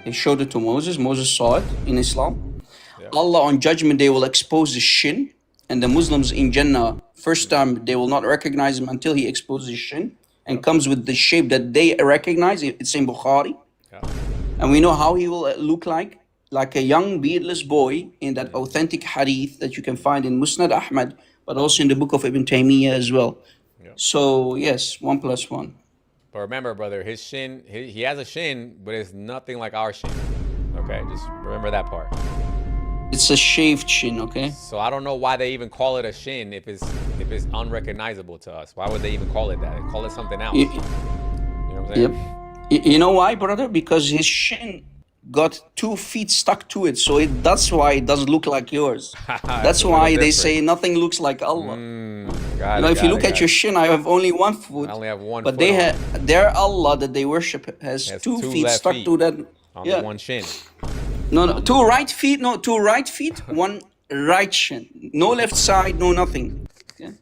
He showed it to Moses. Moses saw it in Islam. Allah on Judgment Day will expose his shin, and the Muslims in Jannah, first time they will not recognize him until he exposes his shin and comes with the shape that they recognize. It's in Bukhari. And we know how he will look like a young beardless boy in that authentic hadith that you can find in Musnad Ahmad, but also in the book of Ibn Taymiyyah as well. So yes, 1 + 1. But remember, brother, his shin, he has a shin, but it's nothing like our shin. Okay, just remember that part. It's a shaved shin, okay? So I don't know why they even call it a shin if it's unrecognizable to us. Why would they even call it that? They call it something else. You know what I'm saying? Yep. You know why, brother? Because his shin got 2 feet stuck to it, so that's why it doesn't look like yours. That's why they say nothing looks like Allah. If you look at your shin, I have only 1 foot. I only have 1 but foot. But their Allah that they worship has 2 feet stuck to that. On the one shin. No, 2 right feet. No, 2 right feet, 1 right shin. No left side, no nothing. Okay?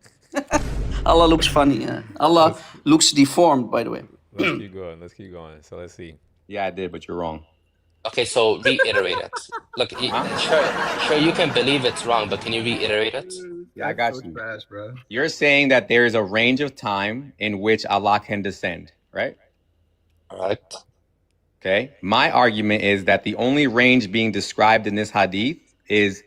Allah looks funny. Allah looks deformed, by the way. Let's keep going. So let's see. Yeah, I did, but you're wrong. Okay, so reiterate it. Look, sure, you can believe it's wrong, but can you reiterate it? Yeah, I got you. You're saying that there is a range of time in which Allah can descend, right? Right. Okay. My argument is that the only range being described in this hadith is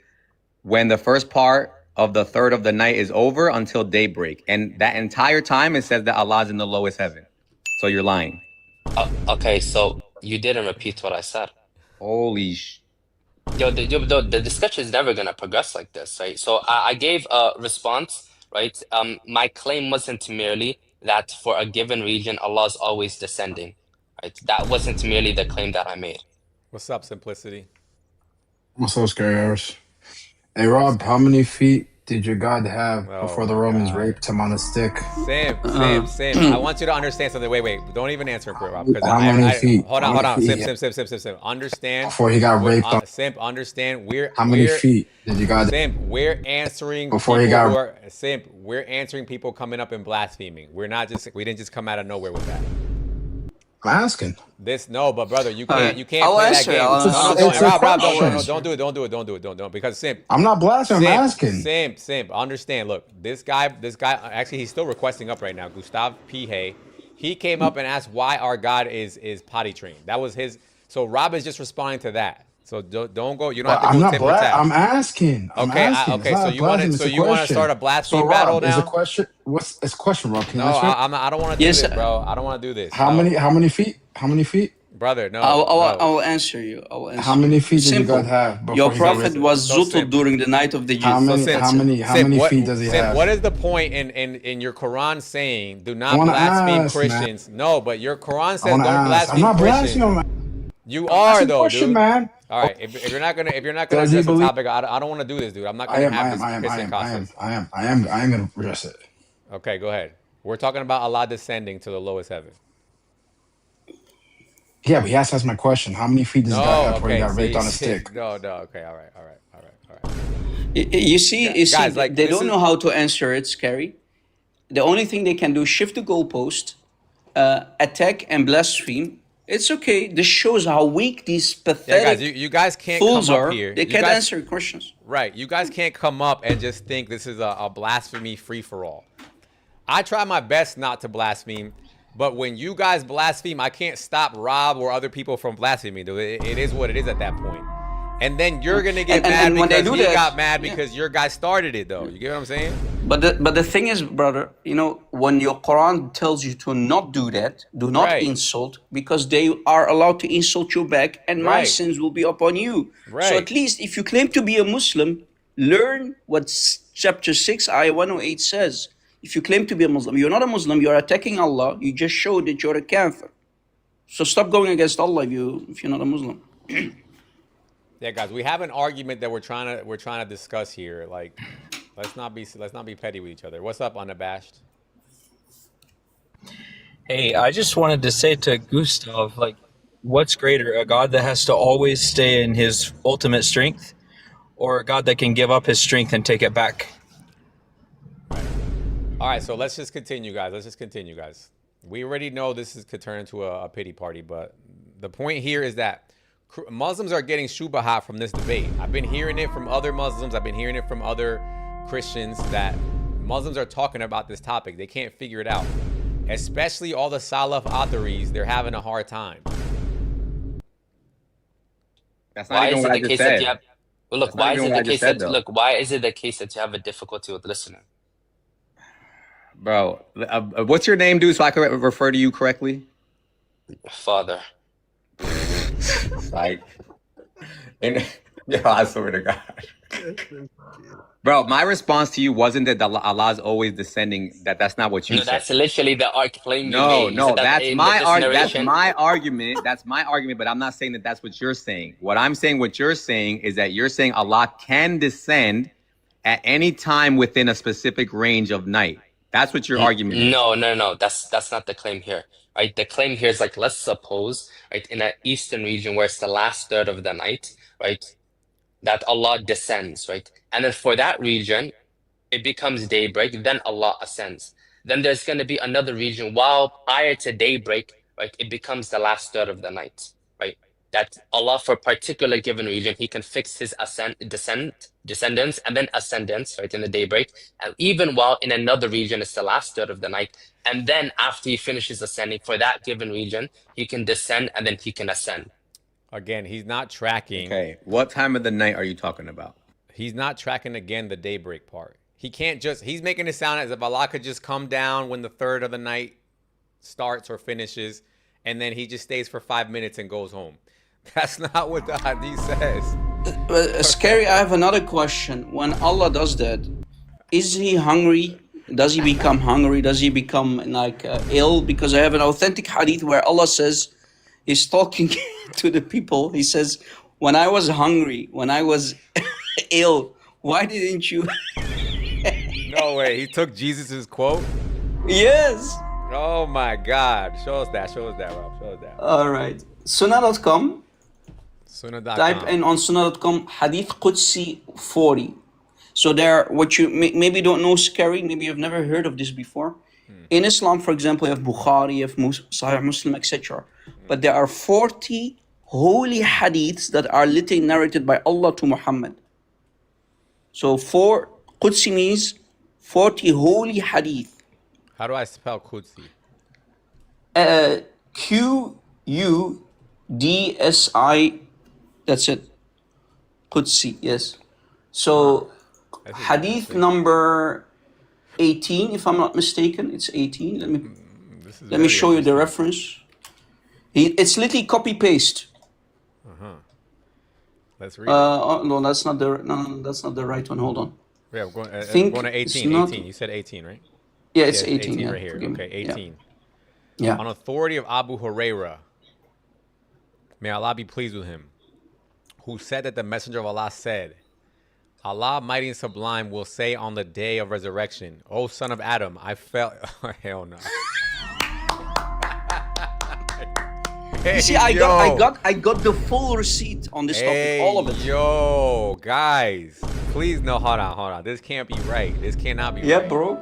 when the first part of the third of the night is over until daybreak. And that entire time it says that Allah's in the lowest heaven. So you're lying. Okay, so you didn't repeat what I said. Holy Yo, the discussion is never gonna progress like this, right? So I gave a response, right? My claim wasn't merely that for a given region, Allah is always descending, right? That wasn't merely the claim that I made. What's up, Simplicity? What's up, Scary Harris? Hey, Rob, how many feet did your God have before the Romans raped him on a stick? Sam. I want you to understand something. Wait. Don't even answer him, Rob. Because How many feet? Hold on. Sim. Understand. Before he got raped on... Simp, understand. How many feet did you God... Simp, we're answering before he got... Simp, we're answering people coming up and blaspheming. We didn't just come out of nowhere with that. I'm asking. But brother, you can't I'll play answer that game. it. Rob, don't do it. Because Simp. I'm not blasting, I'm asking. Simp, understand. Look, this guy, actually, he's still requesting up right now. Gustav P. Hay, he came up and asked why our God is potty trained. That was his. So Rob is just responding to that. So don't go. You don't have to go tip for tat. I'm asking. Okay. So you want to start a blasphemy battle now? Is a question? What's a question, Rob? Can you answer? I don't want to do this, bro. I don't want to do this. How many feet? How many feet? Brother, no. I will answer you. How many feet did you God have? Your prophet was zutul during the night of the Jews. How many feet does he have? What is the point in your Quran saying do not blaspheme Christians? Man. No, but your Quran says don't blaspheme Christians. You are though, dude. Man. All right, if you're not gonna address the topic, I don't want to do this, dude. I'm not gonna have this pissing costume. I am gonna address it. Okay, go ahead. We're talking about Allah descending to the lowest heaven. Yeah, but he has to ask my question. How many feet does God have before he got raped on a stick? No. Okay, all right. You see, guys, like, they don't know how to answer it, Scary. The only thing they can do is shift the goalpost, attack and blaspheme. It's okay. This shows how weak these pathetic you guys can't fools come up are. here. They can't answer questions. Right. You guys can't come up and just think this is a blasphemy free-for-all. I try my best not to blaspheme, but when you guys blaspheme, I can't stop Rob or other people from blaspheming. It is what it is at that point. And then you're going to get mad because he got mad because your guy started it, though. You get what I'm saying? But the thing is, brother, when your Quran tells you to not do that, do not insult, because they are allowed to insult you back, and my sins will be upon you. Right. So at least if you claim to be a Muslim, learn what chapter 6, ayah 108 says. If you claim to be a Muslim, you're not a Muslim, you're attacking Allah, you just showed that you're a kafir. So stop going against Allah if you're not a Muslim. Yeah, guys, we have an argument that we're trying to discuss here. Like, let's not be petty with each other. What's up, Unabashed? Hey, I just wanted to say to Gustav, like, what's greater, a God that has to always stay in his ultimate strength, or a God that can give up his strength and take it back? All right, so let's just continue, guys. We already know this could turn into a pity party, but the point here is that Muslims are getting shubahat from this debate. I've been hearing it from other Muslims. I've been hearing it from other Christians that Muslims are talking about this topic. They can't figure it out. Especially all the Salaf Atharis, they're having a hard time. That's not even what I just said. Why is it the case that you have a difficulty with listening? Bro, what's your name, dude, so I can refer to you correctly? Father. Like, I swear to God. Bro, my response to you wasn't that Allah's always descending. That's not what you said. That's literally the claim you made. No, that's my argument. That's my argument, but I'm not saying that that's what you're saying. What you're saying is that you're saying Allah can descend at any time within a specific range of night. That's what your argument is. No. That's not the claim here. Right? The claim here is like, let's suppose, right, in an eastern region where it's the last third of the night, right, that Allah descends, right? And then for that region, it becomes daybreak, then Allah ascends. Then there's going to be another region while prior to daybreak, right, it becomes the last third of the night, right? That Allah, for a particular given region, he can fix his descendants and then ascendants, right, in the daybreak. And even while in another region, it's the last third of the night. And then after he finishes ascending for that given region, he can descend and then he can ascend. Again, he's not tracking. Okay, what time of the night are you talking about? He's not tracking again the daybreak part. He can't just, he's making it sound as if Allah could just come down when the third of the night starts or finishes, and then he just stays for 5 minutes and goes home. That's not what the hadith says. Scary, I have another question. When Allah does that, is he hungry? Does he become hungry? Does he become like ill? Because I have an authentic hadith where Allah says, he's talking to the people. He says, when I was hungry, when I was ill, why didn't you? No way. He took Jesus's quote? Yes. Oh my God. Show us that, Rob. Show us that. All right. Sunnah.com. Sunnah.com. Type in on Sunnah.com Hadith Qudsi 40. So there, what you maybe don't know, Scary, maybe you've never heard of this before. In Islam, for example, you have Bukhari, you have Sahih Muslim, etc. But there are 40 holy hadiths that are literally narrated by Allah to Muhammad. So Qudsi means 40 holy hadith. How do I spell Qudsi? Qudsi. That's it. Qudsi, yes. So hadith number 18, if I'm not mistaken, it's 18. Let me show you the reference. It's literally copy paste. Let's read it. No, that's not the right one. Hold on. Yeah, we're going to 18. 18. You said 18, right? Yeah, it's 18. 18 right here. Okay, 18. Yeah. On authority of Abu Huraira, may Allah be pleased with him, who said that the Messenger of Allah said, Allah mighty and sublime will say on the day of resurrection, O son of Adam, I felt... Hell no. You see, I got the full receipt on this topic, all of it. Yo, guys, please no, hold on. This can't be right. This cannot be right. Yeah, bro.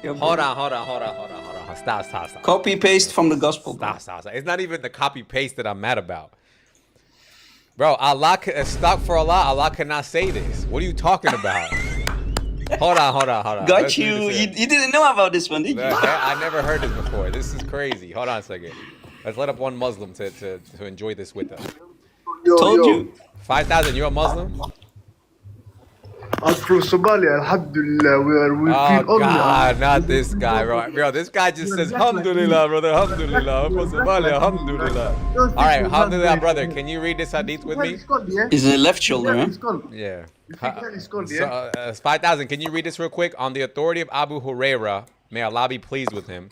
Hold on. Stop. Copy paste from the gospel. Stop. It's not even the copy paste that I'm mad about. Bro, Allah, stuck for Allah cannot say this. What are you talking about? Hold on. Got you. You didn't know about this one, did you? I never heard this before. This is crazy. Hold on a second. Let's let up one Muslim to enjoy this with us. Told you. 5,000, you're a Muslim? I'm from Somalia, alhamdulillah, we feel only. God, not this guy, bro. This guy just says, alhamdulillah, brother, alhamdulillah. I'm from Somalia, alhamdulillah. All right, alhamdulillah, brother. Can you read this hadith with me? Is it left shoulder, huh? Yeah. 5,000, can you read this real quick? On the authority of Abu Huraira, may Allah be pleased with him,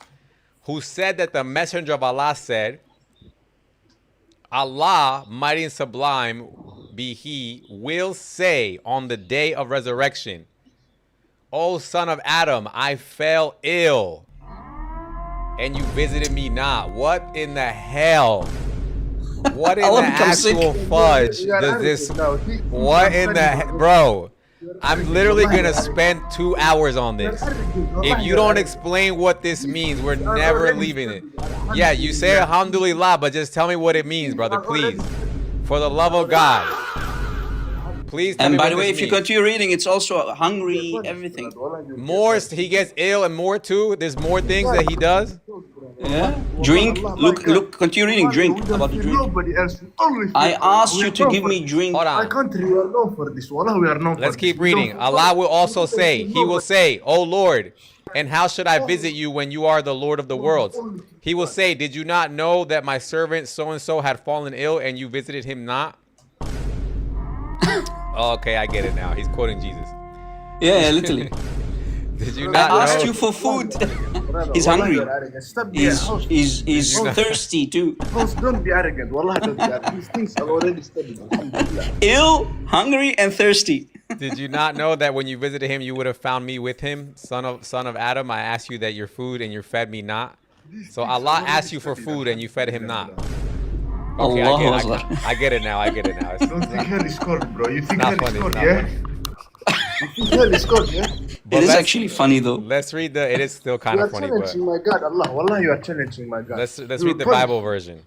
who said that the Messenger of Allah said, Allah, mighty and sublime be he, will say on the day of resurrection, O son of Adam, I fell ill, and you visited me not. What in the hell? What in the actual fudge does this? What in the... Bro, I'm literally going to spend 2 hours on this. If you don't explain what this means, we're never leaving it. Yeah, you say alhamdulillah, but just tell me what it means, brother, please. For the love of God. Please tell me what this means. And by the way, if you continue reading, it's also hungry, everything. More, he gets ill and more too? There's more things that he does? Yeah. Drink. Look, continue reading. Drink. About the drink. Nobody else. Only I asked you to give me drink. Hold on. My country, we are known for this. Wallah, we are known for Let's keep reading. Allah will also say, he will say, O Lord, and how should I visit you when you are the Lord of the worlds? He will say, did you not know that my servant so-and-so had fallen ill and you visited him not? Okay, I get it now. He's quoting Jesus. Yeah, literally. Did you not I asked know? you for food. He's hungry. He's thirsty too. Don't be arrogant. Wallah, don't be arrogant. These things are already studied. Ill, hungry, and thirsty. Did you not know that when you visited him, you would have found me with him, son of Adam? I asked you that your food and you fed me not. So Allah asked you for food and you fed him not. Okay, I get it now. Don't think hell is cold, bro. You think hell is cold, yeah? You think hell is cold, yeah? It is actually funny though. Let's read the. It is still kind of funny, but you are challenging my God, Allah. Wallah, you are challenging my God. Let's read the Bible version.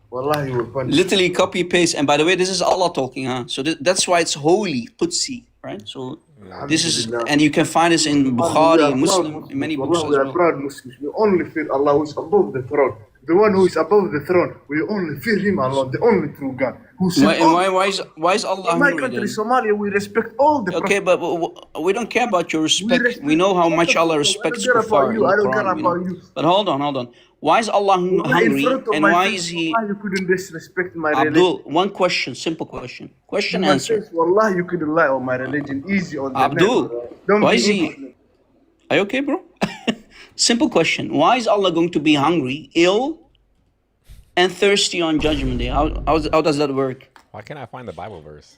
Wallah, you will punish. Literally copy paste. And by the way, this is Allah talking, huh? So that's why it's holy, Qudsi, right? So this is, and you can find this in Bukhari, Muslim, in many books as we are well. proud Muslims. We only fear Allah who is above the throne. The one who is above the throne. We only fear Him alone, the only true God. Why is Allah In my hungry country, then? Somalia, we respect all the Okay, prophets. but we don't care about your We respect. respect We know how all the much Allah prophets. I don't respects care about kuffar you. in the I don't care Quran, you about know. you. But hold on. Why is Allah Wallah, in hungry, front of and my why face, is He? Wallah, you couldn't disrespect my religion. Abdul, one question, simple question. Question In my answer. face, Wallah, you couldn't lie on my religion. Easy on the neck, Abdul, bro. Don't why be is He? ignorant. Are you okay, bro? Simple question. Why is Allah going to be hungry, ill, and thirsty on Judgment Day? How does that work? Why can't I find the Bible verse?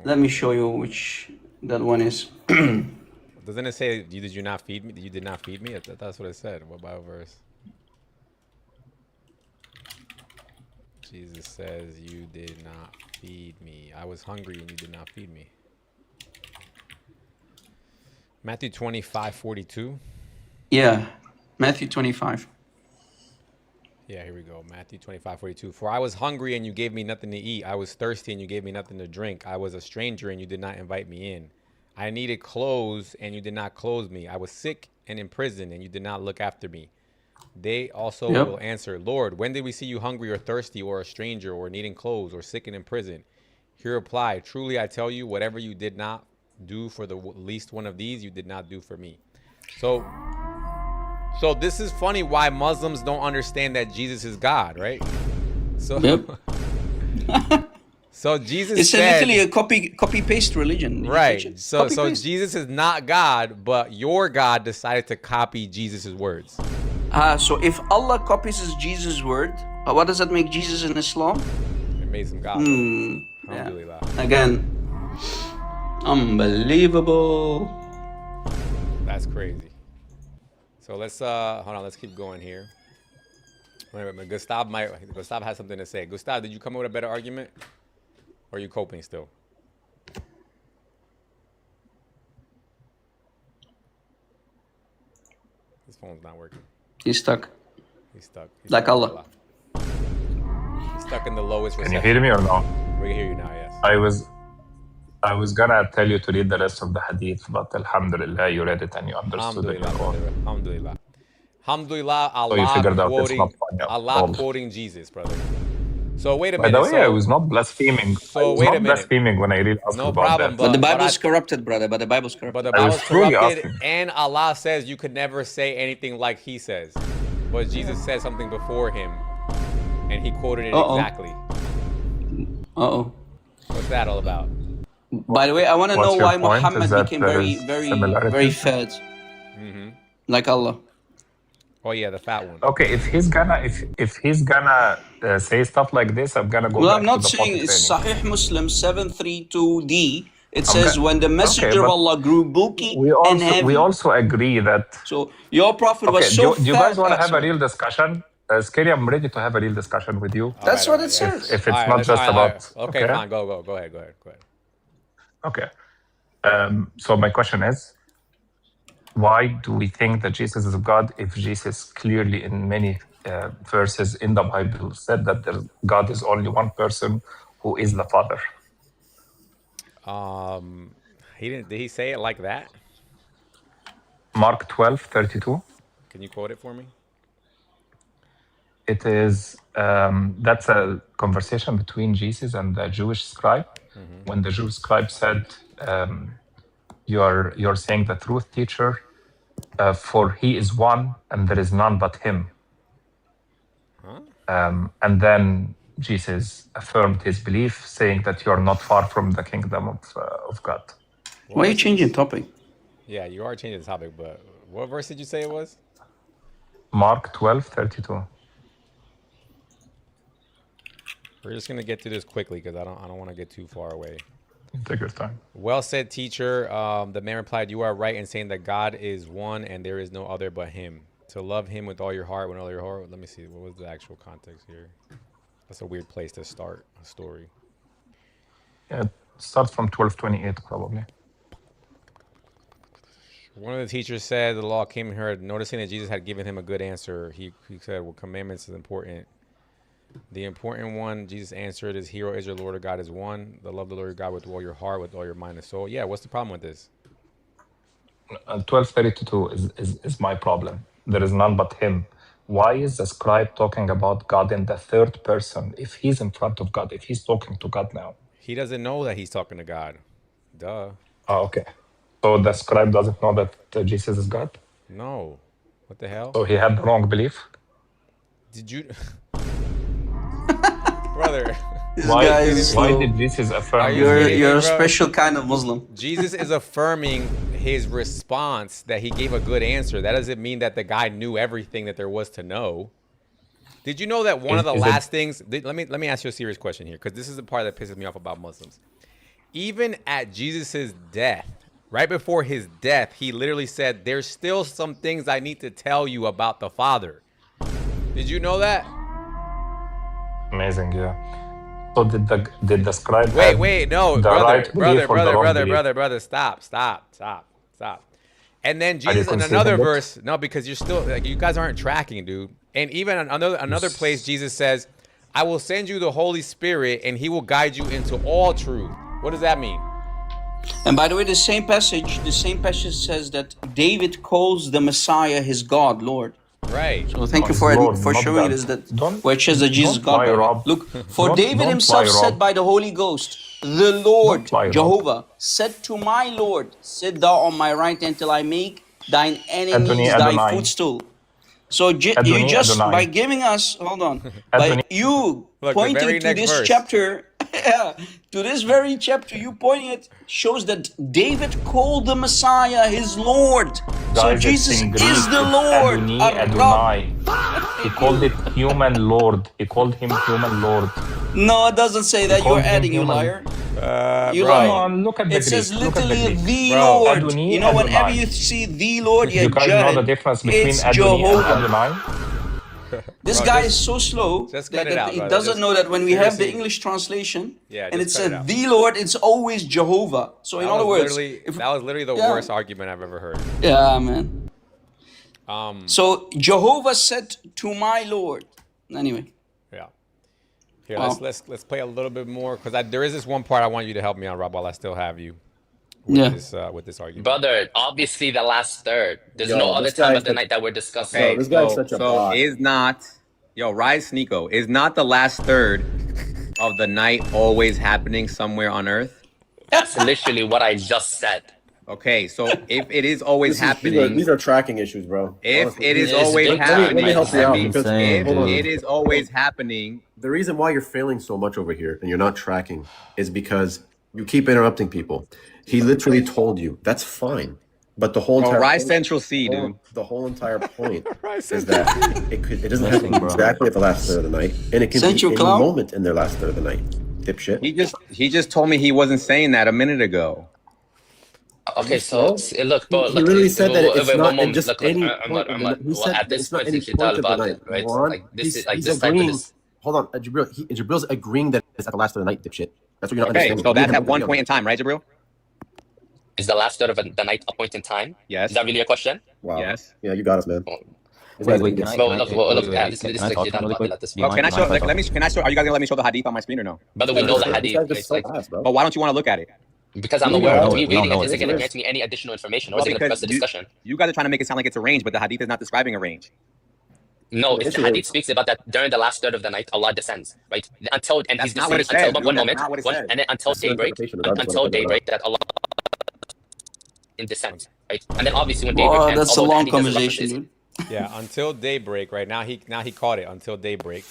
Let me show you which that one is. Doesn't it say, did you not feed me? You did not feed me? That's what it said. What Bible verse? Jesus says, you did not feed me. I was hungry and you did not feed me. Matthew 25:42. Yeah, Matthew 25. Yeah, here we go. Matthew 25:42. For I was hungry and you gave me nothing to eat. I was thirsty and you gave me nothing to drink. I was a stranger and you did not invite me in. I needed clothes and you did not clothe me. I was sick and in prison and you did not look after me. They also will answer, Lord, when did we see you hungry or thirsty or a stranger or needing clothes or sick and in prison? He replied, truly I tell you, whatever you did not do for the least one of these, you did not do for me. So this is funny why Muslims don't understand that Jesus is God, right? So, so Jesus it's said, literally a copy paste religion. Right. So Jesus is not God, but your God decided to copy Jesus's words. So if Allah copies Jesus' word, what does that make Jesus in Islam? It made him God. Yeah. Again, unbelievable. That's crazy. So let's hold on. Let's keep going here. Wait a minute. Gustav has something to say. Gustav, did you come up with a better argument, or are you coping still? His phone's not working. He's stuck. He's stuck. Like Allah. He's stuck in the lowest Can reception. you hear me or no? We can hear you now. Yes. I was gonna tell you to read the rest of the hadith, but alhamdulillah, you read it and you understood it. Alhamdulillah. Alhamdulillah, So you figured out it's quoting, not funny at Allah all. quoting Jesus, brother. So wait a By minute. the way, I was not blaspheming. So I was wait not a minute. blaspheming when I really asked No about problem, that. But the Bible's corrupted, brother. But the Bible's corrupted. But the I was Bible's truly corrupted, asking. and Allah says you could never say anything like He says. But Jesus said something before him, and he quoted it exactly. What's that all about? By the way, I want to know What's your why point? Muhammad Is that became there very, is very, similarity? very fat, like Allah. Oh yeah, the fat one. Okay, if he's gonna say stuff like this, I'm gonna go Well, back I'm not to the saying potty it's training. Sahih Muslim 732D. It says when the Messenger of but Allah grew bulky we and heavy. we also agree that. So your Prophet was Okay, so do you guys want to have a fat. real discussion? Scary, I'm ready to have a real discussion with you. That's what it says. If it's not just about. Okay, fine. Go ahead. Okay. So my question is, why do we think that Jesus is God if Jesus clearly in many verses in the Bible said that God is only one person who is the Father? He didn't. Did he say it like that? Mark 12:32. Can you quote it for me? It is that's a conversation between Jesus and the Jewish scribe. When the Jewish scribe said, "You're saying the truth, teacher, for He is one, and there is none but Him." And then Jesus affirmed his belief, saying that you are not far from the kingdom of God. Why are you changing topic? Yeah, you are changing the topic, but what verse did you say it was? Mark 12:32. We're just gonna get through this quickly because I don't want to get too far away. Take your time. Well said, teacher. The man replied, "You are right in saying that God is one and there is no other but Him. To love Him with all your heart, with all your heart." Let me see. What was the actual context here? That's a weird place to start a story. Yeah, it starts from 12:28 probably. One of the teachers said the law came here, noticing that Jesus had given him a good answer. He said, "Well, commandments is important. The important one," Jesus answered, "is Hear, O Israel, Lord our God is one. The love the Lord your God with all your heart, with all your mind and soul." Yeah, what's the problem with this? 12:32 is my problem. There is none but Him. why is the scribe talking about God in the third person if he's in front of God, if he's talking to God now? He doesn't know that he's talking to God. Duh. Oh, okay. So the scribe doesn't know that Jesus is God? No. What the hell? So he had the wrong belief? Did you... Brother. Guy is why slow. did Jesus affirm? You're a special kind of Muslim. Jesus is affirming his response that he gave a good answer. That doesn't mean that the guy knew everything that there was to know. Did you know that one of the last things... Let me ask you a serious question here, because this is the part that pisses me off about Muslims. Even at Jesus's death, right before his death, he literally said, there's still some things I need to tell you about the Father. Did you know that? Amazing, yeah. So did the scribe wait, no, brother, stop. And then Jesus in another verse, no, because you're still, like, you guys aren't tracking, dude. And even another place, Jesus says, I will send you the Holy Spirit and he will guide you into all truth. What does that mean? And by the way, the same passage says that David calls the Messiah his God, Lord. Right. So thank you for showing us that where it says that Jesus God. Look, for David himself said by the Holy Ghost, the Lord, Jehovah, said to my Lord, sit thou on my right hand till I make thine enemies thy footstool. So you just, by giving us, hold on, by you pointing to this chapter, to this very chapter, you pointing it, shows that David called the Messiah his Lord. So Jesus is the Lord. Adonai. He called it human Lord. He called him human Lord. No, it doesn't say that. You're adding, you liar. You lie. Look at the It says literally the Lord. Adonai, You know, whenever you see the Lord, you guys know the difference between it's Adonai Jehovah. and Adonai? This guy is so slow Just that, cut it out, he brother. doesn't know that when we have the English translation and it said the Lord, it's always Jehovah. So in other words, that was literally the worst argument I've ever heard. Yeah, man. So Jehovah said to my Lord. Anyway. Yeah. Here, let's play a little bit more, because there is this one part I want you to help me on, Rob, while I still have you. With this argument. Brother, obviously the last third. There's no other time of the night that we're discussing. Okay, this guy's such a bot. Is not, Rise Sneeko, is not the last third of the night always happening somewhere on Earth? That's literally what I just said. Okay, so if it is always happening... These are tracking issues, bro. If Honestly, it is always happening... Let me help you out, because if it is always happening... The reason why you're failing so much over here and you're not tracking is because you keep interrupting people. He literally told you, that's fine. But the whole entire Rise Central C, dude. The whole entire point is that it doesn't happen exactly at the last third of the night, and it can be any moment in their last third of the night. Dipshit. He just told me he wasn't saying that a minute ago. Okay, so look, bro. He literally said that it's not at just any point. He said at this not point, any it's point all of the about night. it, right? Juan, Like this is like he's this type of agreeing. this. Hold on, Jabril's agreeing that it's at the last of the night, dipshit. That's what you're not Okay, understanding. so that's at one point in time, right, Jabril? Is the last third of the night a point in time? Yes. Is that really a question? Wow. Yes. Yeah, you got us, man. Wait, can I talk really quick? Can I show? Let me. Can I show? Are you guys gonna let me show the hadith on my screen or no? Brother, we know the hadith. It's like, but why don't you want to look at it? Because I'm aware of me reading it isn't going to grant me any additional information, or is it going to press the discussion? You guys are trying to make it sound like it's a range, but the hadith is not describing a range. No, the hadith speaks about that during the last third of the night, Allah descends, right? Until and that's he's not what it until said, one dude. moment, That's not what it one, said. and then until daybreak, that Allah in descends, right? And then obviously when daybreak ends, that's a although the long hadith doesn't conversation, reference dude. Yeah, until daybreak. Right now he caught it. Until daybreak,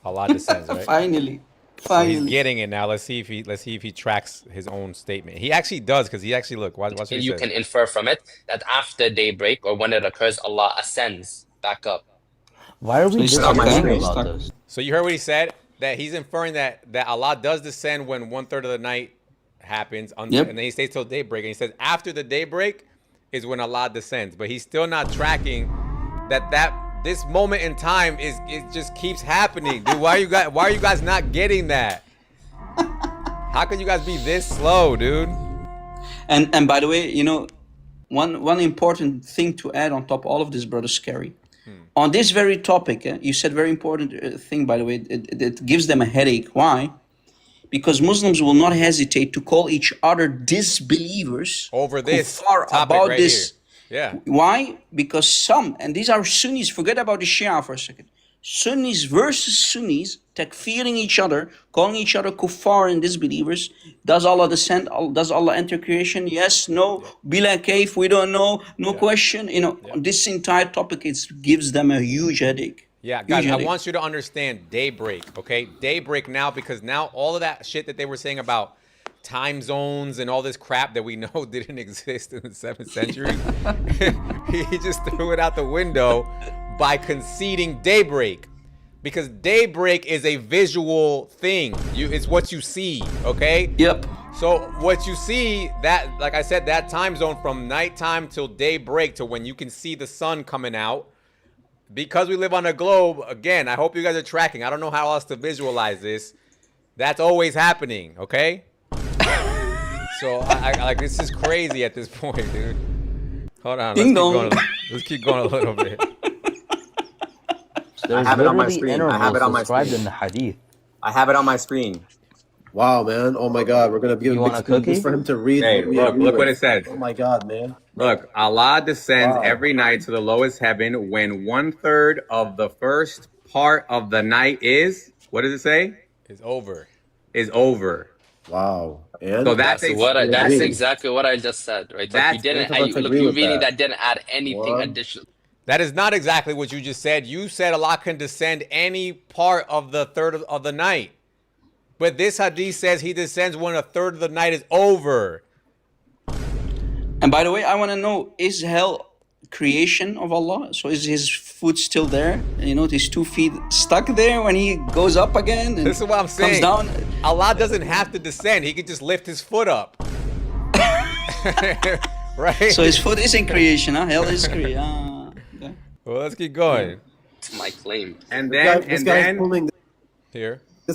Allah descends. Right. Finally. So he's getting it now. Let's see if he tracks his own statement. He actually does, because he actually watch what he you says. can infer from it that after daybreak or when it occurs, Allah ascends back up. Why are we disagreeing about this? So you heard what he said? That he's inferring that Allah does descend when 1/3 of the night happens, and then he stays till daybreak, and he says after the daybreak is when Allah descends. But he's still not tracking that this moment in time it just keeps happening, dude. Why are you guys not getting that? How can you guys be this slow, dude? And by the way, you know, one important thing to add on top of all of this, brother Scary. On this very topic, you said very important thing, by the way, it gives them a headache. Why? Because Muslims will not hesitate to call each other disbelievers over this who far topic about right this. here. Yeah. Why? Because some, and these are Sunnis, forget about the Shia for a second. Sunnis versus Sunnis, takfiring each other, calling each other kuffar and disbelievers. Does Allah descend? Does Allah enter creation? Yes, no. Bila kayf, we don't know. No question. You know, this entire topic gives them a huge headache. Yeah, Huge guys, I headache. want you to understand daybreak, okay? Daybreak now, because now all of that shit that they were saying about time zones and all this crap that we know didn't exist in the 7th century, he just threw it out the window by conceding daybreak. Because daybreak is a visual thing. It's what you see, okay? Yep. So what you see, that, like I said, that time zone from nighttime till daybreak to when you can see the sun coming out, because we live on a globe, again, I hope you guys are tracking. I don't know how else to visualize this. That's always happening, okay? So, I like, this is crazy at this point, dude. Hold on, let's keep going a little bit. There's literally intervals described in the hadith. I have it on my screen. Wow, man. Oh my God. We're going to give him a cookie just for him to read. Hey, look what it says. Oh my God, man. Look, Allah descends every night to the lowest heaven when 1/3 of the first part of the night is, what does it say? Is over. Is over. Wow. And so that's exactly what I just said, right? Like you didn't, you reading that didn't add anything additional. That is not exactly what you just said. You said Allah can descend any part of the third of the night. But this hadith says he descends when 1/3 of the night is over. And by the way, I want to know, is hell creation of Allah? So is his foot still there? You know, his 2 feet stuck there when he goes up again? And this is what I'm saying. Comes down? Allah doesn't have to descend. He could just lift his foot up. Right? So his foot isn't creation, huh? Hell is creation. Okay. Well, let's keep going. It's my claim. And then, This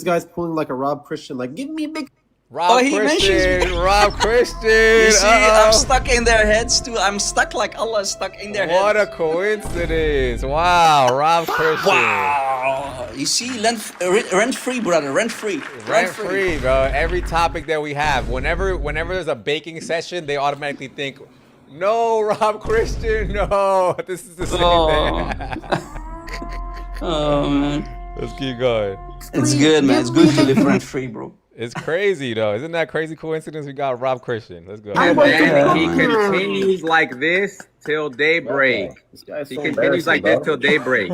guy's pulling like a Rob Christian, like, give me a big... Rob Christian. You see, I'm stuck in their heads too. I'm stuck like Allah is stuck in their heads. What a coincidence. Wow, Rob Christian. Wow. You see, rent free, brother. Rent free. Rent free, bro. Every topic that we have. Whenever there's a baking session, they automatically think, no, Rob Christian, no. This is the same thing. Oh, man. Let's keep going. It's good, man. It's good to live rent free, bro. It's crazy, though. Isn't that crazy coincidence? We got Rob Christian. Let's go. And then he continues like this till daybreak. He continues like this till daybreak.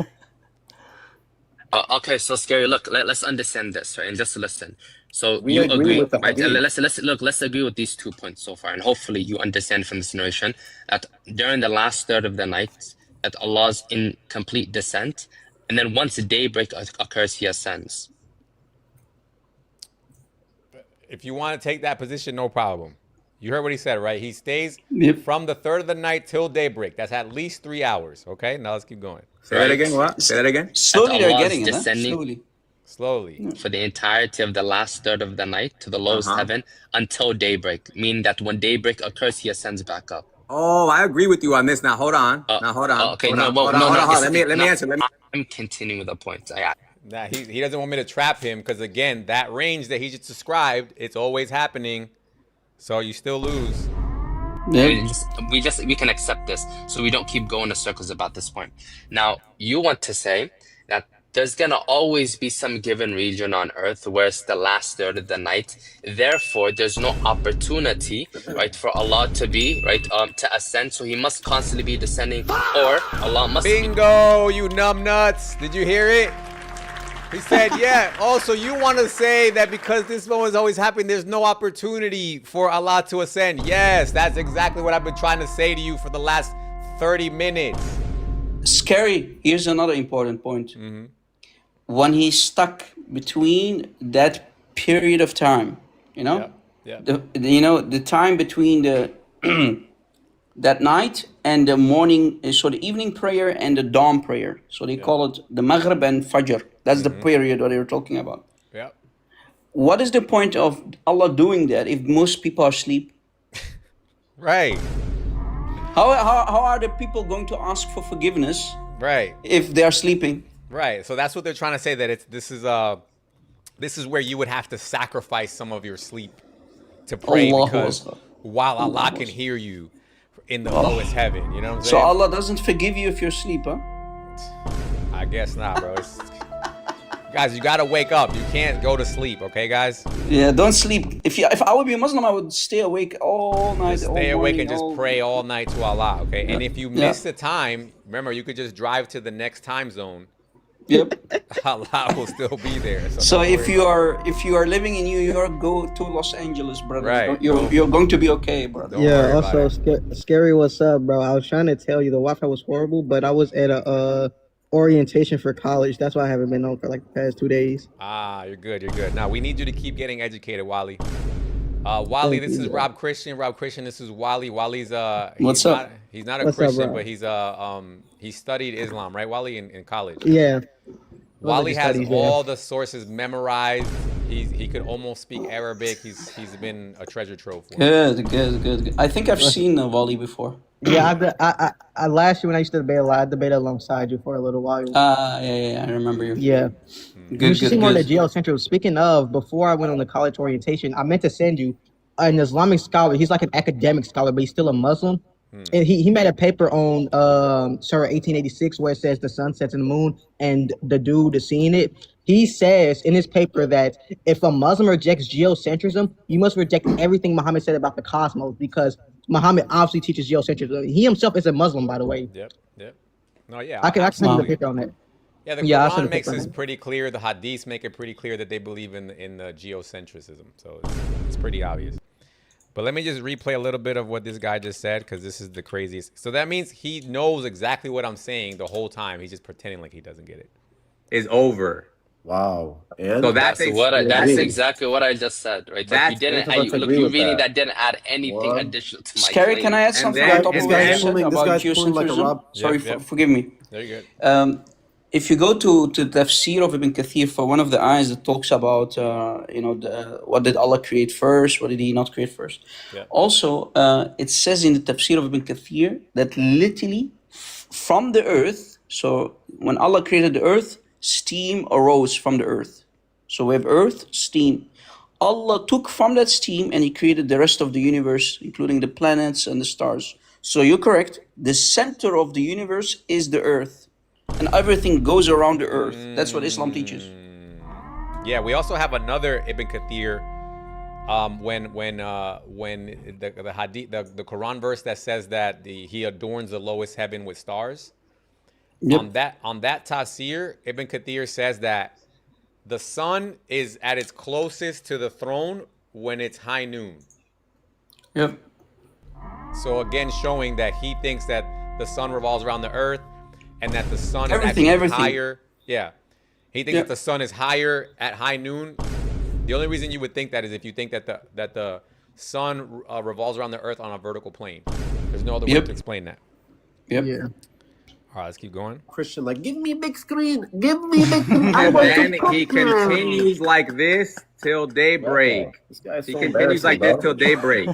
Okay, so Scary, look, let's understand this, right? And just listen. So you agree, right? Let's agree with these 2 points so far, and hopefully you understand from this narration that during the last third of the night, that Allah's in complete descent, and then once daybreak occurs, He ascends. If you want to take that position, no problem. You heard what he said, right? He stays from the 3rd of the night till daybreak. That's at least 3 hours. Okay, now let's keep going. Say that again. What? Say that again. Slowly they're getting it. Descending slowly for the entirety of the last third of the night to the lowest heaven until daybreak. Meaning that when daybreak occurs, He ascends back up. Oh, I agree with you on this. Now hold on. Okay, hold on. Let me answer. I'm continuing with the point. Nah, he doesn't want me to trap him because, again, that range that he just described, it's always happening. So you still lose. We can accept this, so we don't keep going in circles about this point. Now, you want to say that there's gonna always be some given region on Earth where it's the last third of the night. Therefore, there's no opportunity, right, for Allah to be to ascend. So He must constantly be descending, or Allah must. Bingo, you numbnuts! Did you hear it? He said, yeah. Also, you want to say that because this moment is always happening, there's no opportunity for Allah to ascend. Yes, that's exactly what I've been trying to say to you for the last 30 minutes. Scary. Here's another important point. When he's stuck between that period of time, you know, the time between the that night and the morning, so the evening prayer and the dawn prayer. So they call it the Maghrib and Fajr. That's the period that you're talking about. Yeah. What is the point of Allah doing that if most people are asleep? Right. How are the people going to ask for forgiveness? Right. If they are sleeping? Right. So that's what they're trying to say, that this is where you would have to sacrifice some of your sleep to pray, because while Allah can hear you. in the lowest heaven. You know what I'm So saying? Allah doesn't forgive you if you're asleep, huh? I guess not, bro. Guys, you gotta wake up. You can't go to sleep, okay, guys? Yeah, don't sleep. If I would be a Muslim, I would stay awake all night. Just stay awake and just pray all night to Allah, okay? And if you miss the time, remember, you could just drive to the next time zone. Yep. Allah will still be there. So if you are living in New York, go to Los Angeles, brother. Right. You're going to be okay, brother. Yeah. Also, scary. What's up, bro? I was trying to tell you the Wi-Fi was horrible, but I was at a orientation for college. That's why I haven't been on for like the past 2 days. Ah, you're good. You're good. Now we need you to keep getting educated, Wally. Wally, this is Rob Christian. Rob Christian, this is Wally. Wally's What's up? He's not a What's up, Christian, bro? but he studied Islam, right, Wally, in college. Yeah. Wally has studies, all the sources memorized. He could almost speak Arabic. He's been a treasure trove for him. Good. I think I've seen Wally before. Yeah, I last year when I used to debate a lot, I debated alongside you for a little while. Yeah, I remember you. Yeah. You should see more of the geocentric. Speaking of, before I went on the college orientation, I meant to send you an Islamic scholar. He's like an academic scholar, but he's still a Muslim. And he made a paper on Surah 1886 where it says the sun sets in the moon and the dude is seeing it. He says in his paper that if a Muslim rejects geocentrism, you must reject everything Muhammad said about the cosmos, because Muhammad obviously teaches geocentrism. He himself is a Muslim, by the way. Yep. No, yeah. I can send you the paper on that. Yeah, the Quran makes it pretty clear. The Hadiths make it pretty clear that they believe in the geocentrism. So it's pretty obvious. But let me just replay a little bit of what this guy just said, because this is the craziest. So that means he knows exactly what I'm saying the whole time. He's just pretending like he doesn't get it. It's over. Wow. And So that's exactly what I just said, right? Like you didn't. You reading that didn't add anything additional to my. Scary, claim. can I add something on top of what you said about geocentrism? Sorry, forgive me. Very good. If you go to Tafsir of Ibn Kathir, for one of the ayahs that talks about, what did Allah create first? What did He not create first? Yeah. Also, it says in the Tafsir of Ibn Kathir that literally from the earth, so when Allah created the earth, steam arose from the earth. So we have earth, steam. Allah took from that steam and He created the rest of the universe, including the planets and the stars. So you're correct. The center of the universe is the earth. And everything goes around the earth. That's what Islam teaches. Yeah, we also have another Ibn Kathir. When the hadith, the Quran verse that says that He adorns the lowest heaven with stars. Yep. On that tafsir, Ibn Kathir says that the sun is at its closest to the throne when it's high noon. Yep. So again, showing that he thinks that the sun revolves around the earth, and that the sun is Everything. higher. Yeah. He thinks that the sun is higher at high noon. The only reason you would think that is if you think that the sun revolves around the earth on a vertical plane. There's no other way to explain that. Yep. Yeah. All right, let's keep going. Christian, like, give me a big screen. Give me a big screen. And then he continues like this till daybreak. He continues like this till daybreak.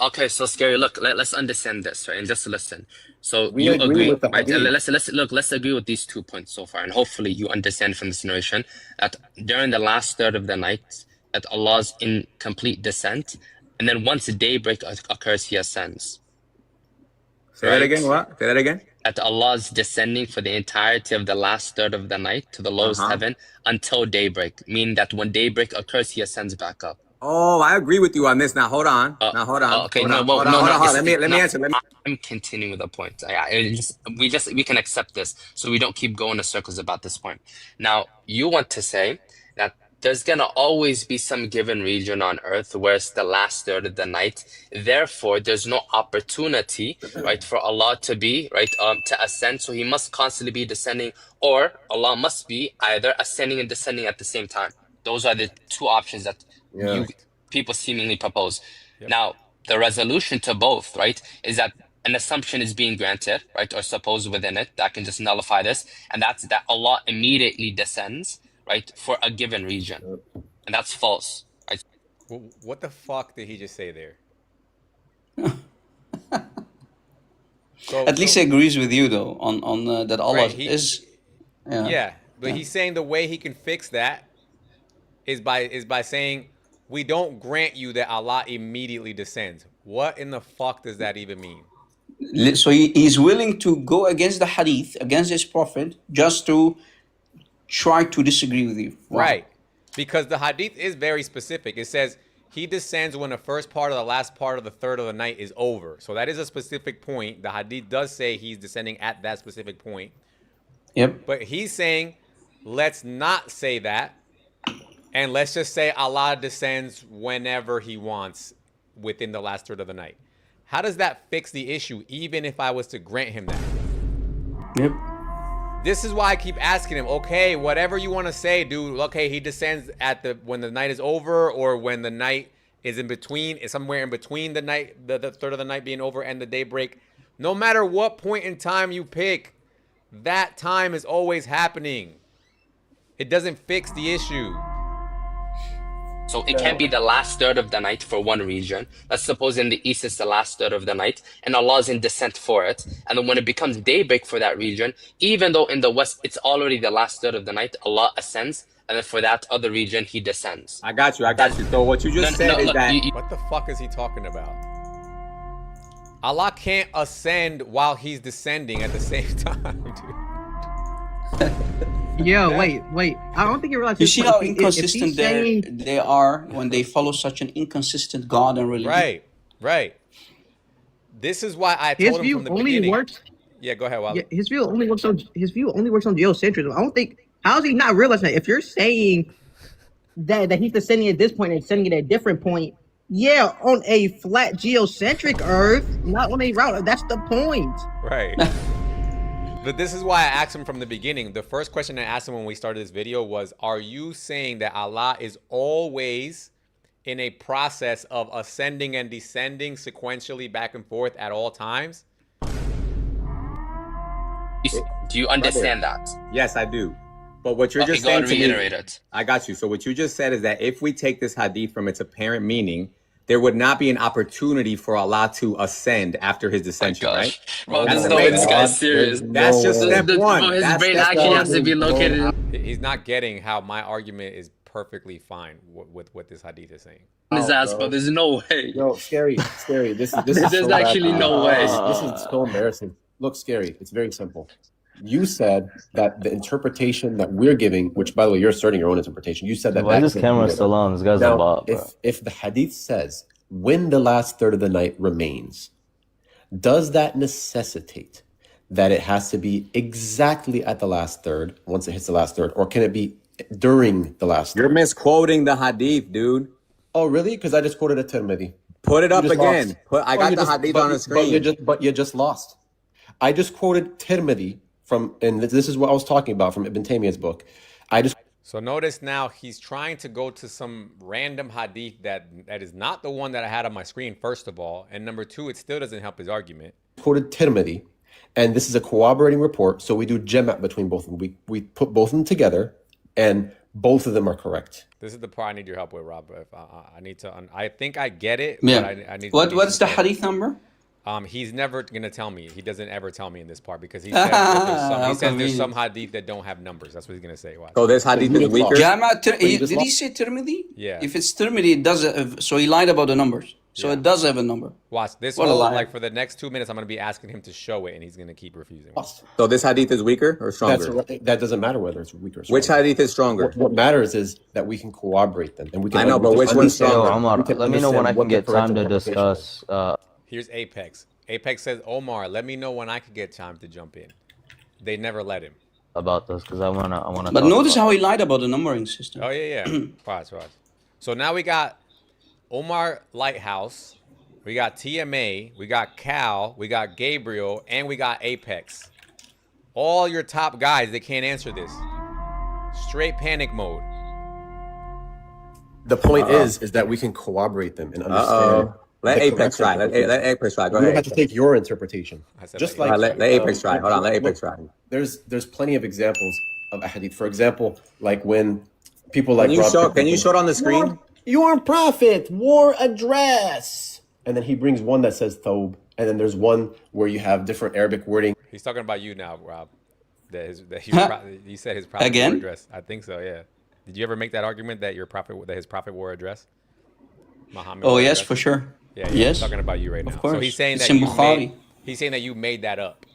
Okay, so Scary, look, let's understand this, right? And just listen. So We you agree with the right? hadith. Let's agree with these 2 points so far, and hopefully you understand from this narration that during the last third of the night, that Allah's in complete descent, and then once daybreak occurs, He ascends. Say that again. What? Say that again. That Allah is descending for the entirety of the last third of the night to the lowest heaven until daybreak, meaning that when daybreak occurs, He ascends back up. Oh, I agree with you on this. Now hold on. Okay, hold on. Let me answer. I'm continuing with the point. We can accept this, so we don't keep going in circles about this point. Now, you want to say that there's gonna always be some given region on Earth where it's the last third of the night. Therefore, there's no opportunity, right, for Allah to be to ascend. So He must constantly be descending, or Allah must be either ascending and descending at the same time. Those are the two options that people seemingly propose. Now, the resolution to both, right, is that an assumption is being granted, right, or supposed within it that can just nullify this, and that's that Allah immediately descends, right, for a given region, and that's false. Right? What the fuck did he just say there? At least he agrees with you though on that Allah is. Yeah, but he's saying the way he can fix that is by saying we don't grant you that Allah immediately descends. What in the fuck does that even mean? So he's willing to go against the hadith, against his prophet, just to try to disagree with you. Wow. Right. Because the hadith is very specific. It says he descends when the first part of the last part of the third of the night is over. So that is a specific point. The hadith does say he's descending at that specific point. Yep. But he's saying, let's not say that. And let's just say Allah descends whenever he wants within the last third of the night. How does that fix the issue, even if I was to grant him that? Yep. This is why I keep asking him, okay, whatever you want to say, dude. Okay, he descends at when the night is over, or when the night is in between, is somewhere in between the night, the third of the night being over and the daybreak. No matter what point in time you pick, that time is always happening. It doesn't fix the issue. So it can be the last third of the night for one region. Let's suppose in the east it's the last third of the night, and Allah is in descent for it. And then when it becomes daybreak for that region, even though in the west it's already the last third of the night, Allah ascends, and then for that other region He descends. I got you. So what you just said is that what the fuck is he talking about? Allah can't ascend while He's descending at the same time, dude. Yo, wait. I don't think you realize. You see how if inconsistent saying... they are when they follow such an inconsistent God and religion. Right. This is why I told him from the beginning. Works, yeah, go ahead, Wally. Yeah, his view only works on geocentrism. I don't think. How is he not realizing that? If you're saying that he's descending at this point and descending at a different point, yeah, on a flat geocentric Earth, not on a route. That's the point. Right. But this is why I asked him from the beginning. The first question I asked him when we started this video was, are you saying that Allah is always in a process of ascending and descending sequentially back and forth at all times? Do you understand that? Yes, I do. But what you're just saying to me, I got you. So what you just said is that if we take this hadith from its apparent meaning, there would not be an opportunity for Allah to ascend after His descension, right? Bro, this guy's serious. That's just step one. His brain actually has to be located. He's not getting how my argument is perfectly fine with what this hadith is saying. His ass, but there's no way. No, scary. This is There's so actually bad. no way. This is so embarrassing. Look, Scary. It's very simple. You said that the interpretation that we're giving, which by the way, you're asserting your own interpretation. You said that. Why is this camera still on? This guy's a bot, bro. If the hadith says when the last third of the night remains, does that necessitate that it has to be exactly at the last third once it hits the last third, or can it be during the last third? You're misquoting the hadith, dude. Oh, really? Because I just quoted a Tirmidhi. Put it up again. I got the hadith on the screen. But you just lost. I just quoted Tirmidhi from, and this is what I was talking about from Ibn Taymiyyah's book. So notice now he's trying to go to some random hadith that is not the one that I had on my screen, first of all. And number two, it still doesn't help his argument. Quoted Tirmidhi, and this is a corroborating report. So we do jama' between both of them. We put both of them together, and both of them are correct. This is the part I need your help with, Rob. If I need to, I think I get it. Yeah. But I need. What's the hadith number? He's never gonna tell me. He doesn't ever tell me in this part because he says there's some hadith that don't have numbers. That's what he's gonna say. Watch. So this hadith is weaker. Did he say Tirmidhi? Yeah. If it's Tirmidhi, it does. So he lied about the numbers. So it does have a number. Watch this. What a lie. Like for the next 2 minutes, I'm gonna be asking him to show it, and he's gonna keep refusing. So this hadith is weaker or stronger? That doesn't matter whether it's weaker or stronger. Which hadith is stronger? What matters is that we can corroborate them, and we can. I know, but which one's stronger? Omar, let me know when I can get time to discuss. Here's Apex. Apex says, Omar, let me know when I could get time to jump in. They never let him. About this because I wanna. But notice how he lied about the numbering system. Oh yeah. Watch. So now we got Omar Lighthouse, we got TMA, we got Cal, we got Gabriel, and we got Apex. All your top guys, they can't answer this. Straight panic mode. The point is that we can corroborate them and understand. Let Apex try. Let Apex try. Go ahead. You don't have to take your interpretation. Just like let Apex try. Hold on. Let Apex try. There's plenty of examples of hadith. For example, like when people like can you show it on the screen? Your prophet wore a dress, and then he brings one that says thobe, and then there's one where you have different Arabic wording. He's talking about you now, Rob. He said his prophet wore a dress. I think so. Yeah. Did you ever make that argument that his prophet wore a dress? Muhammad. Oh yes, for sure. Yeah, Yes. he's talking about you right now. Of course. So he's saying It's that in Bukhari. he's saying that you made that up.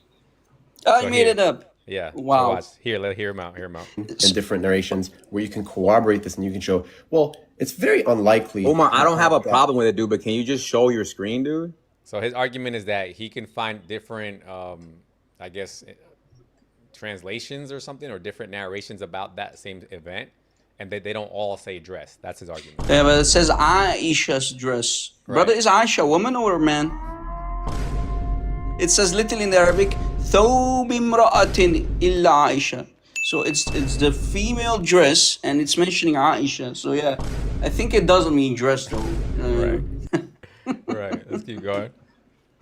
I So made here- it up. Yeah. So Wow. watch. Here, let hear him out. Hear him out. And different narrations where you can corroborate this and you can show, well, it's very unlikely. Omar, I don't have a problem with it, dude, but can you just show your screen, dude? So his argument is that he can find different, I guess, translations or something, or different narrations about that same event, and they don't all say dress. That's his argument. Yeah, but it says Aisha's dress. Brother, is Aisha a woman or a man? It says literally in the Arabic, ثوب امرأة إلا عائشة. So it's the female dress, and it's mentioning Aisha. So yeah, I think it doesn't mean dress though. Right. Right. Let's keep going.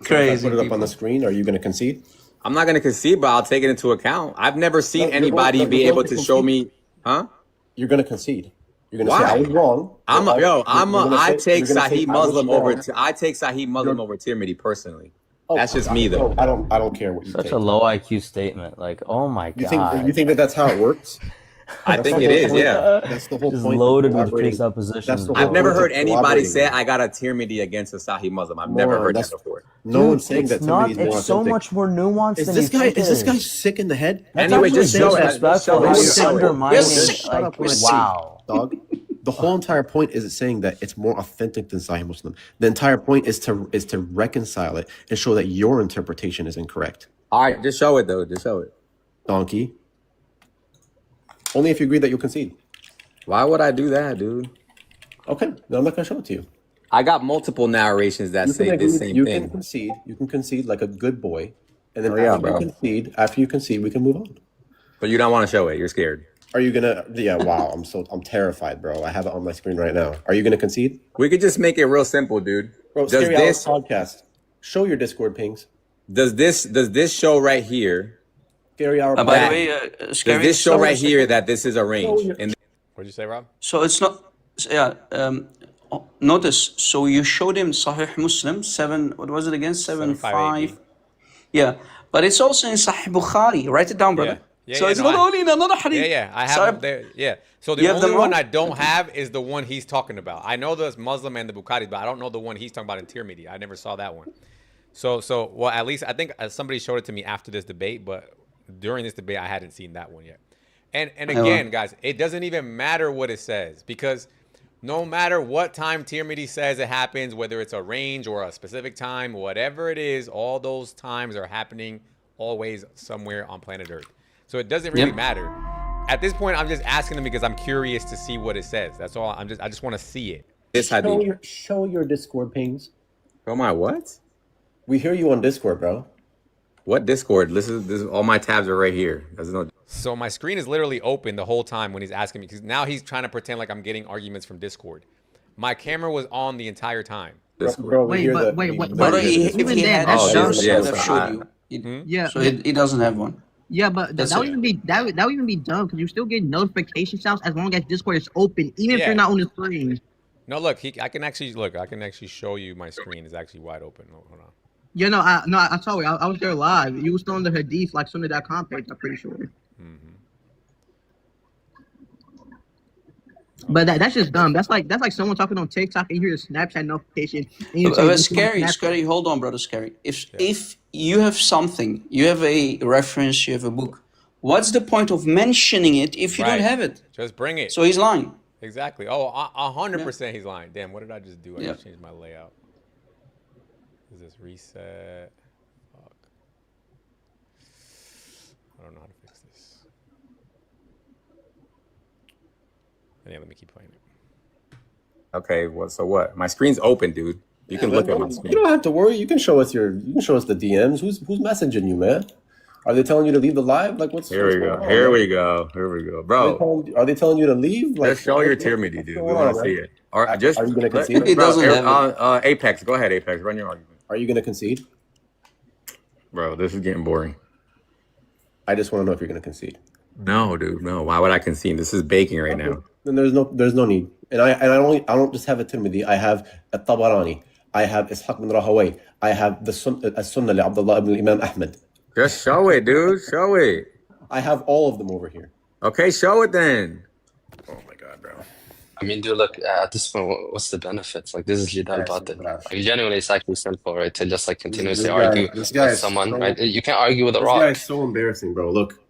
Crazy. Put it up on the screen. Are you going to concede? I'm not going to concede, but I'll take it into account. I've never seen anybody be able to show me, huh? You're going to concede. You're going to say I was wrong. I take Sahih Muslim over Tirmidhi personally. That's just me though. I don't care what you Such take. a low IQ statement. Like, oh my god. You think that that's how it works? I think it is, yeah. That's the whole Just point. loaded with presuppositions. I've never heard anybody say I got a Tirmidhi against a Sahih Muslim. I've never heard that before. No one's saying that Tirmidhi is more It's so authentic. much more nuanced Is than this you guy? think it Is this is. guy sick in the head? Anyway, just show it. Disrespectful. You're undermining. Like, wow. Dog. The whole entire point is saying that it's more authentic than Sahih Muslim. The entire point is to reconcile it and show that your interpretation is incorrect. All right, just show it though. Just show it. Donkey. Only if you agree that you'll concede. Why would I do that, dude? Okay, then I'm not gonna show it to you. I got multiple narrations that You can say agree, this same you thing. can concede. You can concede like a good boy, and then after you concede, we can move on. But you don't want to show it. You're scared. Are you gonna? Yeah. Wow. I'm terrified, bro. I have it on my screen right now. Are you gonna concede? We could just make it real simple, dude. Bro, Does Scary this Hours podcast? Show your Discord pings. does this show right here? Scary Hour. By the way, Does Scary, this show right here that this is arranged? What'd you say, Rob? So it's not. Yeah. Notice. So you showed him Sahih Muslim 7. What was it again? 7.5. Yeah, but it's also in Sahih Bukhari. Write it down, brother. Yeah, So yeah, it's no, not only in another hadith. Yeah, I have Sorry. them there. Yeah. So the You have only them one all? I don't have is the one he's talking about. I know the Muslim and the Bukhari, but I don't know the one he's talking about in Tirmidhi. I never saw that one. So well, at least I think somebody showed it to me after this debate, but during this debate, I hadn't seen that one yet. And again, guys, it doesn't even matter what it says, because no matter what time Tirmidhi says it happens, whether it's a range or a specific time, whatever it is, all those times are happening always somewhere on planet Earth. So it doesn't really matter. At this point, I'm just asking them because I'm curious to see what it says. That's all. I just want to see it. This hadith. Show your Discord pings. Oh my what? We hear you on Discord, bro. What Discord? This is all my tabs are right here. There's no. So my screen is literally open the whole time when he's asking me, because now he's trying to pretend like I'm getting arguments from Discord. My camera was on the entire time. Bro, Wait, Brother, even then, that's dumb. Yeah. So he doesn't have one. Yeah, but that would even be that would even be dumb, because you still get notification sounds as long as Discord is open, even if you're not on the screen. No, look, I can actually show you my screen is actually wide open. Hold on. Yeah, I saw it. I was there live. You were still on the hadith, like sunnah.com page, I'm pretty sure. But that's just dumb. That's like someone talking on TikTok and you hear a Snapchat notification. Scary. Hold on, brother. Scary. If you have something, you have a reference, you have a book. What's the point of mentioning it if you don't have it? Just bring it. So he's lying. Exactly. Oh, 100% he's lying. Damn, what did I just do? I just changed my layout. Is this reset? Fuck. I don't know how to fix this. Yeah, let me keep playing it. Okay, so what? My screen's open, dude. You can look at my screen. You don't have to worry. You can show us the DMs. Who's messaging you, man? Are they telling you to leave the live? Like, what's Here we go, bro. Are they telling you to leave? Like, Just show your Tirmidhi, dude. We want to see it. Or are you going to concede? He doesn't have Apex. Go ahead, Apex. Run your argument. Are you going to concede? Bro, this is getting boring. I just want to know if you're going to concede. No, dude. No. Why would I concede? This is baking right now. Then there's no need. And I don't just have a Tirmidhi. I have a Tabarani. I have Ishaq bin Rahaway. I have the Sunnah li Abdullah ibn Imam Ahmed. Just show it, dude. Show it. I have all of them over here. Okay, show it then. Oh my God, bro. I mean, dude, look, at this point, what's the benefits? Like, this is jidal batil. Like, genuinely, it's actually sinful, right? To just like continuously argue This guy with is someone, so, right? You can't argue with a this guy rock. is so embarrassing, bro. Look,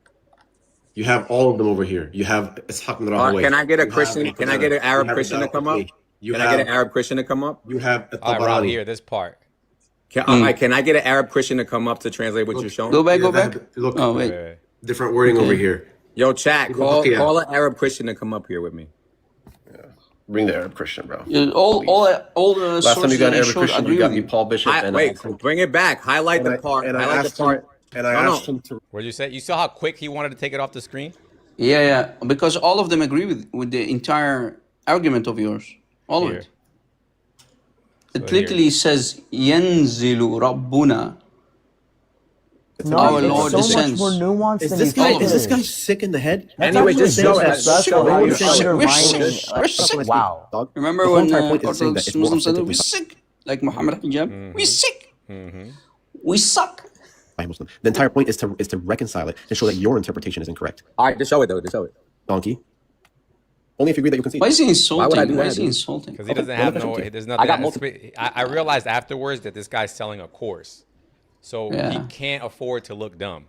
you have all of them over here. You have Ishaq bin Rahawayh. Can I get a You Christian? have Can I get an Arab you have Christian to come up? You Can have, I get an Arab Christian to come up? You have All right, Rob, Tabarani. here, this part. Can I get an Arab Christian to come up to translate what you're showing? Go back, go back. Look, Oh, wait. different wording over here. Yo, chat, call an Arab Christian to come up here with me. Bring the Arab Christian, bro. All the Last time you got an Arab sources Christian, you got me Paul Bishop. Wait, bring it back. Highlight the part. Highlight the part. And I asked him to. What did you say? You saw how quick he wanted to take it off the screen? Yeah, because all of them agree with the entire argument of yours. All of it. It literally says, Yanzilu Rabbuna. No, Our it's Lord so descends. much more nuanced Is than this you guy? think Is it this guy is. sick in the head? That's Anyway, actually just show it. disrespectful how you're We're undermining. sick. Wow. Remember The when whole entire point is saying that Orthodox it's more Muslims said, authentic we're than- sick? Like Muhammad Hijab? We're sick. We suck. Sahih Muslim. The entire point is to reconcile it to show that your interpretation is incorrect. All right, just show it though. Just show it. Donkey. Only if you agree that you concede. Why is he insulting? Why would I do Why that, is he dude? insulting? Because he doesn't have no. There's nothing. I got multiple. I realized afterwards that this guy's selling a course, so he Yeah. can't afford to look dumb.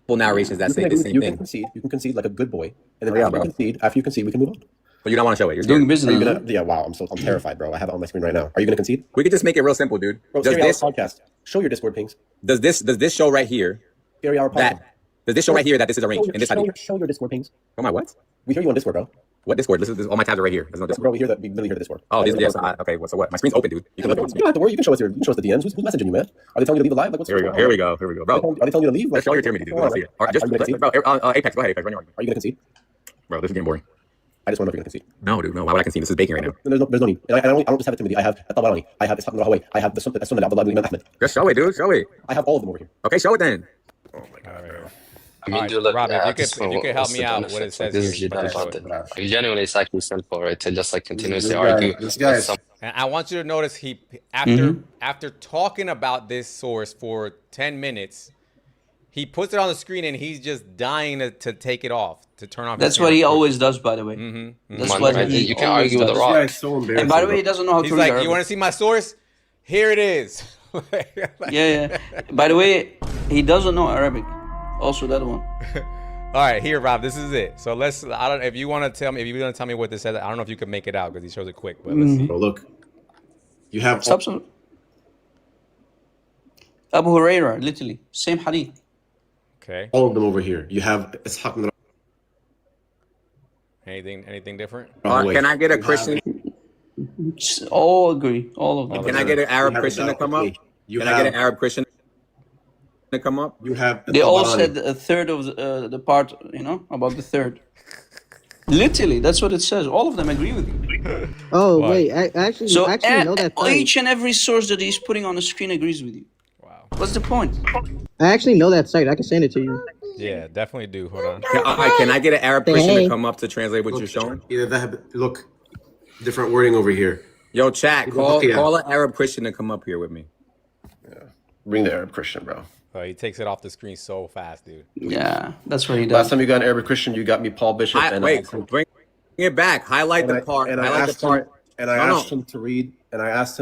Full narrations that say the same You thing. can concede like a good boy, and then Oh, yeah, after you concede, we can move on. But you don't want to show it. You're Doing scared. business. Are you gonna? Yeah, wow. I'm terrified, bro. I have it on my screen right now. Are you gonna concede? We could just make it real simple, dude. Bro, Does Scary Hour this podcast. Show your Discord pings. does this show right here Scary Hour podcast. that does this show right here that this is arranged in this hadith? Show your Discord pings. Oh my what? We hear you on Discord, bro. What Discord? This is all my tabs are right here. There's no Discord. Bro, we hear that. We really hear the Discord. Oh, this, yes. Okay. So what? My screen's open, dude. You can look at You don't have to worry. You can show us the DMs. Who's messaging you, man? Are they telling you to leave the live? Like, what's Here we go. going on? Here we go. Here we go, bro. Are they telling you to leave? Let's show your tyranny, dude. Let's see it. All right, just Are you gonna concede? bro. Apex, go ahead, Apex. Run your argument. Are you gonna concede? Bro, this is getting boring. I just want to know if you're gonna concede. No, dude. No. Why would I concede? This is baking right now. There's no need. And I don't just have it Timothy. I have Tabarani. I have Ishaq bin Rahawayh. I have the Sunnah Abdullah ibn Imam Ahmed. Just show it, dude. Show it. I have all of them over here. Okay, show it then. Oh my god. I mean, All right, dude, look, Rob, at this if point, you could help what's me the out, what it benefits? says Like, this here, is you jidal show it. batil. Like, genuinely, it's actually sinful, right? To just like continuously This argue. guy with is. someone. And I want you to notice he after talking about this source for 10 minutes, he puts it on the screen and he's just dying to take it off, to turn off. That's what he always does, by the way. That's what Right? he You can't always argue with a does. rock. This guy is so embarrassing. And by the way, he doesn't know how He's to like, read you want Arabic. to see my source? Here it is. Yeah. By the way, he doesn't know Arabic. Also, that one. All right, here, Rob. This is it. So let's. I don't. If you want to tell me, if you're gonna tell me what this says, I don't know if you can make it out because he shows it quick. But let's see. Bro, look. You have. Stop. Abu Huraira, literally. Same hadith. Okay. All of them over here. You have Ishaq bin Anything different? Rahawayh. Can I get a Christian? All agree. All of them. Can I get an Arab Christian to come up? Can I get an Arab Christian to come up? You have. They all Tabarani. said a third of the part, about the third. Literally, that's what it says. All of them agree with you. Oh wait, I actually know that site. Each and every source that he's putting on the screen agrees with you. Wow. What's the point? I actually know that site. I can send it to you. Yeah, definitely do. Hold on. Can I get an Arab Christian to come up to translate what you're showing? Either that. Look. Different wording over here. Yo, chat, call an Arab Christian to come up here with me. Bring the Arab Christian, bro. He takes it off the screen so fast, dude. Yeah, that's what he does. Last time you got an Arab Christian, you got me Paul Bishop. Wait, bring it back. Highlight the part. And I asked him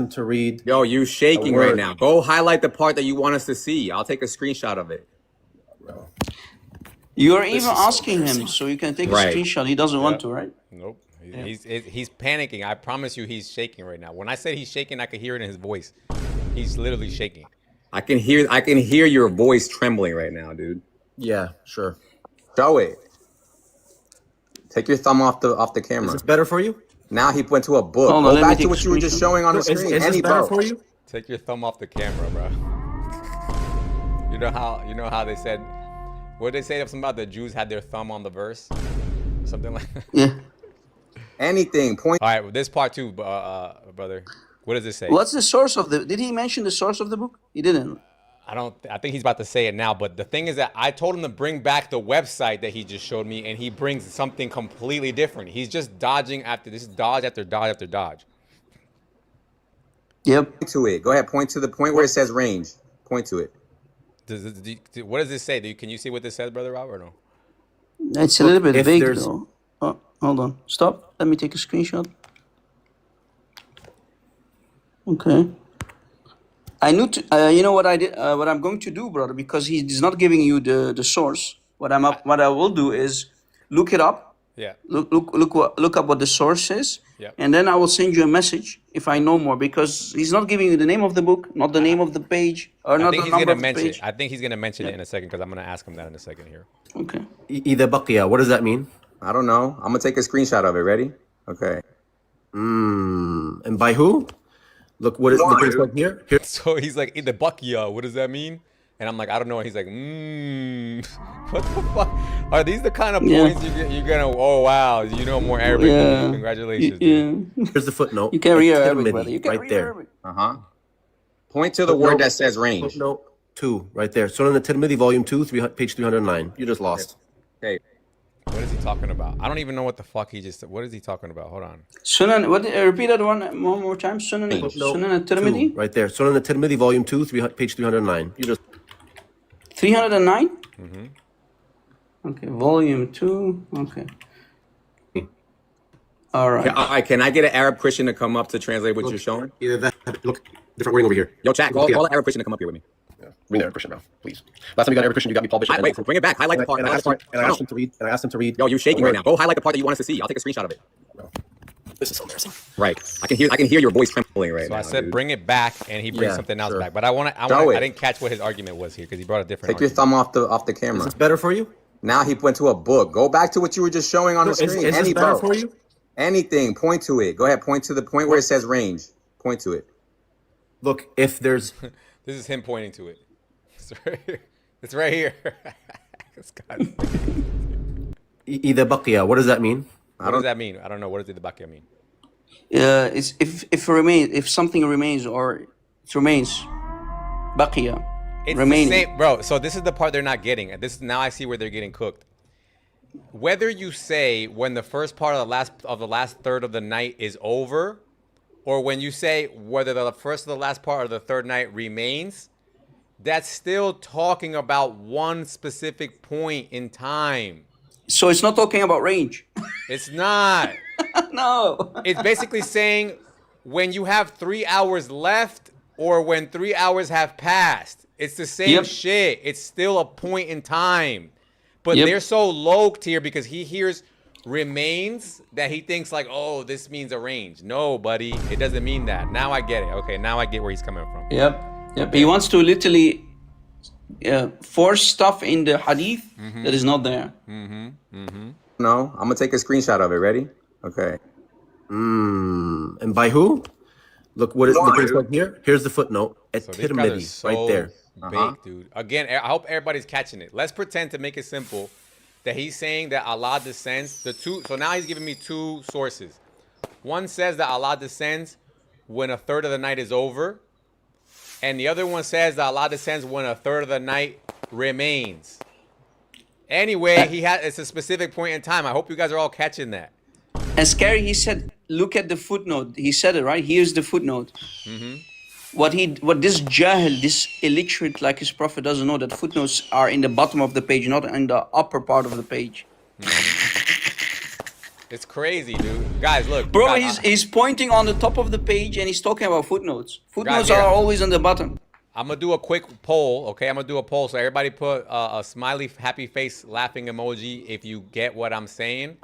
to read. Yo, you shaking word. right now. Go highlight the part that you want us to see. I'll take a screenshot of it. You're even asking him, so you can take a Right. screenshot. He doesn't want to, right? Nope. He's panicking. I promise you, he's shaking right now. When I said he's shaking, I could hear it in his voice. He's literally shaking. I can hear your voice trembling right now, dude. Yeah, sure. Show it. Take your thumb off the camera. Is this better for you? Now he went to a book. Hold on, Go let me back take to a what you were just screenshot. showing on the Is screen. this Any better bro. for you? Take your thumb off the camera, bro. You know how they said, what did they say something about the Jews had their thumb on the verse? Something like that. Yeah. Anything. Point. All right, well, this part too, brother. What does it say? What's the source of the? Did he mention the source of the book? He didn't. I think he's about to say it now, but the thing is that I told him to bring back the website that he just showed me, and he brings something completely different. He's just dodging after this, dodge after dodge after dodge. Yep. Point to it. Go ahead. Point to the point where it says range. Point to it. What does this say? Can you see what this says, brother Rob, or no? It's a little bit if vague there's- though. Hold on. Stop. Let me take a screenshot. Okay. I knew to, you know what I did, what I'm going to do, brother, because he's not giving you the source. What I will do is look it up. Yeah. Look up what the source is, Yep. and then I will send you a message if I know more, because he's not giving you the name of the book, not the name of the page, or not the number of the mention page. it. I think he's gonna mention it in a second because I'm gonna ask him that in a second here. Okay. Either baqiya, what does that mean? I don't know. I'm gonna take a screenshot of it. Ready? Okay. And by who? Look, what is the like here? So he's like, in the bakia, what does that mean? And I'm like, I don't know. He's like, what the fuck? Are these the kind of points you're gonna? Oh wow, you know more Arabic than me. Congratulations. Here's the footnote. You can read Arabic, brother. You can read there. Arabic. Point to the word that says range. Footnote 2, right there. Sunan al-Tirmidhi, volume 2, page 309. You just lost. Okay. What is he talking about? I don't even know what the fuck he just said. What is he talking about? Hold on. Sunan. What? Repeat that one more time. Sunan al-Tirmidhi. Right there. Sunan al-Tirmidhi, volume 2, page 309. You just 309. Okay, volume 2. Okay. All right. All right. Can I get an Arab Christian to come up to translate what you're showing? Either that. Look, different wording over here. Yo, chat. Call an Arab Christian to come up here with me. Bring the Arab Christian, bro, please. Last time you got an Arab Christian, you got me Paul Bishop. Wait, bring it back. Highlight the part. And I asked him to read. And I asked him to read. Yo, you're shaking right now. Go highlight the part that you want us to see. I'll take a screenshot of it. This is so embarrassing. Right. I can hear your voice trembling right So now. I said, dude. bring it back, and he brings something else back. But I didn't catch what his argument was here because he brought a different. Take your thumb off the camera. Is this better for you? Now he went to a book. Go back to what you were just showing on the screen. Is this better for you? Anything. Point to it. Go ahead. Point to the point where it says range. Point to it. Look, if there's... This is him pointing to it. It's right here. It's right here. Either baqiya, what does that mean? What does that mean? I don't know. What does the baqiya mean? It's if something remains or it remains, baqiya. It's remaining. the same, bro. So this is the part they're not getting. Now I see where they're getting cooked. Whether you say when the first part of the last third of the night is over, or when you say whether the first or the last part of the third night remains, that's still talking about one specific point in time. So it's not talking about range. It's not. No. It's basically saying when you have 3 hours left or when 3 hours have passed. It's the same shit. It's still a point in time. But they're so low tier because he hears remains that he thinks like, oh, this means a range. No, buddy. It doesn't mean that. Now I get it. Okay, now I get where he's coming from. Yep. He wants to literally force stuff in the hadith that is not there. No, I'm gonna take a screenshot of it. Ready? Okay. And by who? Look, what is the like here? Here's the footnote. So these guys are so right there. baked, dude. Again, I hope everybody's catching it. Let's pretend to make it simple that he's saying that Allah descends. So now he's giving me two sources. One says that Allah descends when a third of the night is over. And the other one says that Allah descends when a third of the night remains. Anyway, it's a specific point in time. I hope you guys are all catching that. And Scary, he said, look at the footnote. He said it, right? Here's the footnote. What this jahil, this illiterate like his prophet doesn't know, that footnotes are in the bottom of the page, not in the upper part of the page. It's crazy, dude. Guys, look. Bro, guys, he's pointing on the top of the page and he's talking about footnotes. Footnotes are always on the bottom. I'm going to do a quick poll, okay? I'm going to do a poll. So everybody put a smiley, happy face, laughing emoji if you get what I'm saying.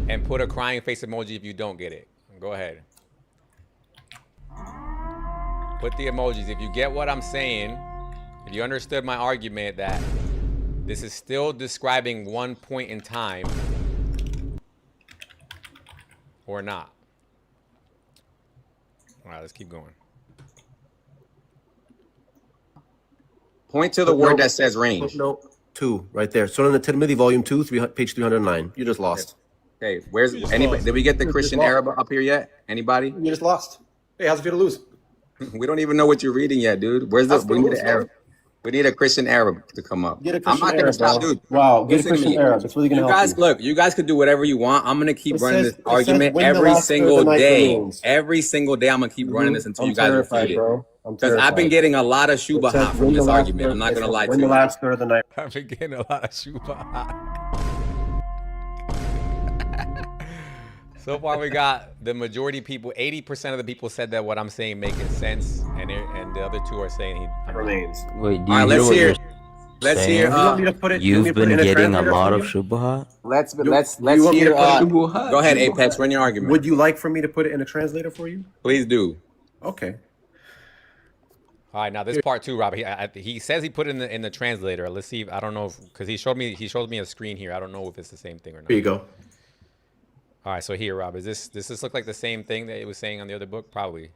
And put a crying face emoji if you don't get it. Go ahead. Put the emojis. If you get what I'm saying, if you understood my argument that this is still describing one point in time or not. All right, let's keep going. Point to the word that says range. Footnote 2, right there. Sunan al-Tirmidhi, volume 2, page 309. You just lost. Okay, where's anybody? Did we get the Christian Arab up here yet? Anybody? You just lost. Hey, how's it feel to lose? We don't even know what you're reading yet, dude. Where's the? We need an Arab. We need a Christian Arab to come up. Get a Christian I'm not gonna stop, dude. Wow, get a Listen to Christian me. Arab. It's really gonna You help guys, you. look, you guys could do whatever you want. I'm gonna keep running this says argument when the every last third of single the night day. remains. Every single day, I'm gonna keep running this until you guys terrified, refute it. bro. Because I've been getting a lot of shubaha from this argument. I'm not gonna lie to When you. the last third of the night. I've been getting a lot of shubaha. So far, we got the majority people. 80% of the people said that what I'm saying making sense, and the other two are saying he remains. Wait, do All you right, hear let's what hear. you're Let's saying? hear. You want me to put it? You want me You've to put it been in a getting a translator lot for of you? shubha. Let's You want me hear. to put it? Go ahead, Apex. Run your argument. Would you like for me to put it in a translator for you? Please do. Okay. All right, now this part two, Rob. He says he put it in the translator. Let's see. I don't know because he showed me a screen here. I don't know if it's the same thing or not. Here you go. All right, so here, Rob, does this look like the same thing that it was saying on the other book? Probably.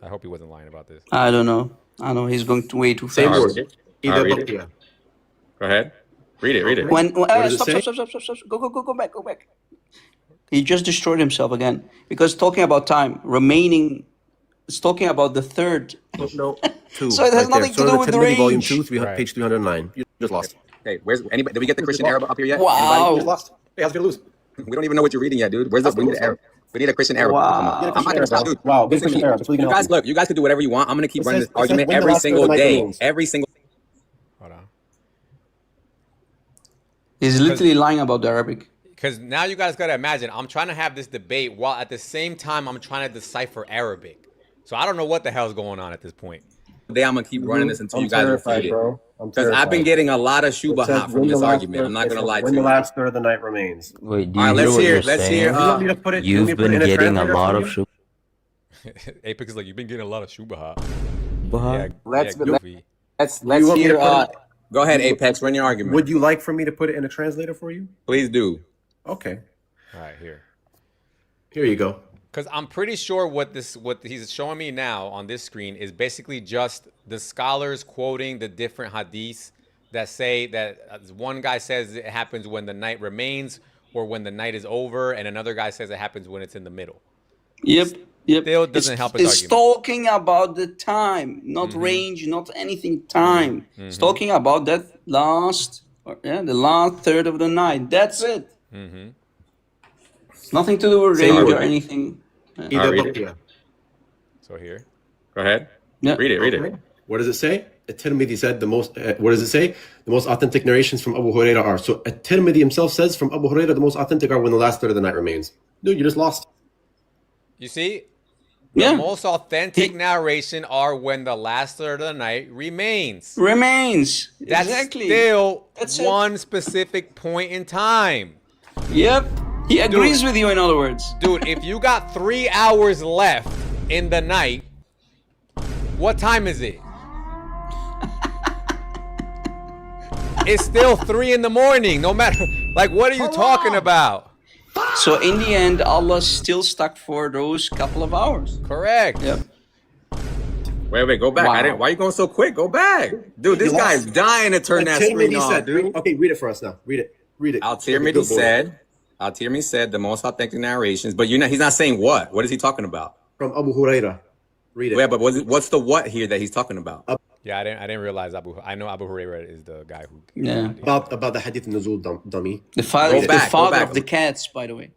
I hope he wasn't lying about this. I don't know. I know he's going way too fast. Same word. I'll read it. Go ahead. Read it. Read it. Stop. Go back. He just destroyed himself again because talking about time remaining. It's talking about the third. No, 2. So it has nothing to do with the range. Volume 2, page 309. You just lost. Okay, where's anybody? Did we get the Christian Arab up here yet? Wow. You just lost. Hey, how's it gonna lose? We don't even know what you're reading yet, dude. Where's the? We need an Arab. We need a Christian Arab. Wow. I'm not gonna stop, dude. Wow, Listen, Christian Arab. That's what you can guys look. You guys can do whatever you want. I'm gonna keep running this argument when the every last single night day. remains. Every single. Hold on. He's literally lying about the Arabic. Because now you guys got to imagine, I'm trying to have this debate while at the same time I'm trying to decipher Arabic. So I don't know what the hell's going on at this point. Today I'm gonna keep running this until I'm you guys are terrified, defeated. bro. Because I've been getting a lot of shubha from this argument. I'm not gonna lie to When the you. last third of the night remains. Wait, do All you right, hear let's what hear. you're Let's saying? hear. You want me to put it? You've been getting a lot of shubha. shubha. Apex is like, you've been getting a lot of shubha. Let's You let's want me to hear. put it- Go ahead, Apex. Run your argument. Would you like for me to put it in a translator for you? Please do. Okay. All right, here. Here you go. Because I'm pretty sure what he's showing me now on this screen is basically just the scholars quoting the different hadiths that say that one guy says it happens when the night remains or when the night is over, and another guy says it happens when it's in the middle. Yep. Still doesn't help his It's argument. talking about the time, not range, not anything. Time. It's talking about that the last third of the night. That's it. It's nothing to do with Same range or word. anything. Read it. So here. Go ahead. Yeah. Read it. What does it say? At-Tirmidhi said the most. What does it say? The most authentic narrations from Abu Hurairah are. So At-Tirmidhi himself says from Abu Hurairah the most authentic are when the last third of the night remains. Dude, you just lost. You see? The most authentic narration are when the last third of the night remains. That's That's still one specific point in time. Yep. He agrees with you, in other words. Dude, if you got 3 hours left in the night, what time is it? It's still 3 in the morning, no matter. Like, what are you talking about? So in the end, Allah still stuck for those couple of hours. Correct. Yep. Wait, go back. Wow. Why are you going so quick? Go back. Dude, this guy's dying to turn that screen off, dude. Okay, read it for us now. Read it. Al-Tirmidhi said the most authentic narrations, but he's not saying what. What is he talking about? From Abu Hurairah. Read it. Yeah, but what's the what here that he's talking about? Yeah, I didn't realize I know Abu Hurairah is the guy who. Yeah. About the hadith nuzul dummy. The father Go back. of the cats, by the way.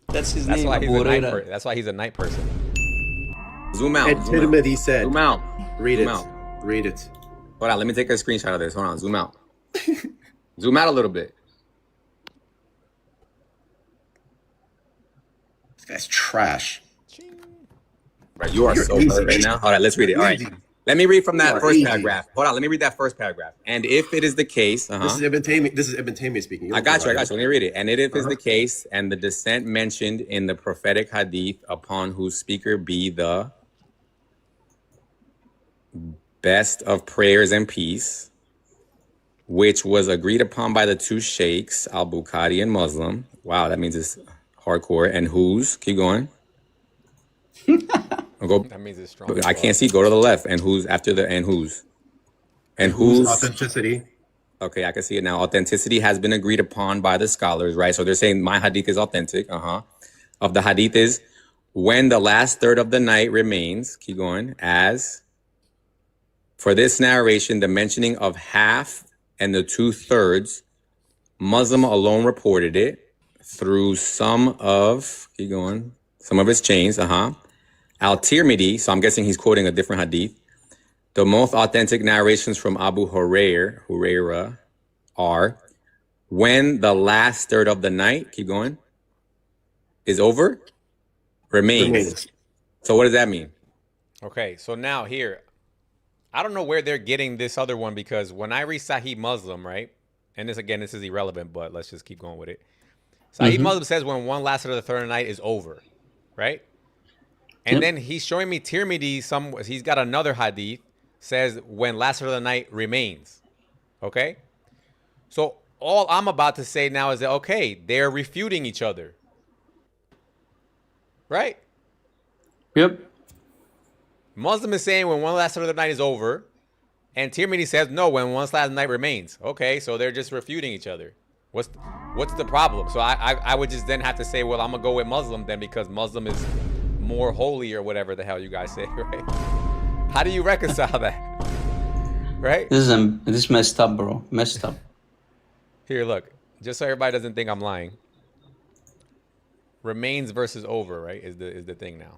That's his That's name. why Abu he's a night Hurairah. That's why he's a night person. Zoom out. At-Tirmidhi said. Zoom out. Read Zoom it. out. Read it. Hold on, let me take a screenshot of this. Hold on, zoom out. Zoom out a little bit. This guy's trash. Right, you are so hurt right now. All right, let's read it. All right. Let me read from that first paragraph. Hold on, let me read that first paragraph. And if it is the case, This is Ibn Taymiyyah speaking. I got you. Let me read it. And if it is the case, and the descent mentioned in the prophetic hadith, upon whose speaker be the best of prayers and peace, which was agreed upon by the two sheikhs, Al-Bukhari and Muslim. Wow, that means it's hardcore. And whose? Keep going. That means it's strong. I can't see. Go to the left. And who's after the and whose? And whose authenticity? Okay, I can see it now. Authenticity has been agreed upon by the scholars, right? So they're saying my hadith is authentic. Of the hadith is when the last third of the night remains. Keep going. As for this narration, the mentioning of half and the 2/3, Muslim alone reported it through some of its chains. Al-Tirmidhi, so I'm guessing he's quoting a different hadith. The most authentic narrations from Abu Hurairah are when the last third of the night, keep going, is over? Remains. So what does that mean? Okay, so now here, I don't know where they're getting this other one, because when I read Sahih Muslim, right, and this again, this is irrelevant, but let's just keep going with it. Sahih Muslim says when one last of the third night is over, right? And then he's showing me Tirmidhi, he's got another hadith, says when last of the night remains, okay? So all I'm about to say now is that, okay, they're refuting each other, right? Yep. Muslim is saying when one last of the night is over, and Tirmidhi says no, when one last night remains. Okay, so they're just refuting each other. What's the problem? So I would just then have to say, well, I'm gonna go with Muslim then, because Muslim is more holy or whatever the hell you guys say, right? How do you reconcile that? Right? This messed up, bro. Messed up. Here, look, just so everybody doesn't think I'm lying. Remains versus over, right? Is the thing now.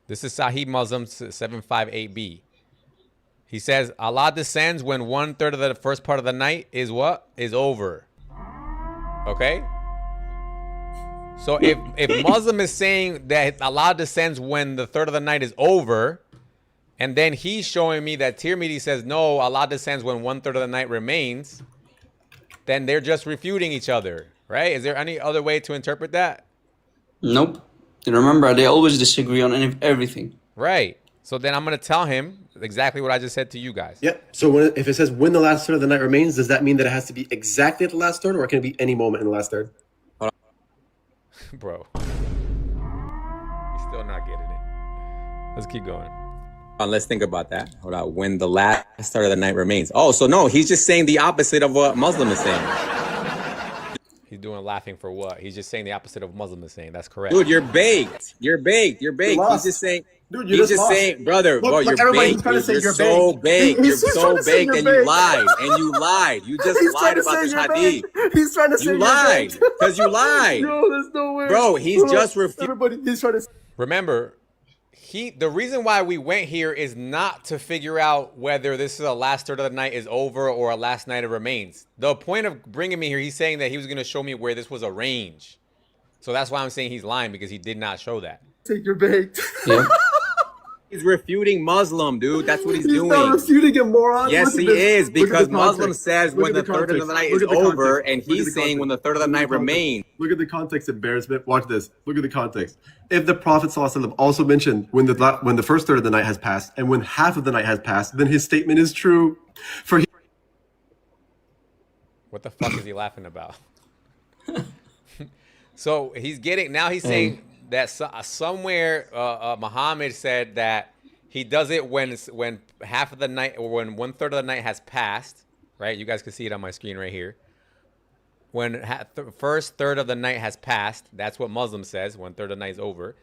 This is Sahih Muslim 758b. He says Allah descends when 1/3 of the first part of the night is what? Is over. Okay? So if Muslim is saying that Allah descends when the third of the night is over, and then he's showing me that Tirmidhi says no, Allah descends when 1/3 of the night remains, then they're just refuting each other, right? Is there any other way to interpret that? Nope. Remember, they always disagree on everything. Right. So then I'm going to tell him exactly what I just said to you guys. Yep. So if it says when the last third of the night remains, does that mean that it has to be exactly at the last third, or can it be any moment in the last third? Bro. He's still not getting it. Let's keep going. Let's think about that. Hold on. When the last third of the night remains. Oh, so no, he's just saying the opposite of what Muslim is saying. He's doing laughing for what? He's just saying the opposite of Muslim is saying. That's correct. Dude, you're baked. You're baked. You're baked. He's just saying. Dude, he's just saying, brother, bro, you're baked. You're so baked. You're so baked, and you lied. And you lied. You just lied about this hadith. He's trying to say you lied because you lied. No, there's no way. Bro, he's just refuting. Everybody, he's trying to. Remember, the reason why we went here is not to figure out whether this is a last third of the night is over or a last night it remains. The point of bringing me here, he's saying that he was going to show me where this was a range. So that's why I'm saying he's lying, because he did not show that. Take your baked. Yeah. He's refuting Muslim, dude. That's what he's doing. He's not refuting him, moron. Yes, he is, because Muslim says when the third of the night is over, and he's saying when the third of the night remains. Look at the context, embarrassment. Watch this. Look at the context. If the Prophet ﷺ also mentioned when the first third of the night has passed and when half of the night has passed, then his statement is true. What the fuck is he laughing about? So he's saying that somewhere Muhammad said that he does it when half of the night, or when 1/3 of the night has passed, right? You guys can see it on my screen right here. When first third of the night has passed, that's what Muslim says, 1/3 of the night is over.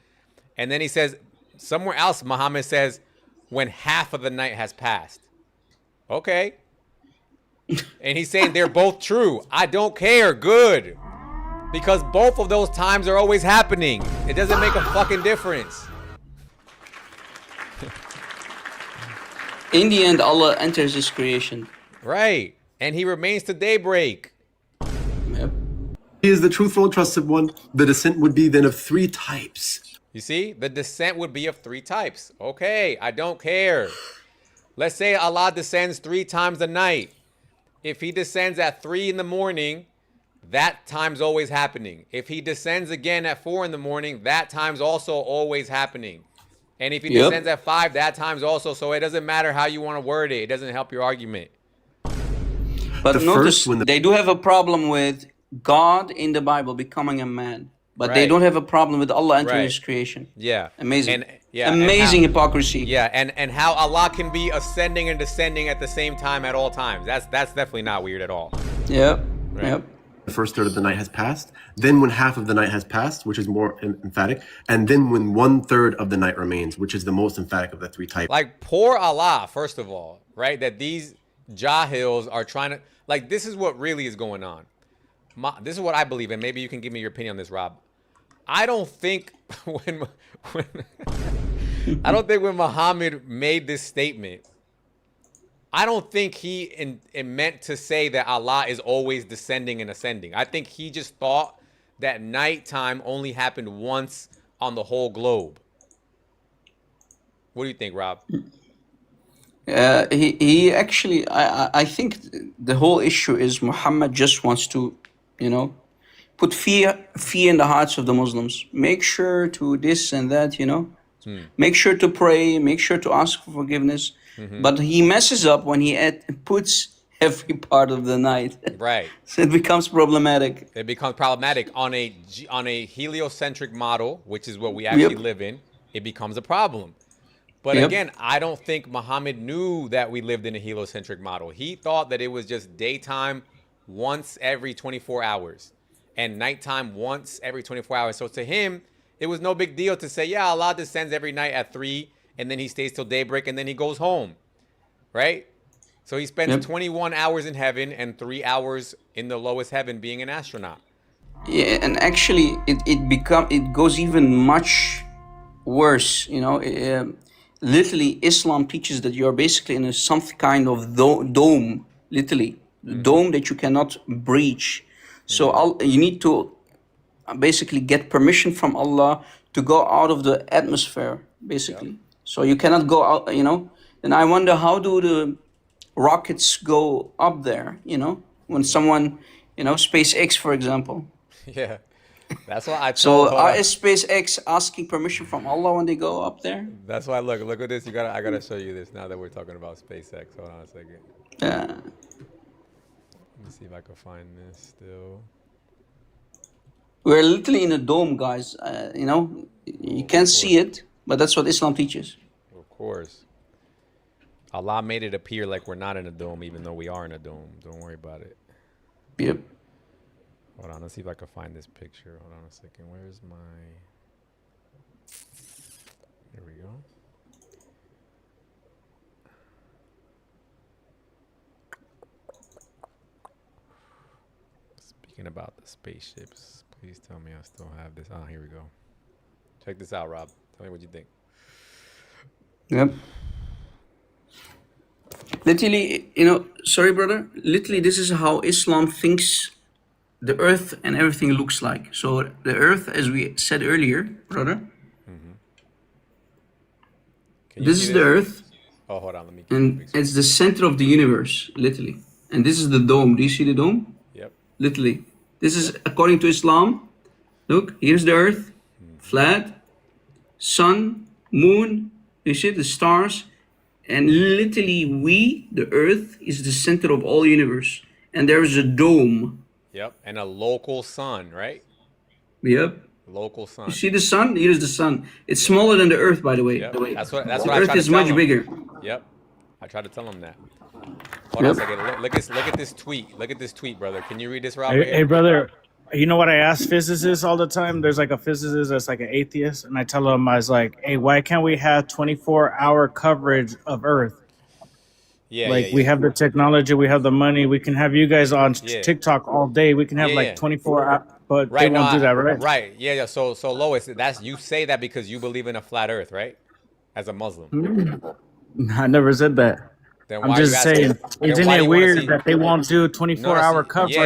And then he says, somewhere else, Muhammad says, when half of the night has passed. Okay. And he's saying they're both true. I don't care. Good. Because both of those times are always happening. It doesn't make a fucking difference. In the end, Allah enters his creation. Right. And he remains to daybreak. Yep. He is the truthful and trusted one. The descent would be then of 3 types. You see? The descent would be of 3 types. Okay. I don't care. Let's say Allah descends 3 times a night. If he descends at 3 in the morning, that time's always happening. If he descends again at 4 in the morning, that time's also always happening. And if he descends at 5, that time's also. So it doesn't matter how you want to word it. It doesn't help your argument. But notice they do have a problem with God in the Bible becoming a man. But they don't have a problem with Allah entering his creation. Yeah. Amazing. And, amazing hypocrisy. Yeah, and how Allah can be ascending and descending at the same time at all times. That's definitely not weird at all. Yep. Right. Yep. The first third of the night has passed, then when half of the night has passed, which is more emphatic, and then when 1/3 of the night remains, which is the most emphatic of the 3 types. Like, poor Allah, first of all, right? That these jahils are trying to, like, this is what really is going on. This is what I believe, and maybe you can give me your opinion on this, Rob. I don't think when Muhammad made this statement, I don't think he meant to say that Allah is always descending and ascending. I think he just thought that nighttime only happened once on the whole globe. What do you think, Rob? He actually, I think the whole issue is Muhammad just wants to, you know, put fear in the hearts of the Muslims. Make sure to this and that, you know. Make sure to pray. Make sure to ask for forgiveness. But he messes up when he puts every part of the night. Right. So it becomes problematic. It becomes problematic on a heliocentric model, which is what we actually live in. It becomes a problem. But again, I don't think Muhammad knew that we lived in a heliocentric model. He thought that it was just daytime once every 24 hours and nighttime once every 24 hours. So to him, it was no big deal to say, yeah, Allah descends every night at 3 and then he stays till daybreak and then he goes home, right? So he spends 21 hours in heaven and 3 hours in the lowest heaven being an astronaut. Yeah, and actually it goes even much worse, you know. Literally, Islam teaches that you are basically in some kind of dome, literally, dome that you cannot breach. So you need to basically get permission from Allah to go out of the atmosphere, basically. So you cannot go out, you know. And I wonder, how do the rockets go up there, you know, when someone, you know, SpaceX, for example. Yeah. That's why I told. So is SpaceX asking permission from Allah when they go up there? That's why look at this. I gotta show you this now that we're talking about SpaceX. Hold on a second. Yeah. Let me see if I can find this still. We're literally in a dome, guys. You know, you can't see it, but that's what Islam teaches. Of course. Allah made it appear like we're not in a dome, even though we are in a dome. Don't worry about it. Yep. Hold on, let's see if I can find this picture. Hold on a second. Where's my... Here we go. Speaking about the spaceships, please tell me I still have this. Ah, here we go. Check this out, Rob. Tell me what you think. Yep. Literally, you know, sorry, brother. Literally, this is how Islam thinks the earth and everything looks like. So the earth, as we said earlier, brother, this is the earth. Oh, hold on, let me. And it's the center of the universe, literally. And this is the dome. Do you see the dome? Yep. Literally. This is according to Islam. Look, here's the earth, flat, sun, moon, you see the stars. And literally we, the earth, is the center of all universe. And there is a dome. Yep, and a local sun, right? Yep. Local sun. You see the sun? Here's the sun. It's smaller than the earth, by the way. Yep. That's what the I earth try to is tell much him. bigger. Yep. I try to tell him that. Hold on a second. Look at this tweet. Look at this tweet, brother. Can you read this, Rob? Hey, brother, you know what I ask physicists all the time? There's like a physicist that's like an atheist, and I tell him, I was like, hey, why can't we have 24-hour coverage of Earth? Yeah, like we have the technology, we have the money, we can have you guys on TikTok all day. We can have like 24 hours, but they won't do that, right? Right. Yeah. So Lois, that's you say that because you believe in a flat Earth, right? As a Muslim. I never said that. Then I'm just saying, isn't it weird that they won't do 24-hour coverage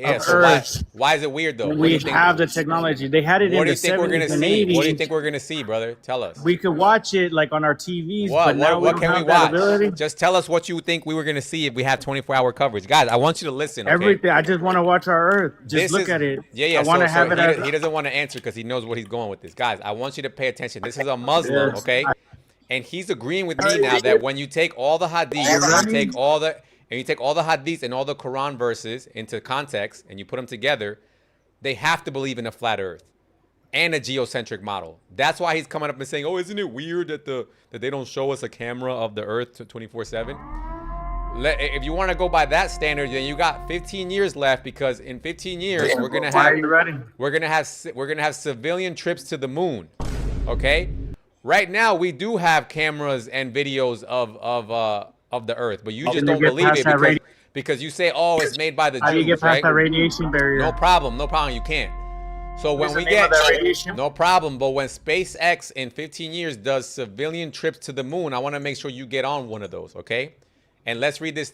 of Earth? So why is it weird though? We have the technology. They had it in the 70s and 80s. What do you think we're gonna see, brother? Tell us. We could watch it like on our TVs, but now what can we watch? Ability. Just tell us what you think we were gonna see if we had 24-hour coverage, guys. I want you to listen. Okay? Everything. I just want to watch our Earth. Just look at it. Yeah. I want to have it. He doesn't want to answer because he knows what he's going with this, guys. I want you to pay attention. This is a Muslim, okay? And he's agreeing with me now that when you take all the hadith, you take all the hadiths and all the Quran verses into context and you put them together, they have to believe in a flat Earth and a geocentric model. That's why he's coming up and saying, "Oh, isn't it weird that they don't show us a camera of the Earth 24/7?" If you want to go by that standard, then you got 15 years left because in 15 years we're gonna have civilian trips to the moon. Okay. Right now, we do have cameras and videos of the Earth, but you just don't believe it because you say, "Oh, it's made by the Jews." How do you get past right? that radiation barrier? No problem. You can't. So when we get no problem, but when SpaceX in 15 years does civilian trips to the moon, I want to make sure you get on one of those, okay? And let's read this.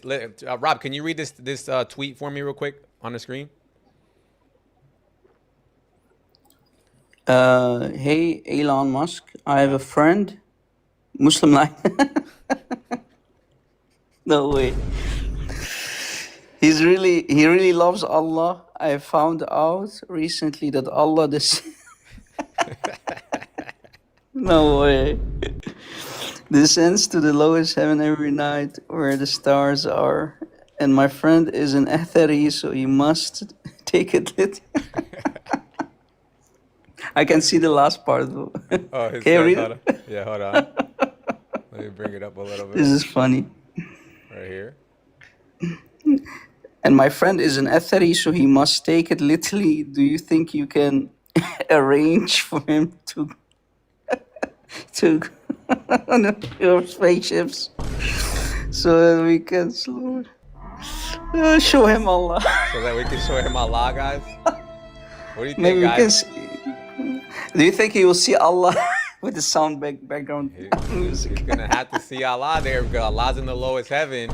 Rob, can you read this tweet for me real quick on the screen? Hey, Elon Musk, I have a friend, Muslim like. No way. He really loves Allah. I found out recently that Allah no way. Descends to the lowest heaven every night where the stars are. And my friend is an athari, so he must take it lit. I can see the last part though. Oh, his Can you read hold it? on. Yeah, hold on. Let me bring it up a little bit. This is funny. Right here. And my friend is an athari, so he must take it literally. Do you think you can arrange for him to on your spaceships so that we can show him Allah? So that we can show him Allah, guys? What do you think, Maybe we can guys? Do you think he will see Allah with the sound background music? He's gonna have to see Allah there because Allah's in the lowest heaven,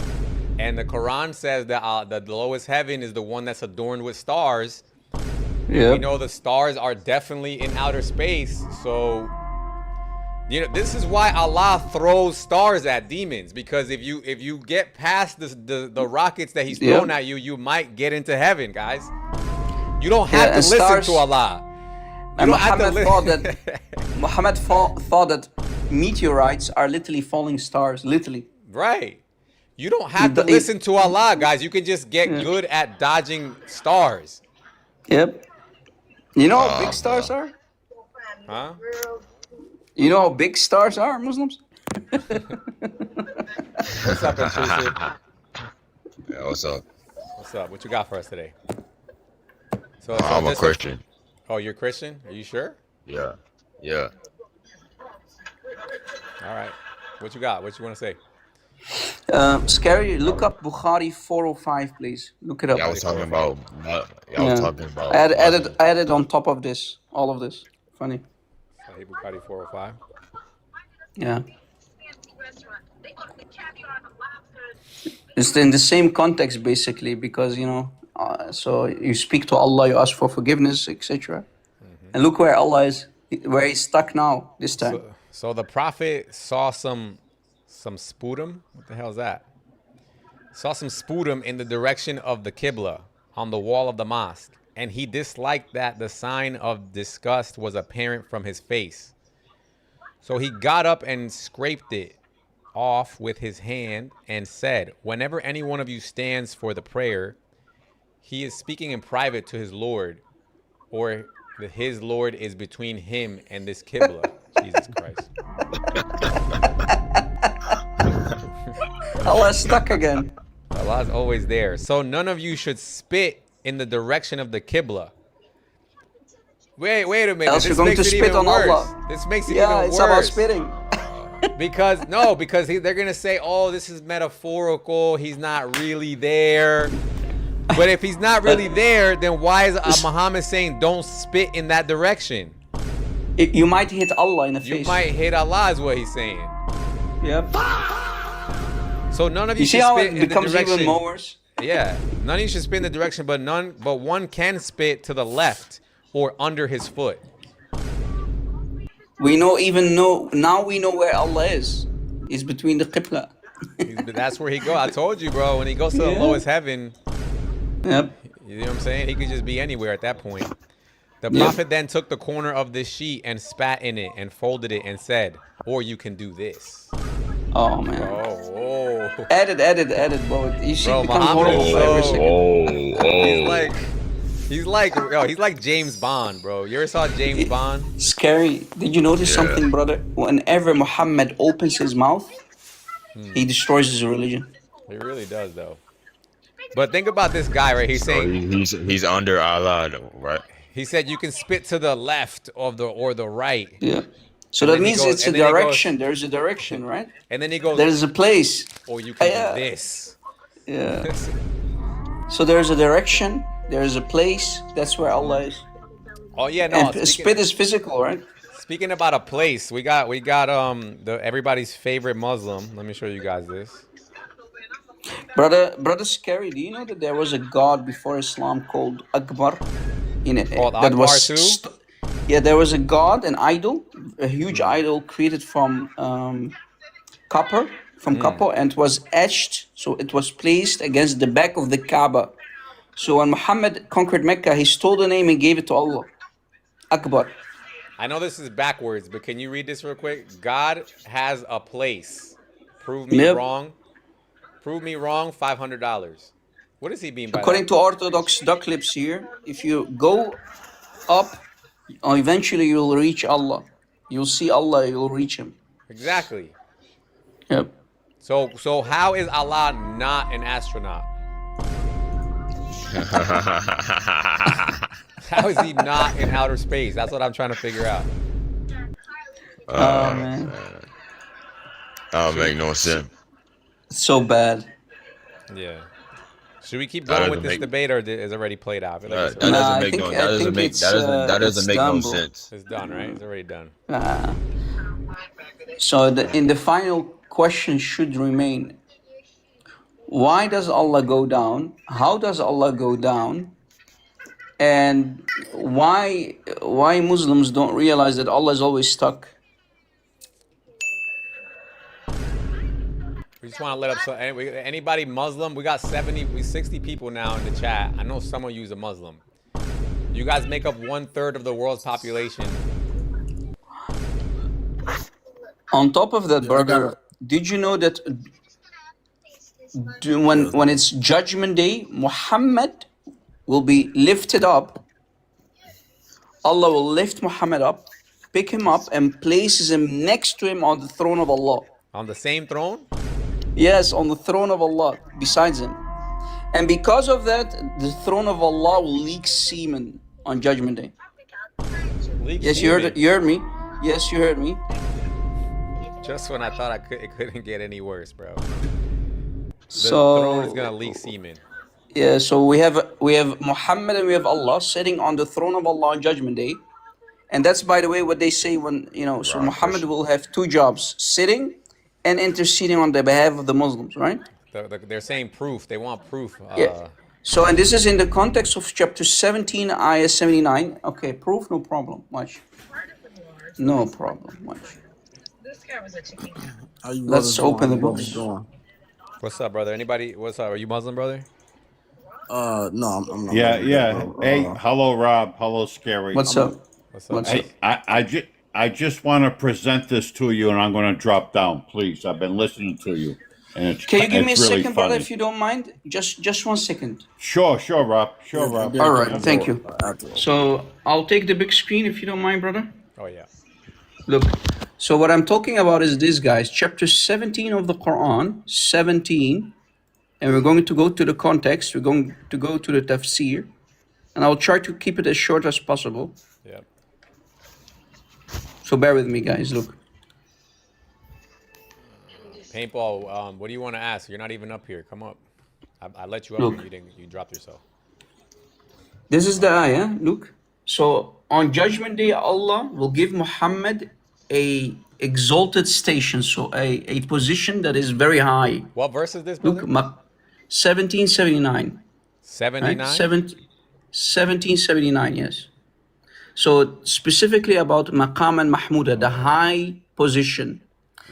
and the Quran says that the lowest heaven is the one that's adorned with stars. Yeah. We know the stars are definitely in outer space, so you know this is why Allah throws stars at demons, because if you get past the rockets that He's thrown at you, you might get into heaven, guys. You don't have to listen stars, to Allah. And Muhammad thought that meteorites are literally falling stars, literally. Right. You don't have to listen to Allah, guys. You can just get good at dodging stars. Yep. You know how big stars are? Huh? You know how big stars are, Muslims? What's up, intrusive? Yeah, what's up? What's up? What you got for us today? So I'm a Christian. Oh, you're Christian? Are you sure? Yeah. Yeah. All right. What you got? What you want to say? Scary, look up Bukhari 405, please. Look it up. Yeah, I was talking about. I was talking about. I added on top of this, all of this. Funny. Sahih Bukhari 405. Yeah. It's in the same context, basically, because, you know, so you speak to Allah, you ask for forgiveness, etc. And look where Allah is, where he's stuck now, this time. So the Prophet saw some sputum. What the hell is that? Saw some sputum in the direction of the Qibla on the wall of the mosque. And he disliked that the sign of disgust was apparent from his face. So he got up and scraped it off with his hand and said, whenever any one of you stands for the prayer, he is speaking in private to his Lord, or his Lord is between him and this Qibla. Jesus Christ. Allah's stuck again. Allah's always there. So none of you should spit in the direction of the Qibla. Wait a minute. Else This you're going makes to it spit even on worse. Allah. This makes it Yeah, even it's worse. about spitting. Because they're gonna say, oh, this is metaphorical. He's not really there. But if he's not really there, then why is Muhammad saying don't spit in that direction? You might hit Allah in the face. You might hit Allah is what he's saying. Yep. So none of you, You see should how spit it in the becomes direction. even more worse? Yeah, none of you should spit in the direction, but one can spit to the left or under his foot. Now we know where Allah is. He's between the Qibla. That's where he goes. I told you, bro. When he goes to the lowest heaven, yep. You know what I'm saying? He could just be anywhere at that point. The Prophet then took the corner of this sheet and spat in it and folded it and said, or you can do this. Oh, man. Oh. Edit, bro. You see, Bro, it becomes Muhammad horrible every second. He's like James Bond, bro. You ever saw James Bond? Scary. Did you notice something, brother? Whenever Muhammad opens his mouth, he destroys his religion. He really does, though. But think about this guy, right? He's saying he's under Allah, right? He said you can spit to the left or the right. Yeah. So that means it's a direction. There's a direction, right? And then he goes, there's a place. Or you can do this. Yeah. So there's a direction. There's a place. That's where Allah is. Oh yeah, no. And spit is physical, right? Speaking about a place, we got everybody's favorite Muslim. Let me show you guys this. Brother Scary, do you know that there was a god before Islam called Akbar? Called Akbar too? Yeah, there was a god, an idol, a huge idol created from copper, and it was etched, so it was placed against the back of the Kaaba. So when Muhammad conquered Mecca, he stole the name and gave it to Allah. Akbar. I know this is backwards, but can you read this real quick? God has a place. Prove me wrong. Prove me wrong, $500. What does he mean by According that? to Orthodox duck lips here, if you go up, eventually you'll reach Allah. You'll see Allah, you'll reach him. Exactly. Yep. So how is Allah not an astronaut? How is he not in outer space? That's what I'm trying to figure out. Oh man. That don't make no sense. So bad. Yeah. Should we keep going with this debate, or is it already played out? That doesn't make no sense. It's done, right? It's already done. So in the final question should remain: why does Allah go down? How does Allah go down? And why Muslims don't realize that Allah is always stuck? We just want to let up. So anybody Muslim? We got 60 people now in the chat. I know some of you is a Muslim. You guys make up 1/3 of the world's population. On top of that, brother, did you know that when it's Judgment Day, Muhammad will be lifted up. Allah will lift Muhammad up, pick him up, and places him next to him on the throne of Allah. On the same throne? Yes, on the throne of Allah, besides him. And because of that, the throne of Allah will leak semen on Judgment Day. Yes, you heard me. Yes, you heard me. Just when I thought it couldn't get any worse, bro. The So throne is gonna leak semen. yeah, so we have Muhammad and we have Allah sitting on the throne of Allah on Judgment Day, and that's, by the way, what they say when So Muhammad will have two jobs: sitting and interceding on the behalf of the Muslims, right? They're saying proof. They want proof. Yeah. So, and this is in the context of chapter 17, ayah 79. Okay, proof, no problem. Much. No problem. Much. Let's open the books. What's up, brother? Anybody? What's up? Are you Muslim, brother? No, I'm not. Yeah. Hey, hello, Rob. Hello, Scary. What's up? Hey, I just want to present this to you, and I'm going to drop down, please. I've been listening to you, and it's Can you give me a really second, brother, funny. if you don't mind? Just 1 second. Sure, Rob. Sure, Rob. All right, thank you. So I'll take the big screen if you don't mind, brother. Oh yeah. Look, so what I'm talking about is this, guys. Chapter 17 of the Quran, 17, and we're going to go to the context. We're going to go to the tafsir, and I'll try to keep it as short as possible. Yeah. So bear with me, guys. Look. Paintball. What do you want to ask? You're not even up here. Come up. I let you up. Look. And you dropped yourself. This is the ayah. Look. So on Judgment Day, Allah will give Muhammad a exalted station, so a position that is very high. What verse is this, brother? Look, 1779. 79? Right? 1779, yes. So specifically about Maqam and Mahmuda, the high position.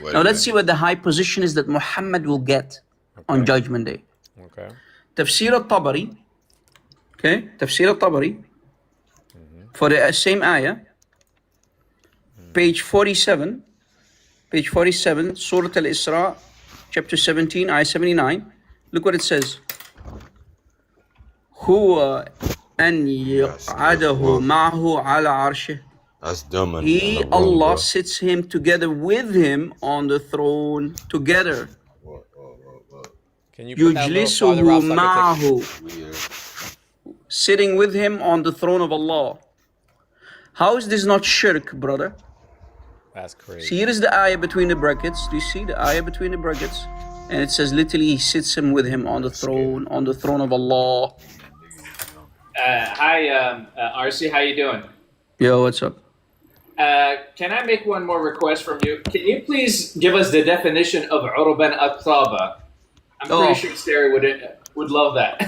Now let's see what the high position is that Muhammad will get on Judgment Day. Okay. Tafsir al-Tabari. Okay, Tafsir al-Tabari. For the same ayah. Page 47. Page 47, Surah Al-Isra, chapter 17, ayah 79. Look what it says. هو أن يقعده معه على عرشه. That's dumb. He, Allah, sits him together with him on the throne together. Can you put that little farther يجلسه off so I can معه. Sitting with him on the throne of Allah. How is this not shirk, brother? That's crazy. See, here is the ayah between the brackets. Do you see the ayah between the brackets? And it says literally he sits him with him on the throne of Allah. Hi, RC, how you doing? Yo, what's up? Can I make one more request from you? Can you please give us the definition of Urban Atraba? I'm pretty sure Steri would love that.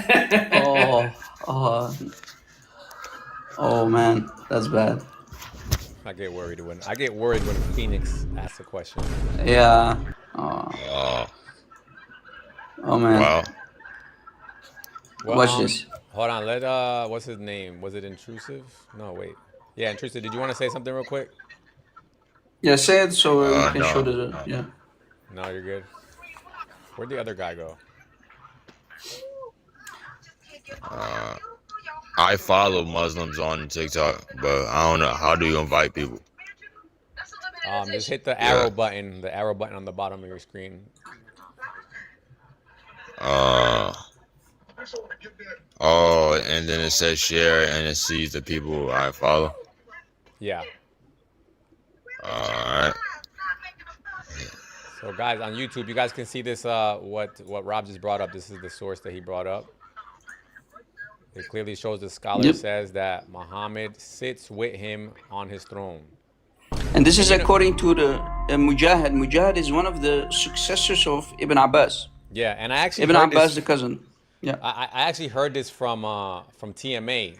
Oh man, that's bad. I get worried when Phoenix asks a question. Yeah. Oh man. Wow. Well, Watch this. Hold on. What's his name? Was it Intrusive? No, wait. Yeah, Intrusive. Did you want to say something real quick? Yeah, say it so we can show No. the yeah. No, you're good. Where'd the other guy go? I follow Muslims on TikTok, but I don't know. How do you invite people? Just hit the arrow button. The arrow button on the bottom of your screen. Oh, and then it says share, and it sees the people I follow. Yeah. Alright. So guys, on YouTube, you guys can see this. What Rob just brought up. This is the source that he brought up. It clearly shows the scholar says that Muhammad sits with him on his throne. And this is according to the Mujahid. Mujahid is one of the successors of Ibn Abbas. Yeah, and I actually Ibn Abbas, the cousin. Yeah, I actually heard this from TMA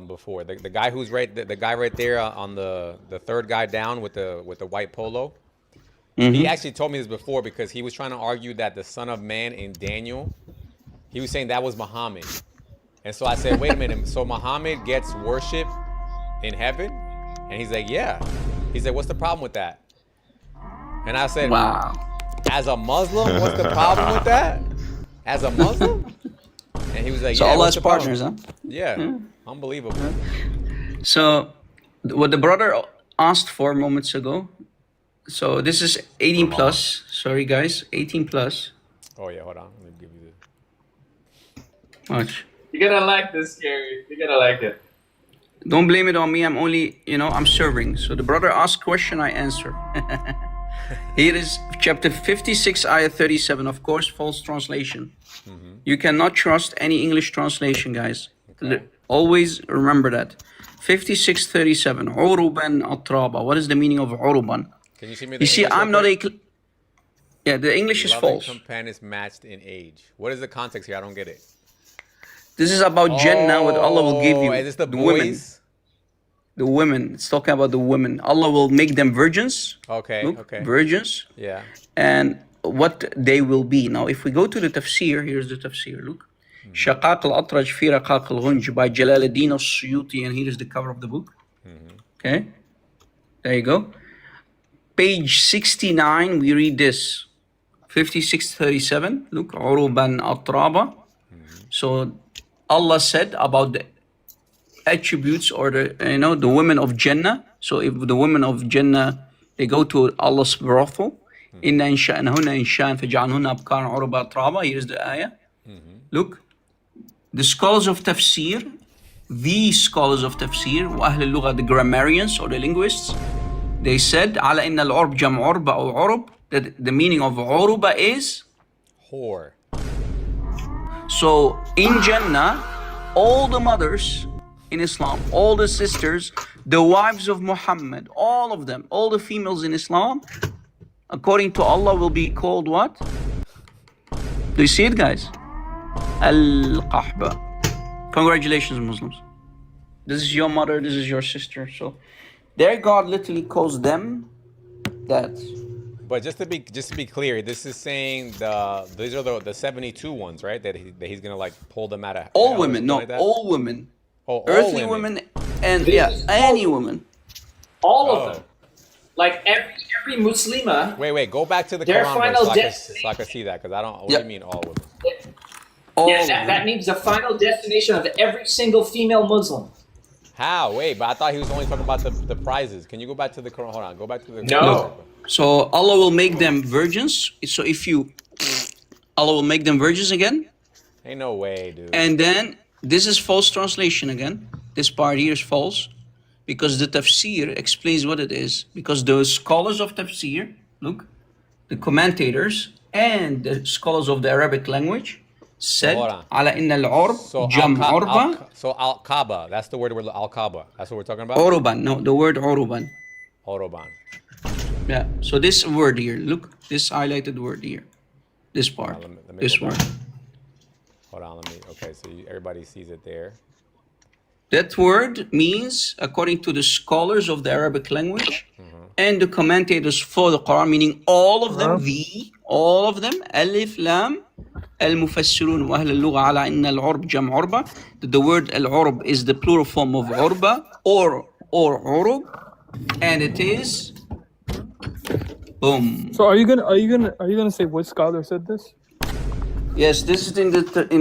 before. The guy who's the guy right there on the third guy down with the white polo. Mm-hmm. He actually told me this before because he was trying to argue that the Son of Man in Daniel, he was saying that was Muhammad. And so I said, wait a minute. So Muhammad gets worship in heaven? And he's like, yeah. He said, what's the problem with that? And I said, wow. As a Muslim, what's the problem with that? As a Muslim? And he was like, so yeah. Allah's partners, huh? Yeah. Unbelievable. So what the brother asked for moments ago. So this is 18 plus. Sorry, guys. 18 plus. Oh, yeah. Hold on. Let me give you the... Watch. You're gonna like this, Gary. You're gonna like it. Don't blame it on me. I'm only, I'm serving. So the brother asked question, I answer. Here is chapter 56, ayah 37. Of course, false translation. Mm-hmm. You cannot trust any English translation, guys. Okay. Always remember that. 56:37. Uruban atraba. What is the meaning of uruban? Can you see me? You see, I'm not a... Yeah, the English is false. Companions matched in age. What is the context here? I don't get it. This is about Jannah, what Allah will give you. Is this the women. The women. It's talking about the women. Allah will make them virgins. Okay. Look, okay. Virgins. Yeah. And what they will be. Now, if we go to the tafsir, here's the tafsir. Look. Shaqaq al-Atraj fi Raqaq al-Ghunj by Jalaluddin al-Suyuti. And here is the cover of the book. Okay. There you go. Page 69, we read this. 56:37. Look. Uruban atraba. So Allah said about the attributes or the women of Jannah. So if the women of Jannah, they go to Allah's brothel, inna insha'nahunna insha'an faj'alhunna abkaran urba atraba. Here's the ayah. Look, the scholars of tafsir, wa ahl al-lugha, the grammarians or the linguists, they said ala inna al-urb jam urba or urub, that the meaning of uruba is whore. So in Jannah, all the mothers in Islam, all the sisters, the wives of Muhammad, all of them, all the females in Islam, according to Allah, will be called what? Do you see it, guys? Al-Qahba. Congratulations, Muslims. This is your mother, this is your sister. So their God literally calls them that. But just to be clear, this is saying these are the 72 ones, right? That he's gonna like pull them out of all women, no, like all women, all earthly women, and any woman, all of them, like every Muslima. Wait, go back to the their Quran final verse so I can see that because I don't. What do you mean all women? That means the final destination of every single female Muslim. How? Wait, but I thought he was only talking about the prizes. Can you go back to the Quran? Hold on, go back to the no. So Allah will make them virgins. So Allah will make them virgins again. Ain't no way, dude. And then this is false translation again. This part here is false because the tafsir explains what it is. Because the scholars of tafsir, look, the commentators and the scholars of the Arabic language said, "Ala inna al-urb jam urba." So al-Kaaba, that's the word al-Kaaba. That's what we're talking about. Uruban, no, the word uruban. Uruban. Yeah, so this word here, look, this highlighted word here, this part, let me this word. Hold on, okay, so everybody sees it there. That word means, according to the scholars of the Arabic language and the commentators for the Quran, meaning all of them, all of them, Alif, Lam, المفسرون وأهل اللغة على أن العرب جمع عربة. The word العرب is the plural form of عربة or عرب, and it is boom. So are you gonna say which scholar said this? Yes, this is in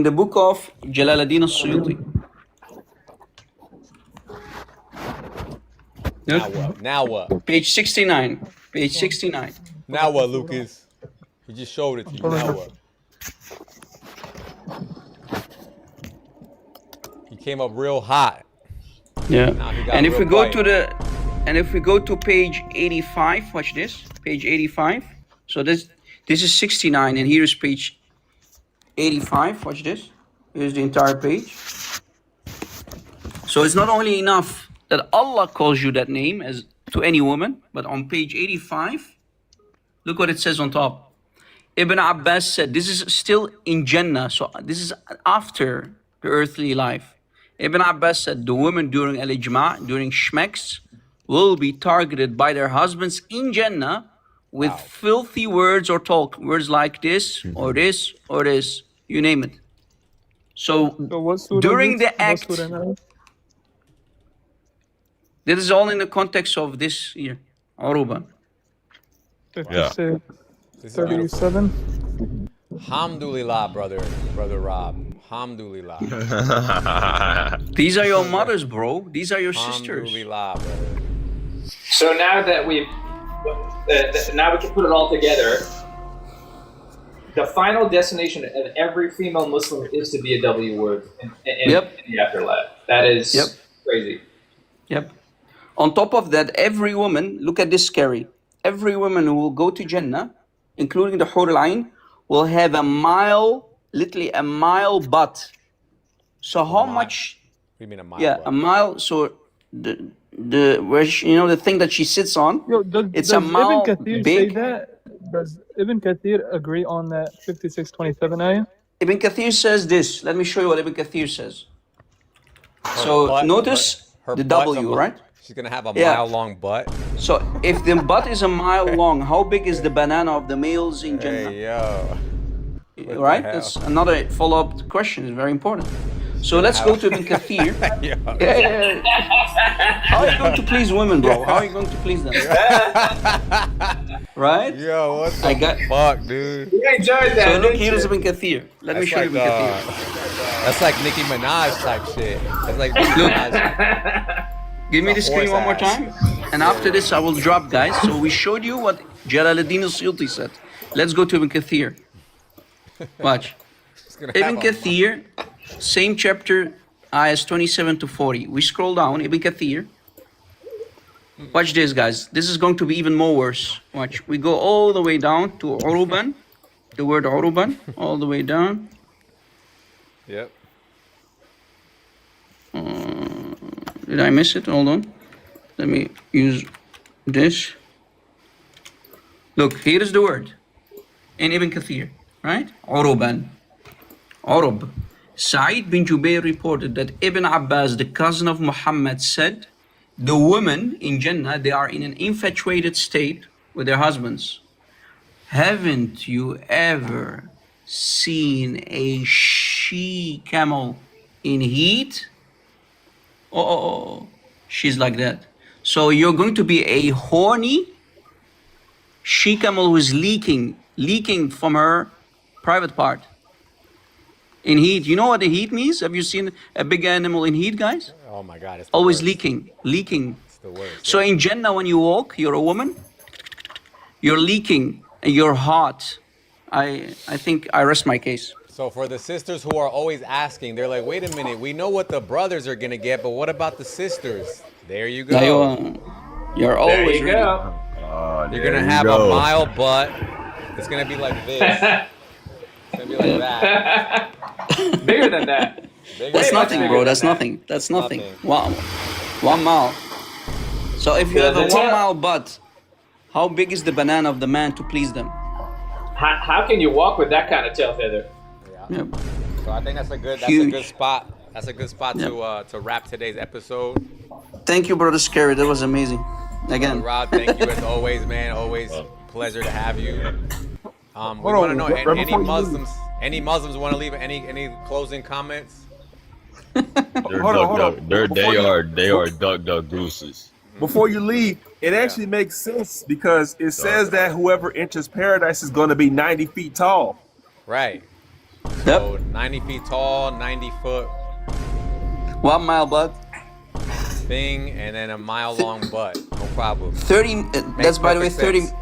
the book of Jalaluddin al-Suyuti. Now what? Page 69. Page 69. Now what, Lucas? He just showed it to you. Now what? He came up real hot. Yeah. And if we go quiet. if we go to page 85, watch this. Page 85. So this is 69, and here is page 85. Watch this. Here's the entire page. So it's not only enough that Allah calls you that name as to any woman, but on page 85, look what it says on top. Ibn Abbas said, this is still in Jannah, so this is after the earthly life. Ibn Abbas said, the women during al-ijma', during shmeks, will be targeted by their husbands in Jannah with filthy words or talk. Words like this, or this, or this, you name it. So during the act, this is all in the context of this year, Aruba. 56, 37. Alhamdulillah, brother Rob. Alhamdulillah. These are your mothers, bro. These are your sisters. Alhamdulillah, brother. So now that now we can put it all together, the final destination of every female Muslim is to be a W word in the afterlife. That is crazy. Yep. On top of that, every woman, look at this scary, every woman who will go to Jannah, including the Hur al-Ain, will have a mile, literally a mile butt. So how much? What do you mean a mile? Yeah, a mile. So where she, the thing that she sits on, it's a mile Ibn Kathir big. say that? Does Ibn Kathir agree on that 56:27 ayah? Ibn Kathir says this. Let me show you what Ibn Kathir says. So notice her the butt's W, right? She's gonna have a mile-long butt. So if the butt is a mile long, how big is the banana of the males in Jannah? Hey, yo. Right? That's another follow-up question. It's very important. So let's go to Ibn Kathir. How are you going to please women, bro? How are you going to please them? Right? Yo, what the fuck, dude? You enjoyed that. So look, here is Ibn Kathir. Let me show you Ibn Kathir. That's like Nicki Minaj type shit. That's like Nicki Minaj. Give me the screen one more time. And after this, I will drop, guys. So we showed you what Jalaluddin al-Suyuti said. Let's go to Ibn Kathir. Watch. Ibn Kathir, same chapter, ayahs 27 to 40. We scroll down, Ibn Kathir. Watch this, guys. This is going to be even more worse. Watch. We go all the way down to Uruban. The word Uruban, all the way down. Yep. Did I miss it? Hold on. Let me use this. Look, here is the word in Ibn Kathir, right? Uruban. Urub. Sa'id bin Jubair reported that Ibn Abbas, the cousin of Muhammad, said, the women in Jannah, they are in an infatuated state with their husbands. Haven't you ever seen a she-camel in heat? Oh, she's like that. So you're going to be a horny she-camel who is leaking from her private part. In heat. You know what the heat means? Have you seen a big animal in heat, guys? Oh my God. It's always leaking. It's the worst. So in Jannah, when you walk, you're a woman, you're leaking, and you're hot. I think I rest my case. So for the sisters who are always asking, they're like, wait a minute, we know what the brothers are gonna get, but what about the sisters? There you go. You're always there you go. You're gonna have a mile butt. It's gonna be like this. It's gonna be like that. Bigger than that. That's nothing, bro. That's nothing. That's nothing. Wow. 1 mile. So if you have a 1 mile butt, how big is the banana of the man to please them? How can you walk with that kind of tail feather? Yeah. So I think that's a good spot That's a good spot to wrap today's episode. Thank you, brother Scary. That was amazing. Again. Rob, thank you as always, man. Always pleasure to have you. We Hold want to on, know right any before you Muslims. Any Muslims want to leave any closing comments? Hold on. They are duck gooses. Before you leave, it actually makes sense because it says that whoever enters paradise is going to be 90 feet tall. Right. So 90 feet tall, 90 foot 1 mile butt thing, and then a mile long butt. No problem. 30. That's by the way perfect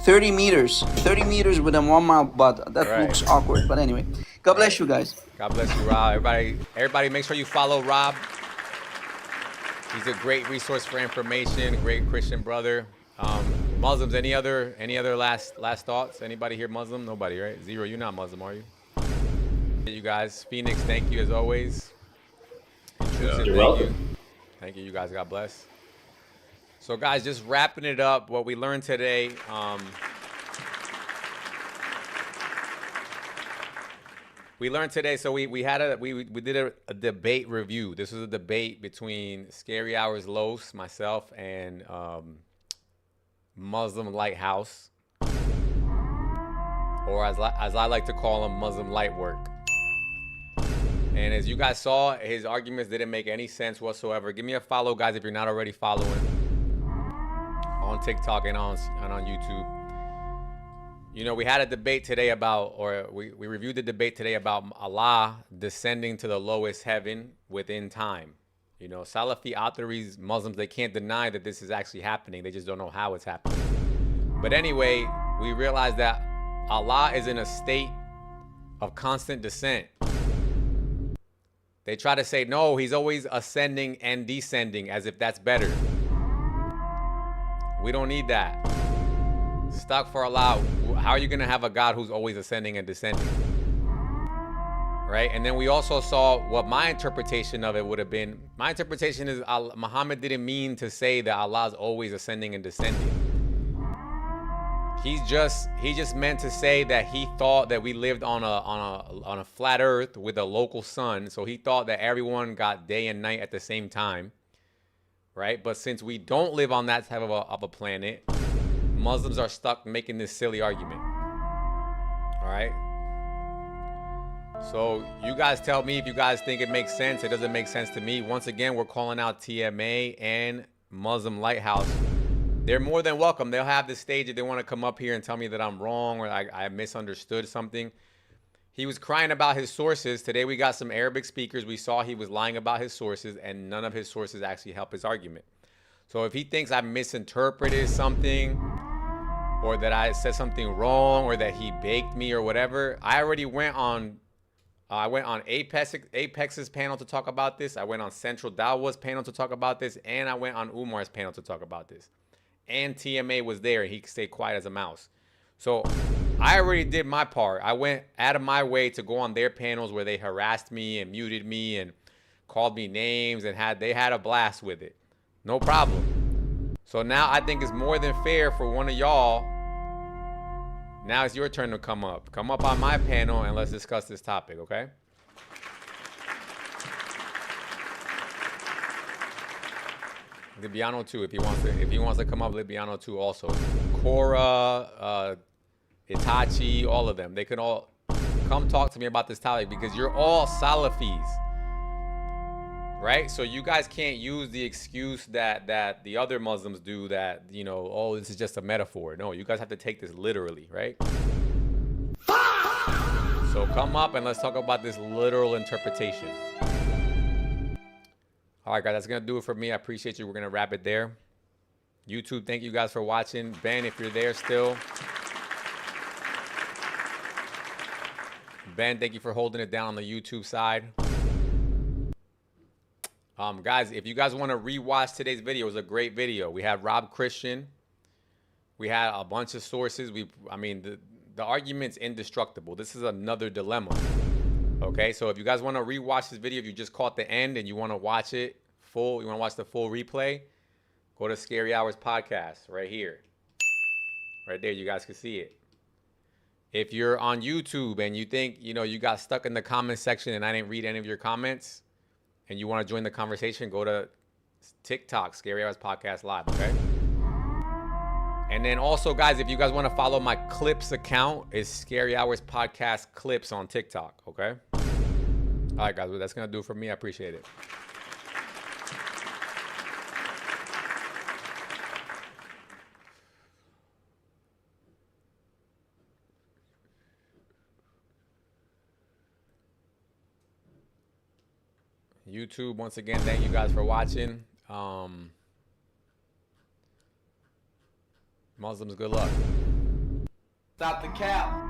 30 meters. 30 meters with a 1 mile butt. That Right. looks awkward, but anyway. God bless you guys. God bless you, Rob. Everybody, make sure you follow Rob. He's a great resource for information. Great Christian brother. Muslims. Any other last thoughts? Anybody here Muslim? Nobody, right? Zero. You're not Muslim, are you? You guys. Phoenix. Thank you as always. Intrusive, thank you. Thank you, you guys. God bless. So, guys, just wrapping it up. What we learned today. We learned today, so we did a debate review. This was a debate between Scary Hours Los, myself, and Muslim Lighthouse, or as I like to call him, Muslim Lightwork. And as you guys saw, his arguments didn't make any sense whatsoever. Give me a follow, guys, if you're not already following on TikTok and on YouTube. You know, we had a debate today about, or we reviewed the debate today about Allah descending to the lowest heaven within time. You know, Salafi Atharis, Muslims, they can't deny that this is actually happening. They just don't know how it's happening. But anyway, we realized that Allah is in a state of constant descent. They try to say, no, he's always ascending and descending as if that's better. We don't need that. Stuck for Allah. How are you going to have a God who's always ascending and descending? Right? And then we also saw what my interpretation of it would have been. My interpretation is Muhammad didn't mean to say that Allah is always ascending and descending. He just meant to say that he thought that we lived on a flat earth with a local sun. So he thought that everyone got day and night at the same time. Right? But since we don't live on that type of a planet, Muslims are stuck making this silly argument. All right? So you guys tell me if you guys think it makes sense. It doesn't make sense to me. Once again, we're calling out TMA and Muslim Lighthouse. They're more than welcome. They'll have the stage if they want to come up here and tell me that I'm wrong or I misunderstood something. He was crying about his sources. Today we got some Arabic speakers. We saw he was lying about his sources, and none of his sources actually help his argument. So if he thinks I misinterpreted something, or that I said something wrong, or that he baked me or whatever, I already went on Apex's panel to talk about this. I went on Central Dawah's panel to talk about this, and I went on Umar's panel to talk about this. And TMA was there, and he stayed quiet as a mouse. So I already did my part. I went out of my way to go on their panels where they harassed me and muted me and called me names, and they had a blast with it. No problem. So now I think it's more than fair for one of y'all. Now it's your turn to come up. Come up on my panel and let's discuss this topic, okay? Libiano too, if he wants to come up. Libiano too, also. Cora, Itachi, all of them. They can all come talk to me about this topic because you're all Salafis, right? So you guys can't use the excuse that the other Muslims do that, you know, oh, this is just a metaphor. No, you guys have to take this literally, right? So come up and let's talk about this literal interpretation. All right, guys, that's going to do it for me. I appreciate you. We're going to wrap it there. YouTube, thank you guys for watching. Ben, if you're there still. Ben, thank you for holding it down on the YouTube side. Guys, if you guys want to rewatch today's video, it was a great video. We had Rob Christian. We had a bunch of sources. The argument's indestructible. This is another dilemma. Okay, so if you guys want to rewatch this video, if you just caught the end and you want to watch it full, you want to watch the full replay, go to Scary Hours Podcast right here. Right there, you guys can see it. If you're on YouTube and you think, you know, you got stuck in the comment section and I didn't read any of your comments, and you want to join the conversation, go to TikTok, Scary Hours Podcast Live, okay? And then also, guys, if you guys want to follow my Clips account, it's Scary Hours Podcast Clips on TikTok, okay? All right, guys, well, that's going to do it for me. I appreciate it. YouTube, once again, thank you guys for watching. Muslims, good luck. Stop the cap.